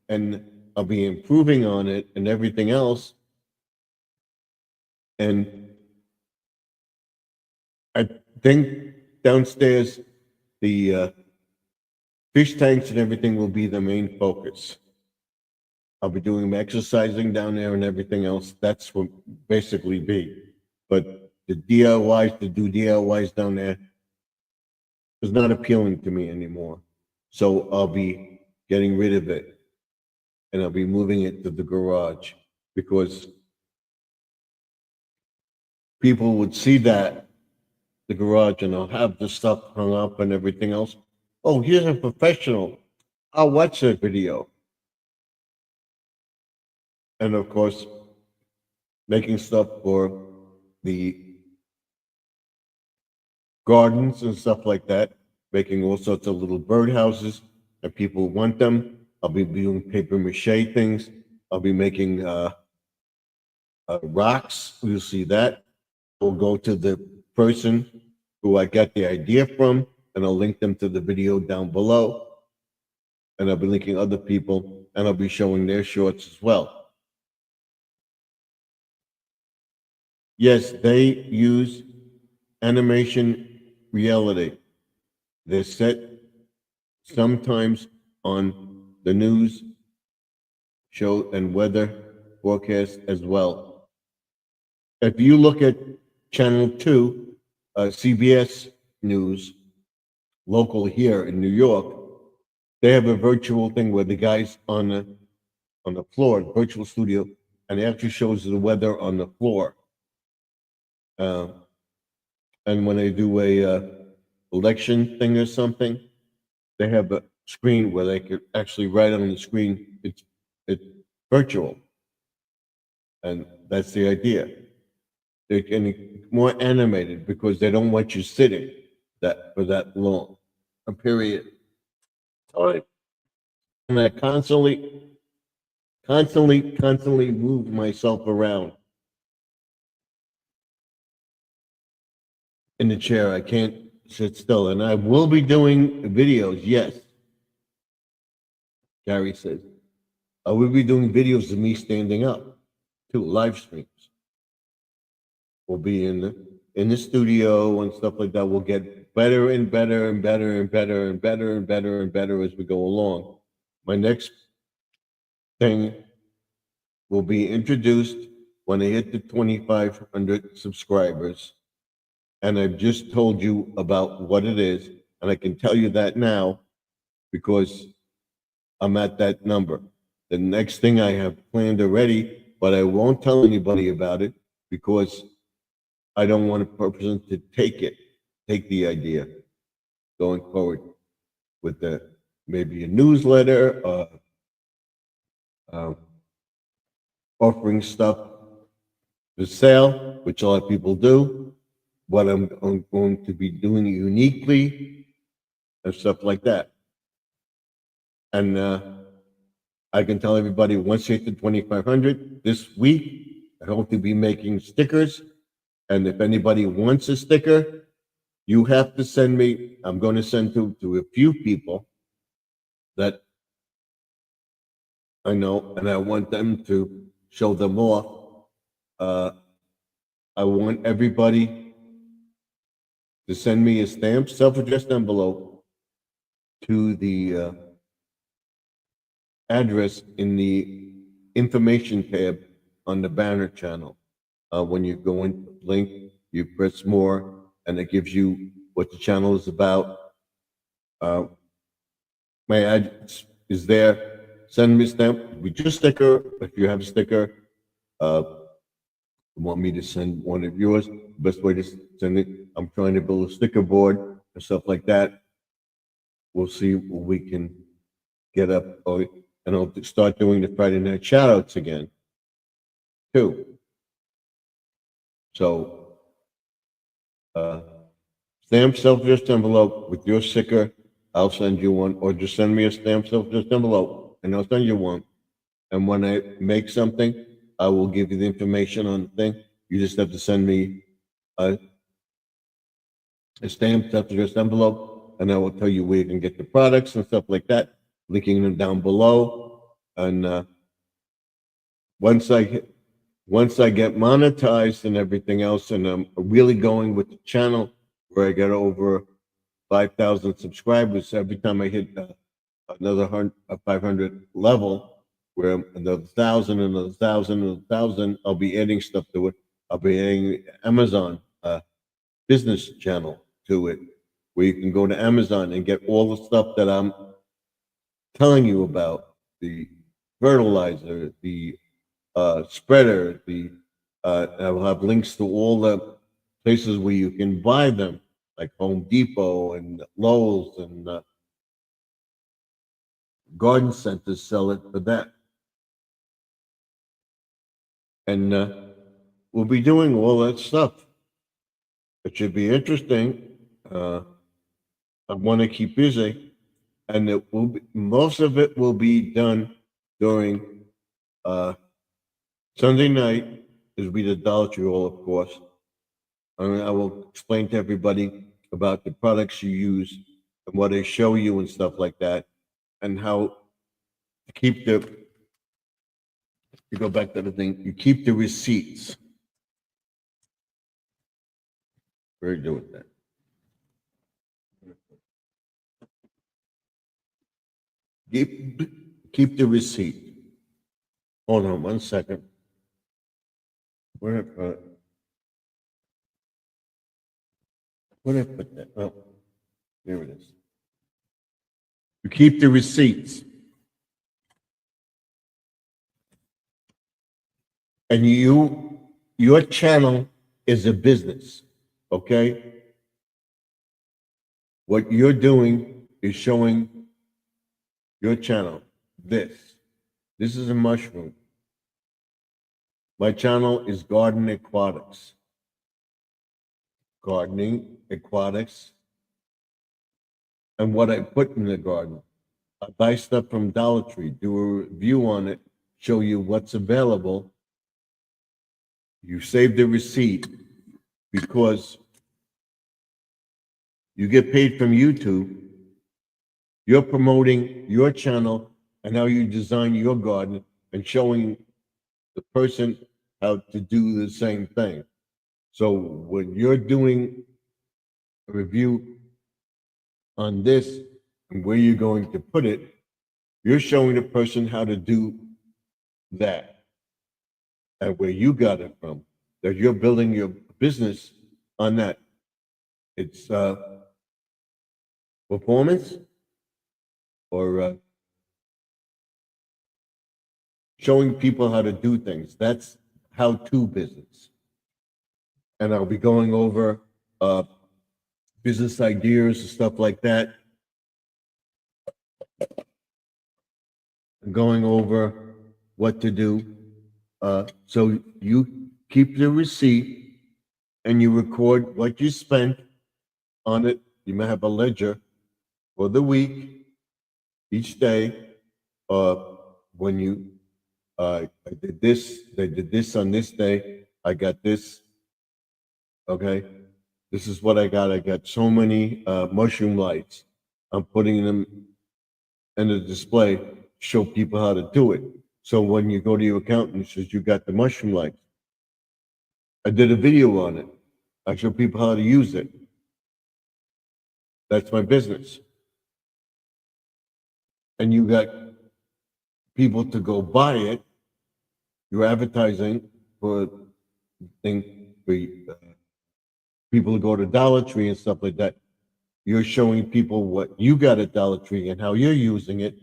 and I'll be improving on it and everything else. And I think downstairs, the fish tanks and everything will be the main focus. I'll be doing exercising down there and everything else. That's what basically be. But the DIYs, to do DIYs down there is not appealing to me anymore. So I'll be getting rid of it, and I'll be moving it to the garage, because people would see that, the garage, and I'll have the stuff hung up and everything else. Oh, here's a professional. I'll watch that video. And of course, making stuff for the gardens and stuff like that, making all sorts of little birdhouses, and people want them. I'll be doing paper mache things. I'll be making rocks. You'll see that. We'll go to the person who I got the idea from, and I'll link them to the video down below. And I'll be linking other people, and I'll be showing their shorts as well. Yes, they use animation reality. They're set sometimes on the news show and weather forecast as well. If you look at Channel 2, CBS News, local here in New York, they have a virtual thing where the guy's on the floor, virtual studio, and it actually shows the weather on the floor. And when they do a election thing or something, they have a screen where they could actually write on the screen. It's virtual, and that's the idea. They're getting more animated because they don't want you sitting for that long a period. And I constantly move myself around in the chair. I can't sit still, and I will be doing videos. Yes, Gary says I will be doing videos of me standing up, too, live streams. We'll be in the studio and stuff like that. We'll get better and better and better and better and better and better and better as we go along. My next thing will be introduced when I hit the 2,500 subscribers. And I've just told you about what it is, and I can tell you that now because I'm at that number. The next thing I have planned already, but I won't tell anybody about it because I don't want a person to take the idea going forward with maybe a newsletter, offering stuff for sale, which a lot of people do. What I'm going to be doing uniquely and stuff like that. And I can tell everybody once you hit the 2,500 this week, I hope to be making stickers And if anybody wants a sticker, you have to send me, I'm going to send to a few people that I know, and I want them to show them off. I want everybody to send me a stamped self-addressed envelope to the address in the information tab on the banner channel. When you go in link, you press more, and it gives you what the channel is about. My address is there. Send me a stamp with your sticker. If you have a sticker, want me to send one of yours, best way to send it. I'm trying to build a sticker board and stuff like that. We'll see what we can get up. Oh, and I'll start doing the Friday night shout outs again, too. So, stamp self-addressed envelope with your sticker. I'll send you one, or just send me a stamp self-addressed envelope and I'll send you one. And when I make something, I will give you the information on the thing. You just have to send me a stamp self-addressed envelope, and I will tell you where you can get the products and stuff like that, linking them down below. And once I get monetized and everything else, and I'm really going with the channel where I get over 5,000 subscribers every time I hit another 500 level, where another 1,000, another 1,000, another 1,000, I'll be adding stuff to it. I'll be adding Amazon business channel to it, where you can go to Amazon and get all the stuff that I'm telling you about, the fertilizer, the spreader, I will have links to all the places where you can buy them, like Home Depot and Lowe's and garden centers sell it for that. And we'll be doing all that stuff. It should be interesting. I want to keep busy, and it will be, most of it will be done during Sunday night. Is be the Dollar Tree Hall, of course. And I will explain to everybody about the products you use and what they show you and stuff like that, and how to keep the. You go back to the thing. You keep the receipts. Very good with that. Keep the receipt. Hold on 1 second. Where did I put that? Oh, there it is. You keep the receipts. And your channel is a business, okay? What you're doing is showing your channel. This is a mushroom. My channel is Garden Aquatics. Gardening, aquatics, and what I put in the garden. I buy stuff from Dollar Tree, do a review on it, show you what's available. You save the receipt because you get paid from YouTube. You're promoting your channel and how you design your garden and showing the person how to do the same thing. So when you're doing a review on this and where you're going to put it, you're showing the person how to do that and where you got it from, that you're building your business on that. It's performance or showing people how to do things. That's how-to business. And I'll be going over business ideas and stuff like that. Going over what to do. So you keep the receipt and you record what you spent on it. You may have a ledger for the week, each day. When you, I did this on this day. I got this Okay, this is what I got. I got so many mushroom lights. I'm putting them in the display to show people how to do it. So when you go to your accountant, it says you got the mushroom lights. I did a video on it. I show people how to use it. That's my business. And you got people to go buy it. You're advertising for people to go to Dollar Tree and stuff like that. You're showing people what you got at Dollar Tree and how you're using it,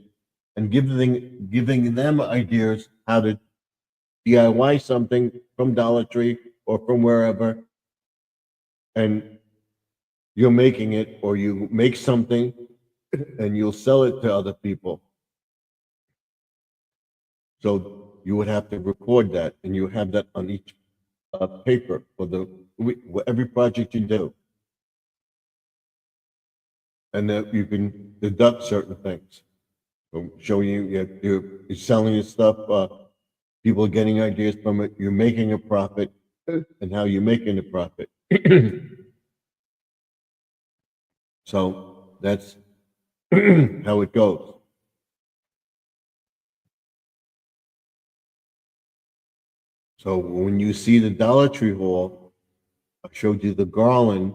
and giving them ideas how to DIY something from Dollar Tree or from wherever, and you're making it, or you make something and you'll sell it to other people. So you would have to record that, and you have that on each paper for every project you do, and that you can deduct certain things. So showing you're selling your stuff, people are getting ideas from it. You're making a profit, and how you're making a profit. So that's how it goes. So when you see the Dollar Tree haul, I showed you the garland,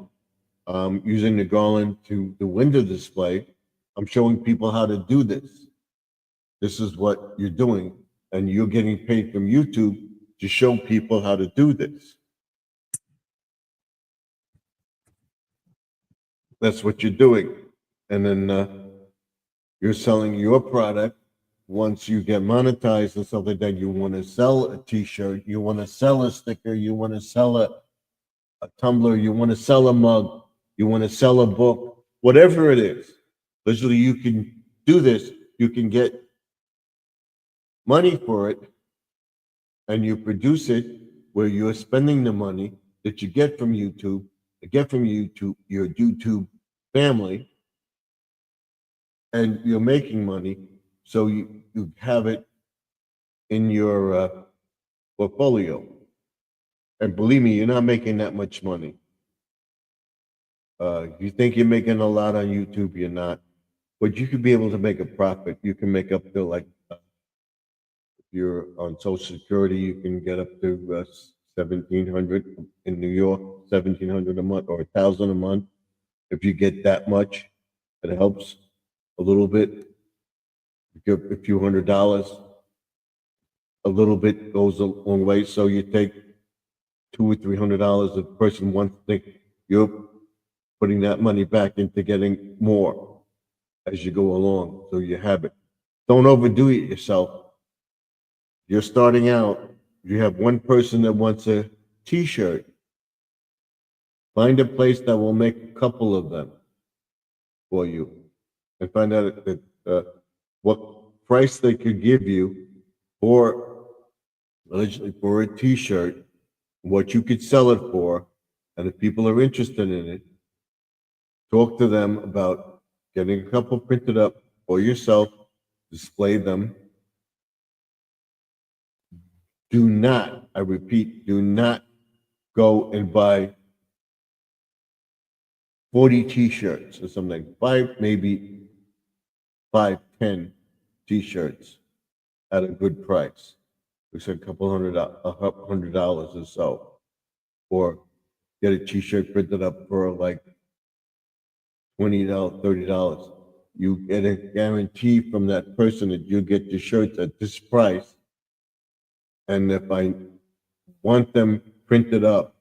using the garland to the window display. I'm showing people how to do this. This is what you're doing, and you're getting paid from YouTube to show people how to do this. That's what you're doing. And then you're selling your product. Once you get monetized and stuff like that, you want to sell a t-shirt, you want to sell a sticker, you want to sell a tumbler, you want to sell a mug, you want to sell a book, whatever it is. Literally, you can do this. You can get money for it, and you produce it where you're spending the money that you get from YouTube, your YouTube family, and you're making money. So you have it in your portfolio. And believe me, you're not making that much money. You think you're making a lot on YouTube, you're not. But you could be able to make a profit. You can make up to if you're on Social Security, you can get up to 1,700 in New York, 1,700 a month or 1,000 a month. If you get that much, it helps a little bit. Give a few $100s. A little bit goes a long way. So you take $200 or $300. A person wants to think you're putting that money back into getting more as you go along. So you have it. Don't overdo it yourself. You're starting out. You have one person that wants a t-shirt. Find a place that will make a couple of them for you, and find out what price they could give you for a t-shirt, what you could sell it for, and if people are interested in it, talk to them about getting a couple printed up for yourself, display them. Do not, I repeat, do not go and buy 40 t-shirts or something. Buy maybe 5, 10 t-shirts at a good price. We said $100 or so. Or get a t-shirt printed up for like $20, $30. You get a guarantee from that person that you get your shirts at this price. And if I want them printed up,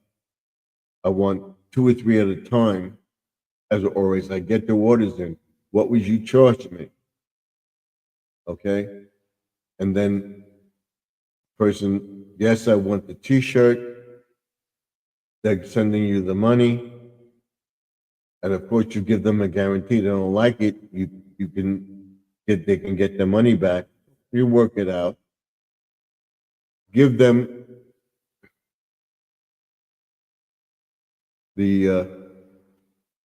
I want 2 or 3 at a time. As always, I get the orders in. What would you charge me? Okay? And then person, yes, I want the t-shirt. They're sending you the money. And of course, you give them a guarantee. They don't like it, they can get their money back. You work it out. Give them the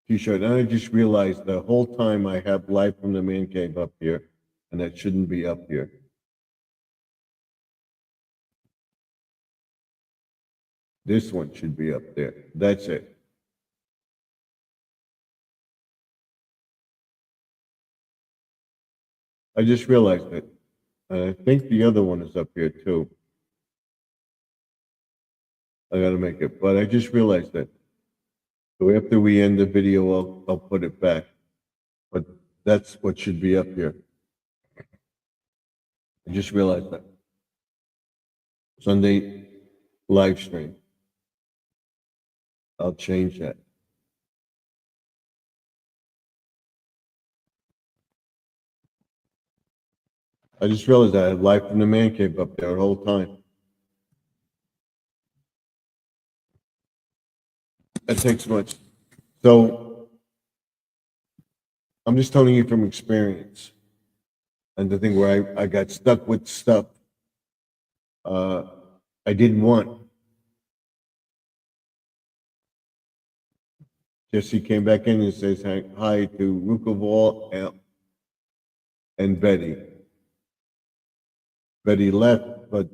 t-shirt. And I just realized the whole time I have Live from the Man Cave up here, and that shouldn't be up here. This one should be up there. That's it. I just realized it. I think the other one is up here too. I gotta make it, but I just realized that. So after we end the video, I'll put it back. But that's what should be up here. I just realized that. Sunday live stream. I'll change that. I just realized I had Live from the Man Cave up there the whole time. That takes much. So I'm just telling you from experience. And the thing where I got stuck with stuff I didn't want. Jesse came back in and says hi to Rukoval and Betty. Betty left, but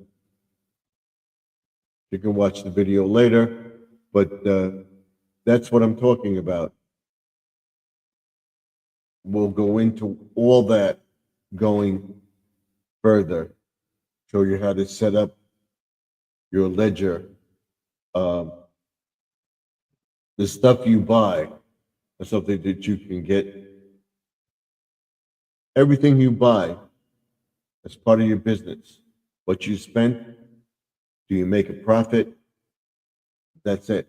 you can watch the video later. But that's what I'm talking about. We'll go into all that going further. Show you how to set up your ledger. The stuff you buy is something that you can get. Everything you buy as part of your business. What you spent, do you make a profit? That's it.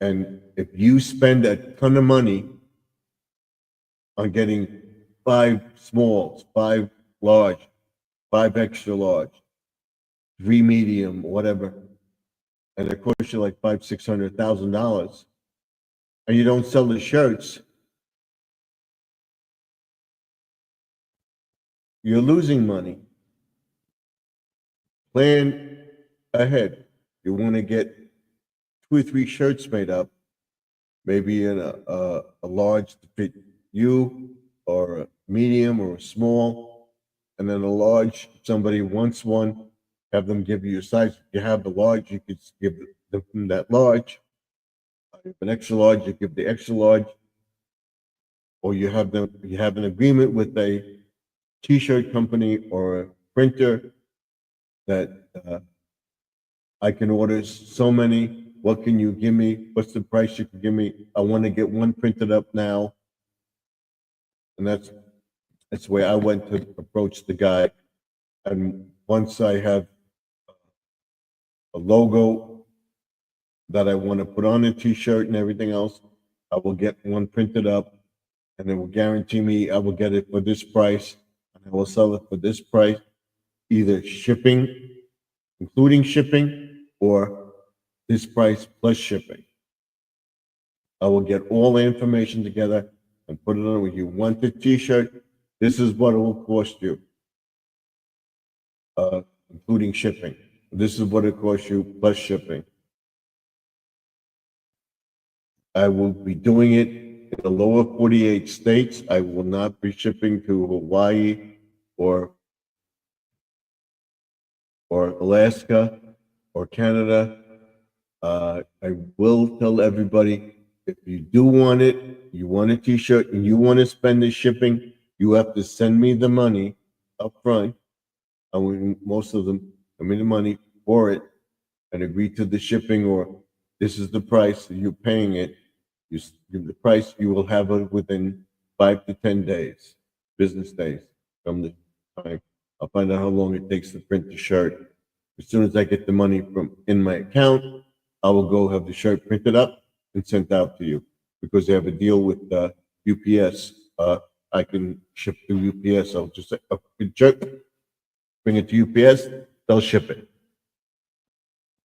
And if you spend a ton of money on getting 5 smalls, 5 large, 5 extra large, 3 medium, whatever, and it costs you like $500,000-$600,000, and you don't sell the shirts, you're losing money. Plan ahead. You want to get 2 or 3 shirts made up, maybe in a large to fit you, or a medium or a small, and then a large, if somebody wants one, have them give you a size. If you have the large, you could give them that large. If an extra large, you give the extra large. Or you have an agreement with a t-shirt company or a printer that I can order so many. What can you give me? What's the price you can give me? I want to get one printed up now. And that's the way I went to approach the guy. And once I have a logo that I want to put on a t-shirt and everything else, I will get one printed up, and it will guarantee me I will get it for this price, and I will sell it for this price, either shipping, including shipping, or this price plus shipping. I will get all the information together and put it on. If you want the t-shirt, this is what it will cost you, including shipping. This is what it costs you plus shipping. I will be doing it in the lower 48 states. I will not be shipping to Hawaii or Alaska or Canada. I will tell everybody, if you do want it, you want a t-shirt and you want to spend the shipping, you have to send me the money up front. I mean, most of them send me the money for it and agree to the shipping, or this is the price, you're paying it. You give the price, you will have it within 5 to 10 days, business days from the time. I'll find out how long it takes to print the shirt. As soon as I get the money from in my account, I will go have the shirt printed up and sent out to you, because they have a deal with UPS. I can ship through UPS. I'll just say, bring it to UPS, they'll ship it.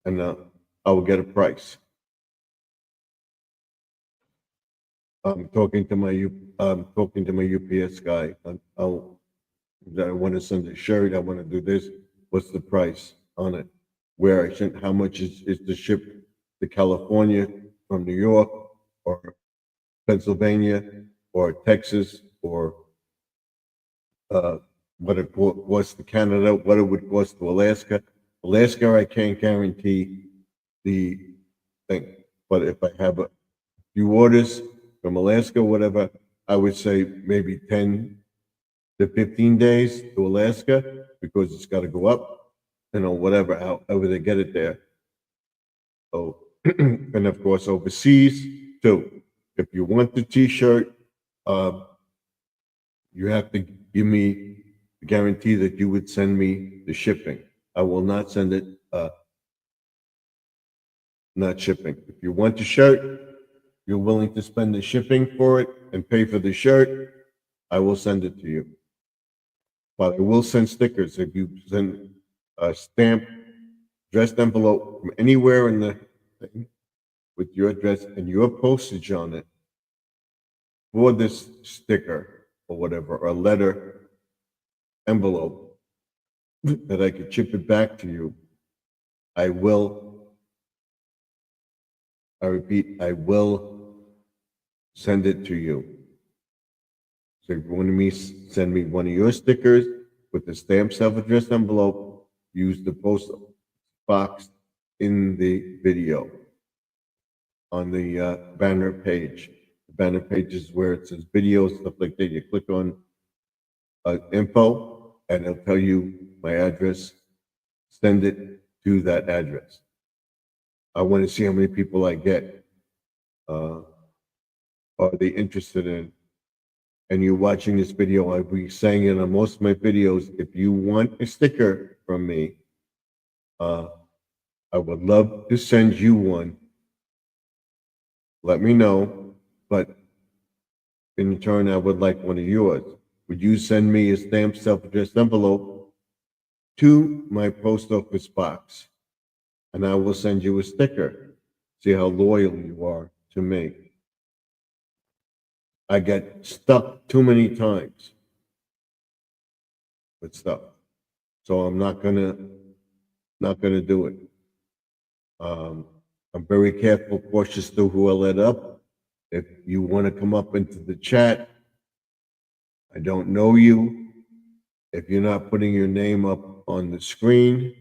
And I will get a price. I'm talking to my UPS guy. I want to send a shirt. I want to do this. What's the price on it? Where I sent? How much is the ship to California from New York or Pennsylvania or Texas, or what it costs to Canada? What it would cost to Alaska? Alaska, I can't guarantee the thing. But if I have a few orders from Alaska, whatever, I would say maybe 10 to 15 days to Alaska because it's got to go up, whatever, however they get it there. Oh, and of course, overseas too. If you want the T-shirt, you have to give me the guarantee that you would send me the shipping. I will not send it, not shipping. If you want the shirt, you're willing to spend the shipping for it and pay for the shirt, I will send it to you. But I will send stickers if you send a stamp, addressed envelope from anywhere in the thing with your address and your postage on it for this sticker or whatever, or letter envelope that I could ship it back to you. I repeat, I will send it to you. So if you want me send me one of your stickers with the stamped self-addressed envelope, use the post box in the video on the banner page. The banner page is where it says video, stuff like that. You click on info and it'll tell you my address. Send it to that address. I want to see how many people I get. Are they interested in? And you're watching this video, I'll be saying it on most of my videos. If you want a sticker from me, I would love to send you one. Let me know, but in return, I would like one of yours. Would you send me a stamped self-addressed envelope to my post office box? And I will send you a sticker. See how loyal you are to me. I get stuck too many times with stuff. So I'm not gonna do it. I'm very careful, cautious to who I let up. If you want to come up into the chat, I don't know you. If you're not putting your name up on the screen,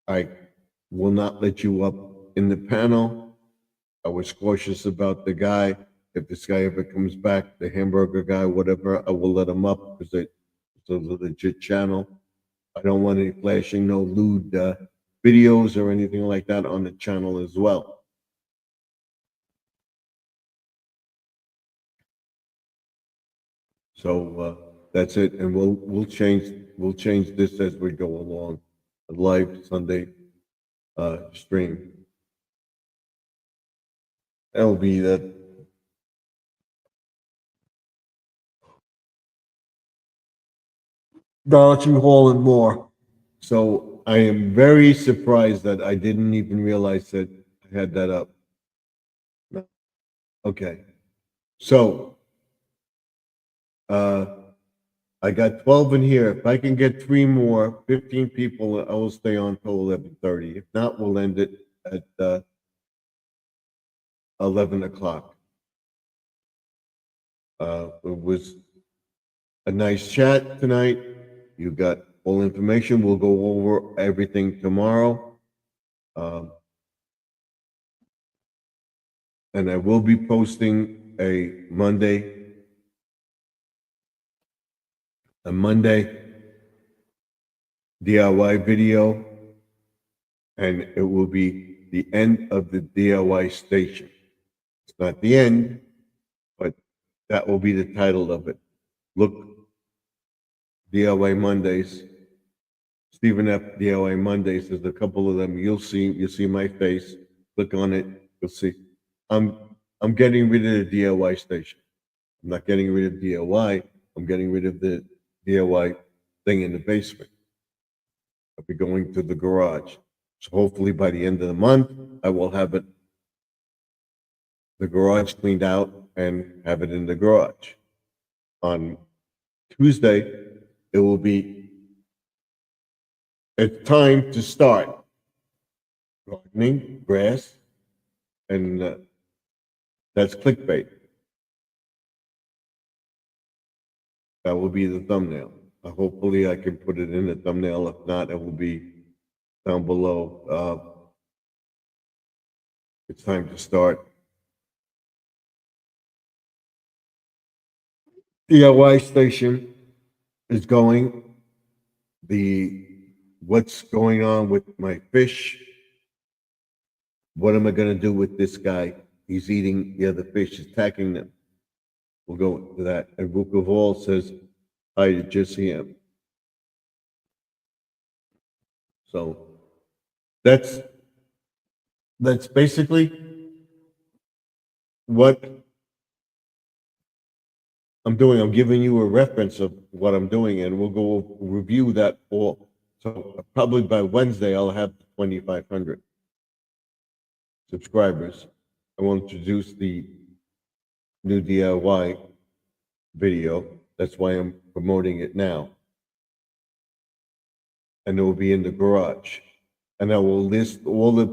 I will not let you up in the panel. I was cautious about the guy. If this guy ever comes back, the hamburger guy, whatever, I will let him up because it's a legit channel. I don't want any flashing, no lewd videos or anything like that on the channel as well. So that's it, and we'll change this as we go along. A live Sunday stream. That'll be that. Dollar Tree Hall and more. So I am very surprised that I didn't even realize that I had that up. Okay. So I got 12 in here. If I can get 3 more, 15 people, I will stay on till 11:30. If not, we'll end it at 11 o'clock. It was a nice chat tonight. You got all information. We'll go over everything tomorrow. And I will be posting a Monday DIY video, and it will be the end of the DIY station. It's not the end, but that will be the title of it. Look, DIY Mondays, Stephen F. DIY Mondays. There's a couple of them. You'll see my face. Click on it. You'll see. I'm getting rid of the DIY station. I'm not getting rid of DIY. I'm getting rid of the DIY thing in the basement. I'll be going to the garage. So hopefully by the end of the month, I will have the garage cleaned out and have it in the garage. On Tuesday, it will be, it's time to start gardening, grass, and that's clickbait. That will be the thumbnail. Hopefully I can put it in the thumbnail. If not, it will be down below. it's time to start. DIY station is going. What's going on with my fish? What am I going to do with this guy? He's eating the other fish, attacking them. We'll go to that. And Book of All says hi to Jesse M. So that's basically what I'm doing. I'm giving you a reference of what I'm doing, and we'll go review that all. So probably by Wednesday, I'll have 2,500 subscribers. I will introduce the new DIY video. That's why I'm promoting it now. And it will be in the garage. And I will list all the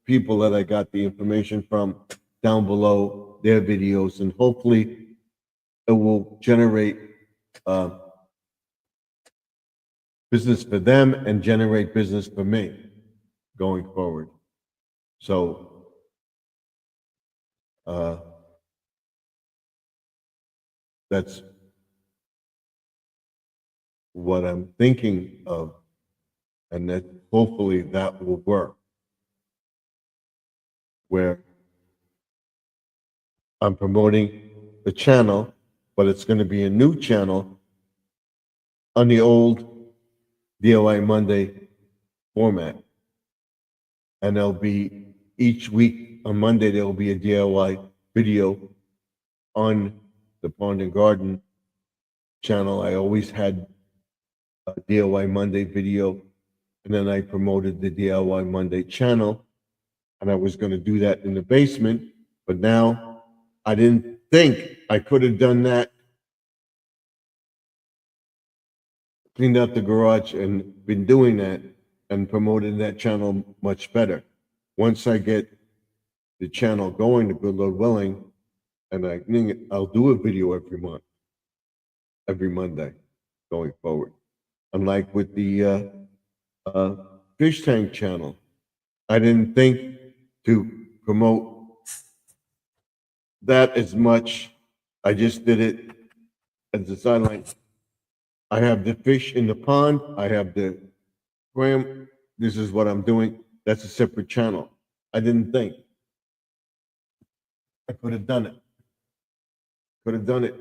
people that I got the information from down below, their videos, and hopefully it will generate business for them and generate business for me going forward. So that's what I'm thinking of, and that hopefully that will work. Where I'm promoting the channel, but it's going to be a new channel on the old DIY Monday format. And there'll be each week on Monday, there'll be a DIY video on the Pond and Garden channel. I always had a DIY Monday video, and then I promoted the DIY Monday channel, and I was going to do that in the basement, but now I didn't think I could have done that, cleaned out the garage and been doing that and promoted that channel much better. Once I get the channel going, the Good Lord willing, and I'll do a video every month, every Monday going forward. Unlike with the fish tank channel, I didn't think to promote that as much. I just did it as a sideline. I have the fish in the pond. I have the aquarium. This is what I'm doing. That's a separate channel. I didn't think. I could have done it. Could have done it.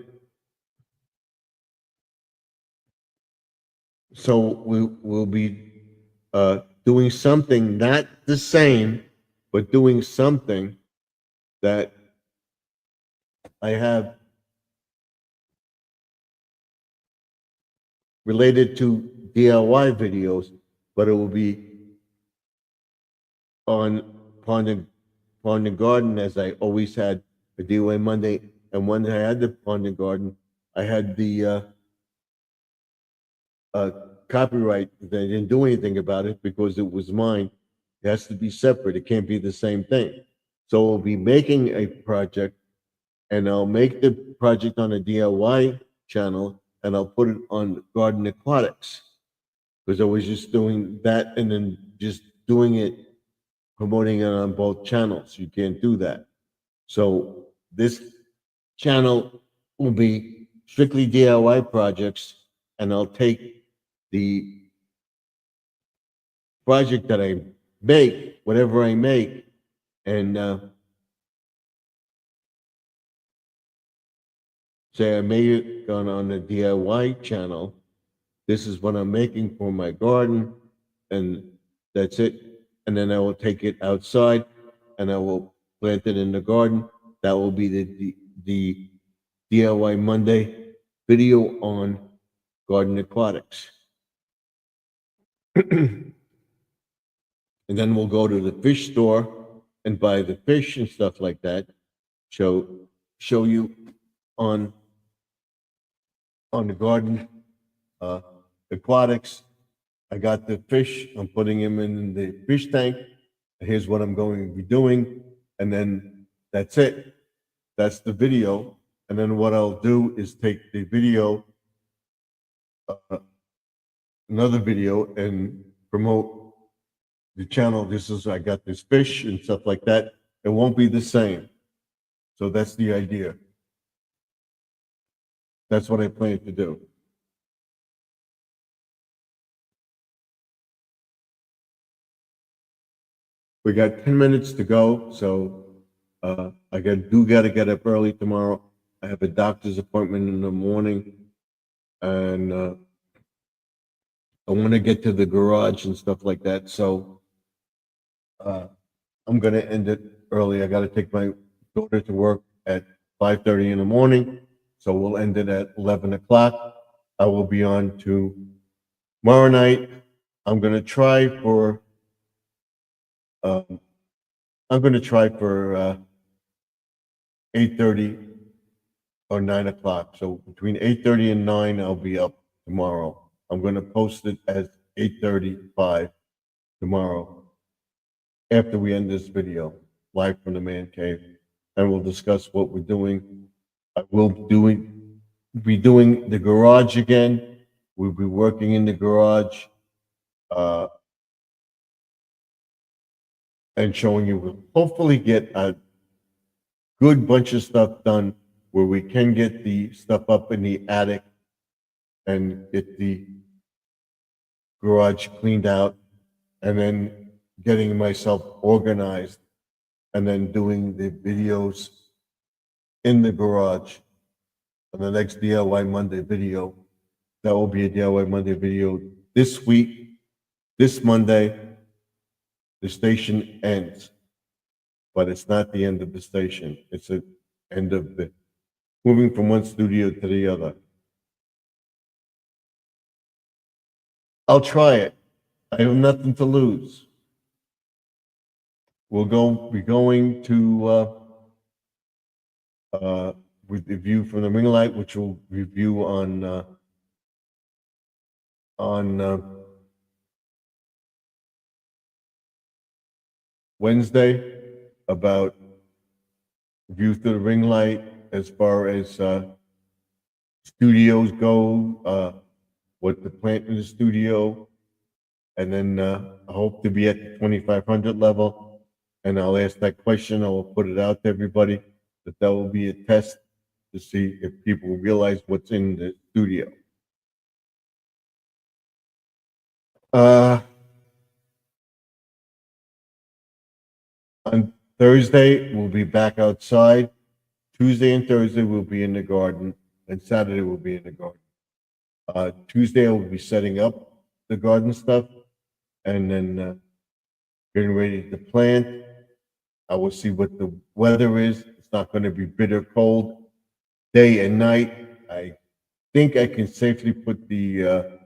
So we'll be doing something, not the same, but doing something that I have related to DIY videos, but it will be on Pond and Garden, as I always had the DIY Monday. And when I had the Pond and Garden, I had the copyright. They didn't do anything about it because it was mine. It has to be separate. It can't be the same thing. So we'll be making a project, and I'll make the project on a DIY channel, and I'll put it on Garden Aquatics, because I was just doing that and then just doing it, promoting it on both channels. You can't do that. So this channel will be strictly DIY projects, and I'll take the project that I make, whatever I make, and say I made it on the DIY channel. This is what I'm making for my garden, and that's it. And then I will take it outside, and I will plant it in the garden. That will be the DIY Monday video on Garden Aquatics. And then we'll go to the fish store and buy the fish and stuff like that. Show you on the Garden Aquatics. I got the fish. I'm putting them in the fish tank. Here's what I'm going to be doing, and then that's it. That's the video. And then what I'll do is take the video, another video, and promote the channel. This is, I got this fish and stuff like that. It won't be the same. So that's the idea. That's what I plan to do. We got 10 minutes to go, so I got to get up early tomorrow. I have a doctor's appointment in the morning, and I want to get to the garage and stuff like that. So I'm going to end it early. I got to take my daughter to work at 5:30 in the morning, so we'll end it at 11 o'clock. I will be on tomorrow night. I'm going to try for. I'm going to try for 8:30 or 9 o'clock. So between 8:30 and 9, I'll be up tomorrow. I'm going to post it as 8:35 tomorrow after we end this video, live from the man cave, and we'll discuss what we're doing. I will be doing the garage again. We'll be working in the garage. And showing you, we'll hopefully get a good bunch of stuff done where we can get the stuff up in the attic and get the garage cleaned out, and then getting myself organized, and then doing the videos in the garage on the next DIY Monday video. That will be a DIY Monday video this week, this Monday. The station ends, but it's not the end of the station. It's the end of the moving from one studio to the other. I'll try it. I have nothing to lose. We'll be going to with the view from the ring light, which we'll review on Wednesday, about view through the ring light as far as studios go, what to plant in the studio, and then I hope to be at the 2,500 level, and I'll ask that question. I will put it out to everybody that will be a test to see if people realize what's in the studio. On Thursday, we'll be back outside. Tuesday and Thursday, we'll be in the garden, and Saturday, we'll be in the garden. Tuesday, I will be setting up the garden stuff, and then getting ready to plant. I will see what the weather is. It's not going to be bitter cold day and night. I think I can safely put the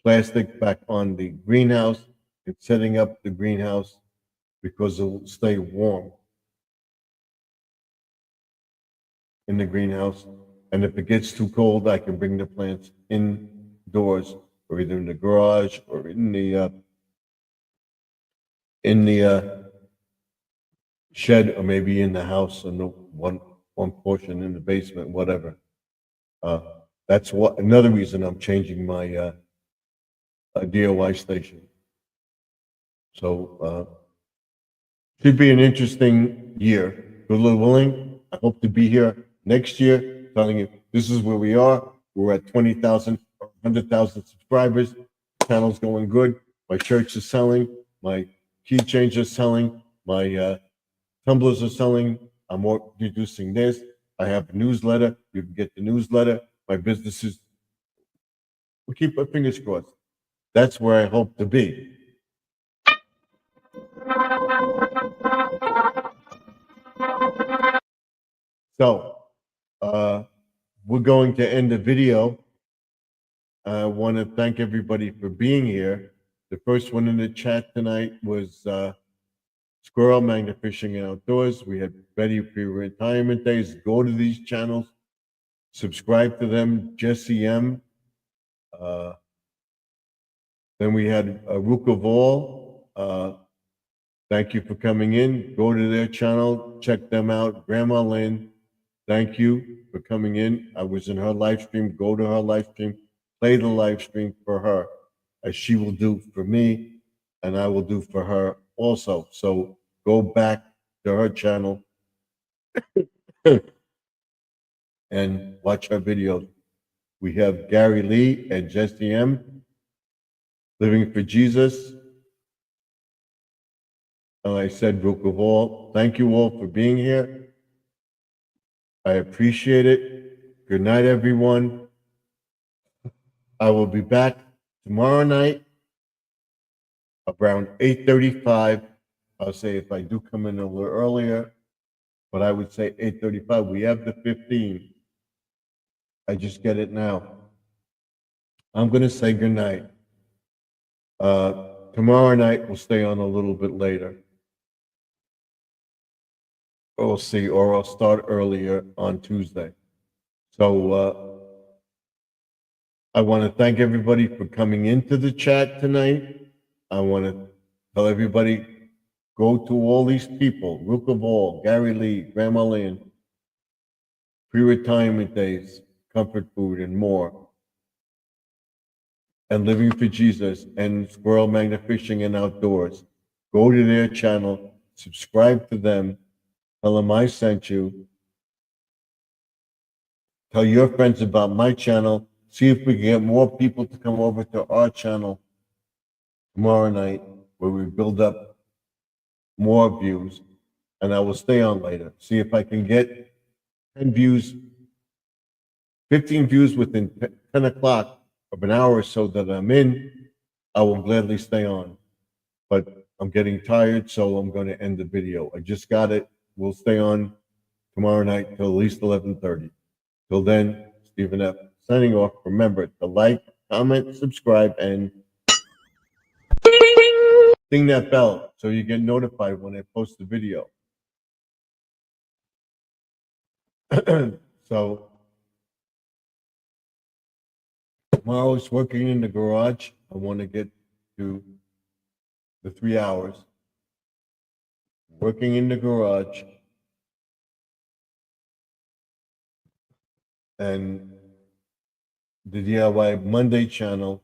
plastic back on the greenhouse and setting up the greenhouse because it'll stay warm in the greenhouse. And if it gets too cold, I can bring the plants indoors, or either in the garage or in the shed, or maybe in the house, and one portion in the basement, whatever. That's another reason I'm changing my DIY station. So should be an interesting year. Good Lord willing, I hope to be here next year telling you this is where we are. We're at 20,000 or 100,000 subscribers. The channel's going good. My shirts are selling. My keychains are selling. My tumblers are selling. I'm introducing this. I have a newsletter. You can get the newsletter. My businesses. We keep our fingers crossed. That's where I hope to be. So, we're going to end the video. I want to thank everybody for being here. The first one in the chat tonight was Squirrel Magnet Fishing and Outdoors. We had Betty for your retirement days. Go to these channels, subscribe to them. Jesse M. Then we had Ruka Vol. Thank you for coming in. Go to their channel, check them out. Grandma Lynn, thank you for coming in. I was in her live stream. Go to her live stream, play the live stream for her, as she will do for me, and I will do for her also. So go back to her channel and watch her videos. We have Gary Lee and Jesse M. Living for Jesus. And I said, Rook of all, thank you all for being here. I appreciate it. Good night, everyone. I will be back tomorrow night around 8:35. I'll say if I do come in a little earlier, but I would say 8:35. We have the 15. I just get it now. I'm going to say good night. Tomorrow night we'll stay on a little bit later. We'll see, or I'll start earlier on Tuesday. So I want to thank everybody for coming into the chat tonight. I want to tell everybody, go to all these people, Rook of All, Gary Lee, Grandma Lynn, Pre-Retirement Days, Comfort Food, and more. And Living for Jesus and Squirrel Magnet Fishing and Outdoors. Go to their channel, subscribe to them, tell them I sent you. Tell your friends about my channel. See if we can get more people to come over to our channel tomorrow night, where we build up more views. And I will stay on later. See if I can get 10 views, 15 views within 10 o'clock of an hour or so that I'm in. I will gladly stay on. But I'm getting tired, so I'm going to end the video. I just got it. We'll stay on tomorrow night till at least 11:30. Till then, Stephen F. signing off. Remember to like, comment, subscribe, and ding that bell so you get notified when I post the video. So tomorrow's working in the garage. I want to get to the 3 hours. Working in the garage. And the DIY Monday channel,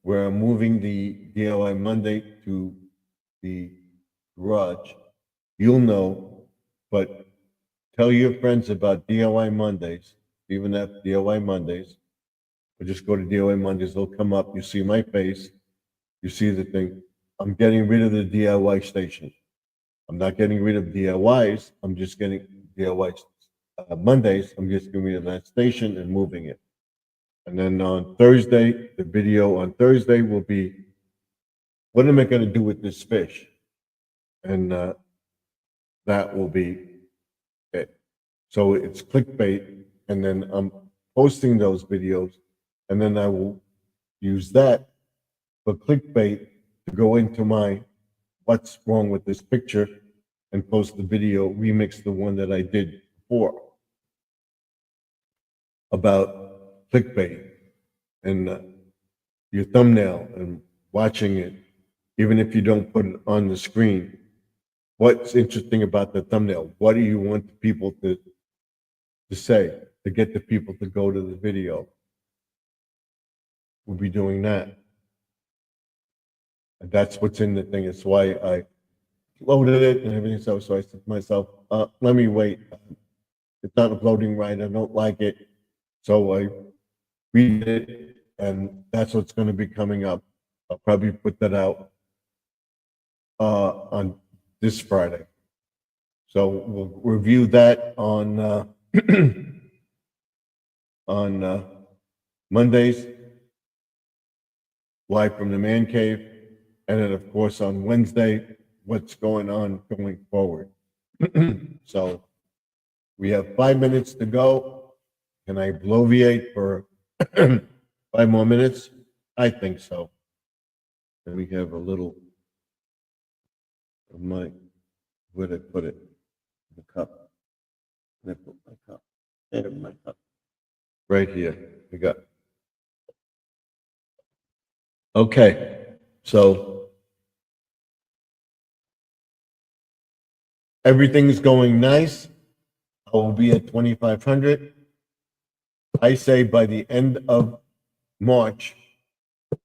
where I'm moving the DIY Monday to the garage. You'll know, but tell your friends about DIY Mondays, even at DIY Mondays. Or just go to DIY Mondays, they'll come up, you see my face, you see the thing. I'm getting rid of the DIY station. I'm not getting rid of DIYs, I'm just getting DIY Mondays, I'm just getting rid of that station and moving it. And then on Thursday, the video on Thursday will be, what am I going to do with this fish? And that will be it. So it's clickbait, and then I'm posting those videos, and then I will use that for clickbait to go into my what's wrong with this picture and post the video, remix the one that I did before about clickbait and your thumbnail and watching it, even if you don't put it on the screen. What's interesting about the thumbnail? What do you want the people to say to get the people to go to the video? We'll be doing that. And that's what's in the thing. It's why I loaded it and everything. So I said to myself, let me wait. It's not uploading right. I don't like it. So I read it, and that's what's going to be coming up. I'll probably put that out on this Friday. So we'll review that on on Mondays, live from the man cave, and then of course on Wednesday, what's going on going forward. So we have 5 minutes to go. Can I bloviate for 5 more minutes? I think so. And we have a little of my, where'd I put it? The cup. I put my cup. There's my cup. Right here. We got. Okay. So everything's going nice. I will be at 2,500. I say by the end of March,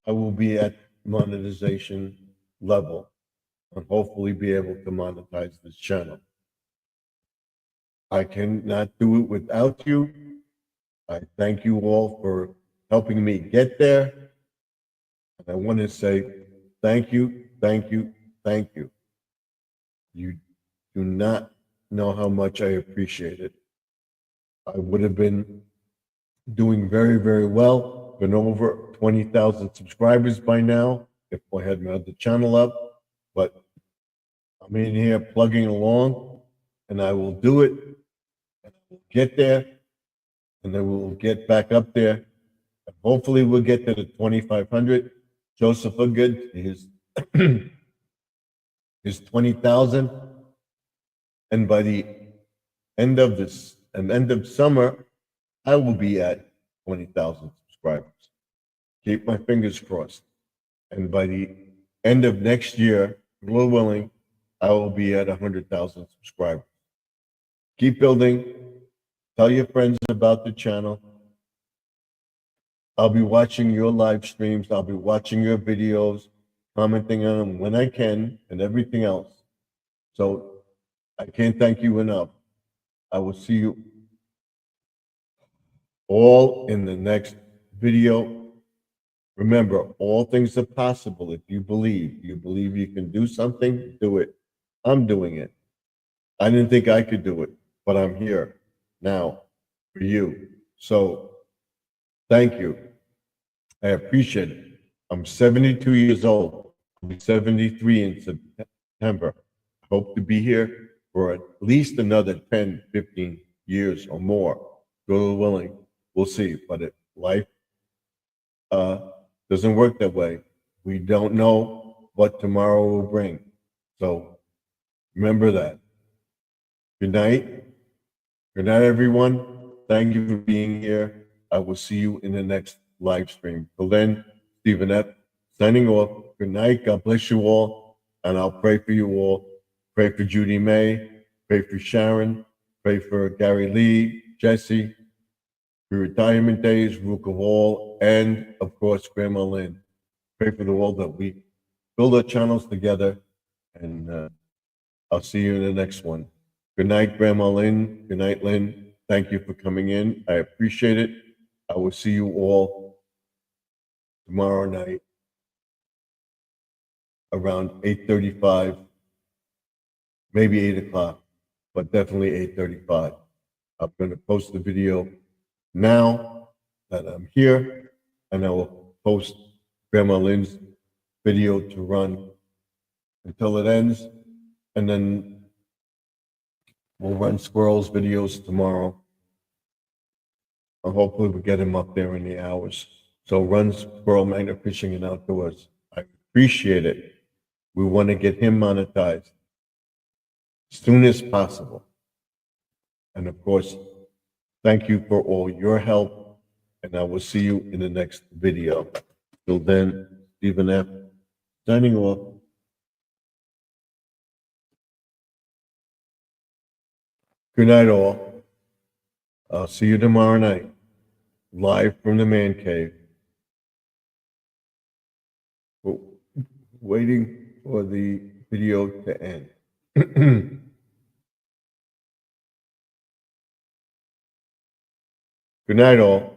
I will be at monetization level and hopefully be able to monetize this channel. I cannot do it without you. I thank you all for helping me get there. And I want to say thank you, thank you, thank you. You do not know how much I appreciate it. I would have been doing very, very well, been over 20,000 subscribers by now if I had my other channel up. But I'm in here plugging along, and I will do it, and I will get there, and then we'll get back up there. And hopefully, we'll get to the 2,500. Joseph Hoodgood, his 20,000. And by the end of summer, I will be at 20,000 subscribers. Keep my fingers crossed. And by the end of next year, Lord willing, I will be at 100,000 subscribers. Keep building. Tell your friends about the channel. I'll be watching your live streams. I'll be watching your videos, commenting on them when I can, and everything else. So I can't thank you enough. I will see you all in the next video. Remember, all things are possible if you believe. You believe you can do something, do it. I'm doing it. I didn't think I could do it, but I'm here now for you. So thank you. I appreciate it. I'm 72 years old. I'll be 73 in September. I hope to be here for at least another 10, 15 years or more. God willing, we'll see. But life doesn't work that way. We don't know what tomorrow will bring. So remember that. Good night. Good night, everyone. Thank you for being here. I will see you in the next live stream. Till then, Stephen F. signing off. Good night. God bless you all. And I'll pray for you all. Pray for Judy May. Pray for Sharon. Pray for Gary Lee, Jesse, for retirement days, Ruka Hall, and of course, Grandma Lynn. Pray for the world that we build our channels together. And I'll see you in the next one. Good night, Grandma Lynn. Good night, Lynn. Thank you for coming in. I appreciate it. I will see you all tomorrow night around 8:35, maybe 8 o'clock, but definitely 8:35. I'm going to post the video now that I'm here, and I will post Grandma Lynn's video to run until it ends, and then we'll run Squirrel's videos tomorrow. And hopefully we'll get him up there in the hours. So run Squirrel Magnet Fishing and Outdoors. I appreciate it. We want to get him monetized as soon as possible. And of course, thank you for all your help, and I will see you in the next video. Till then, Stephen F. signing off. Good night, all. I'll see you tomorrow night, live from the man cave. Waiting for the video to end. Good night, all.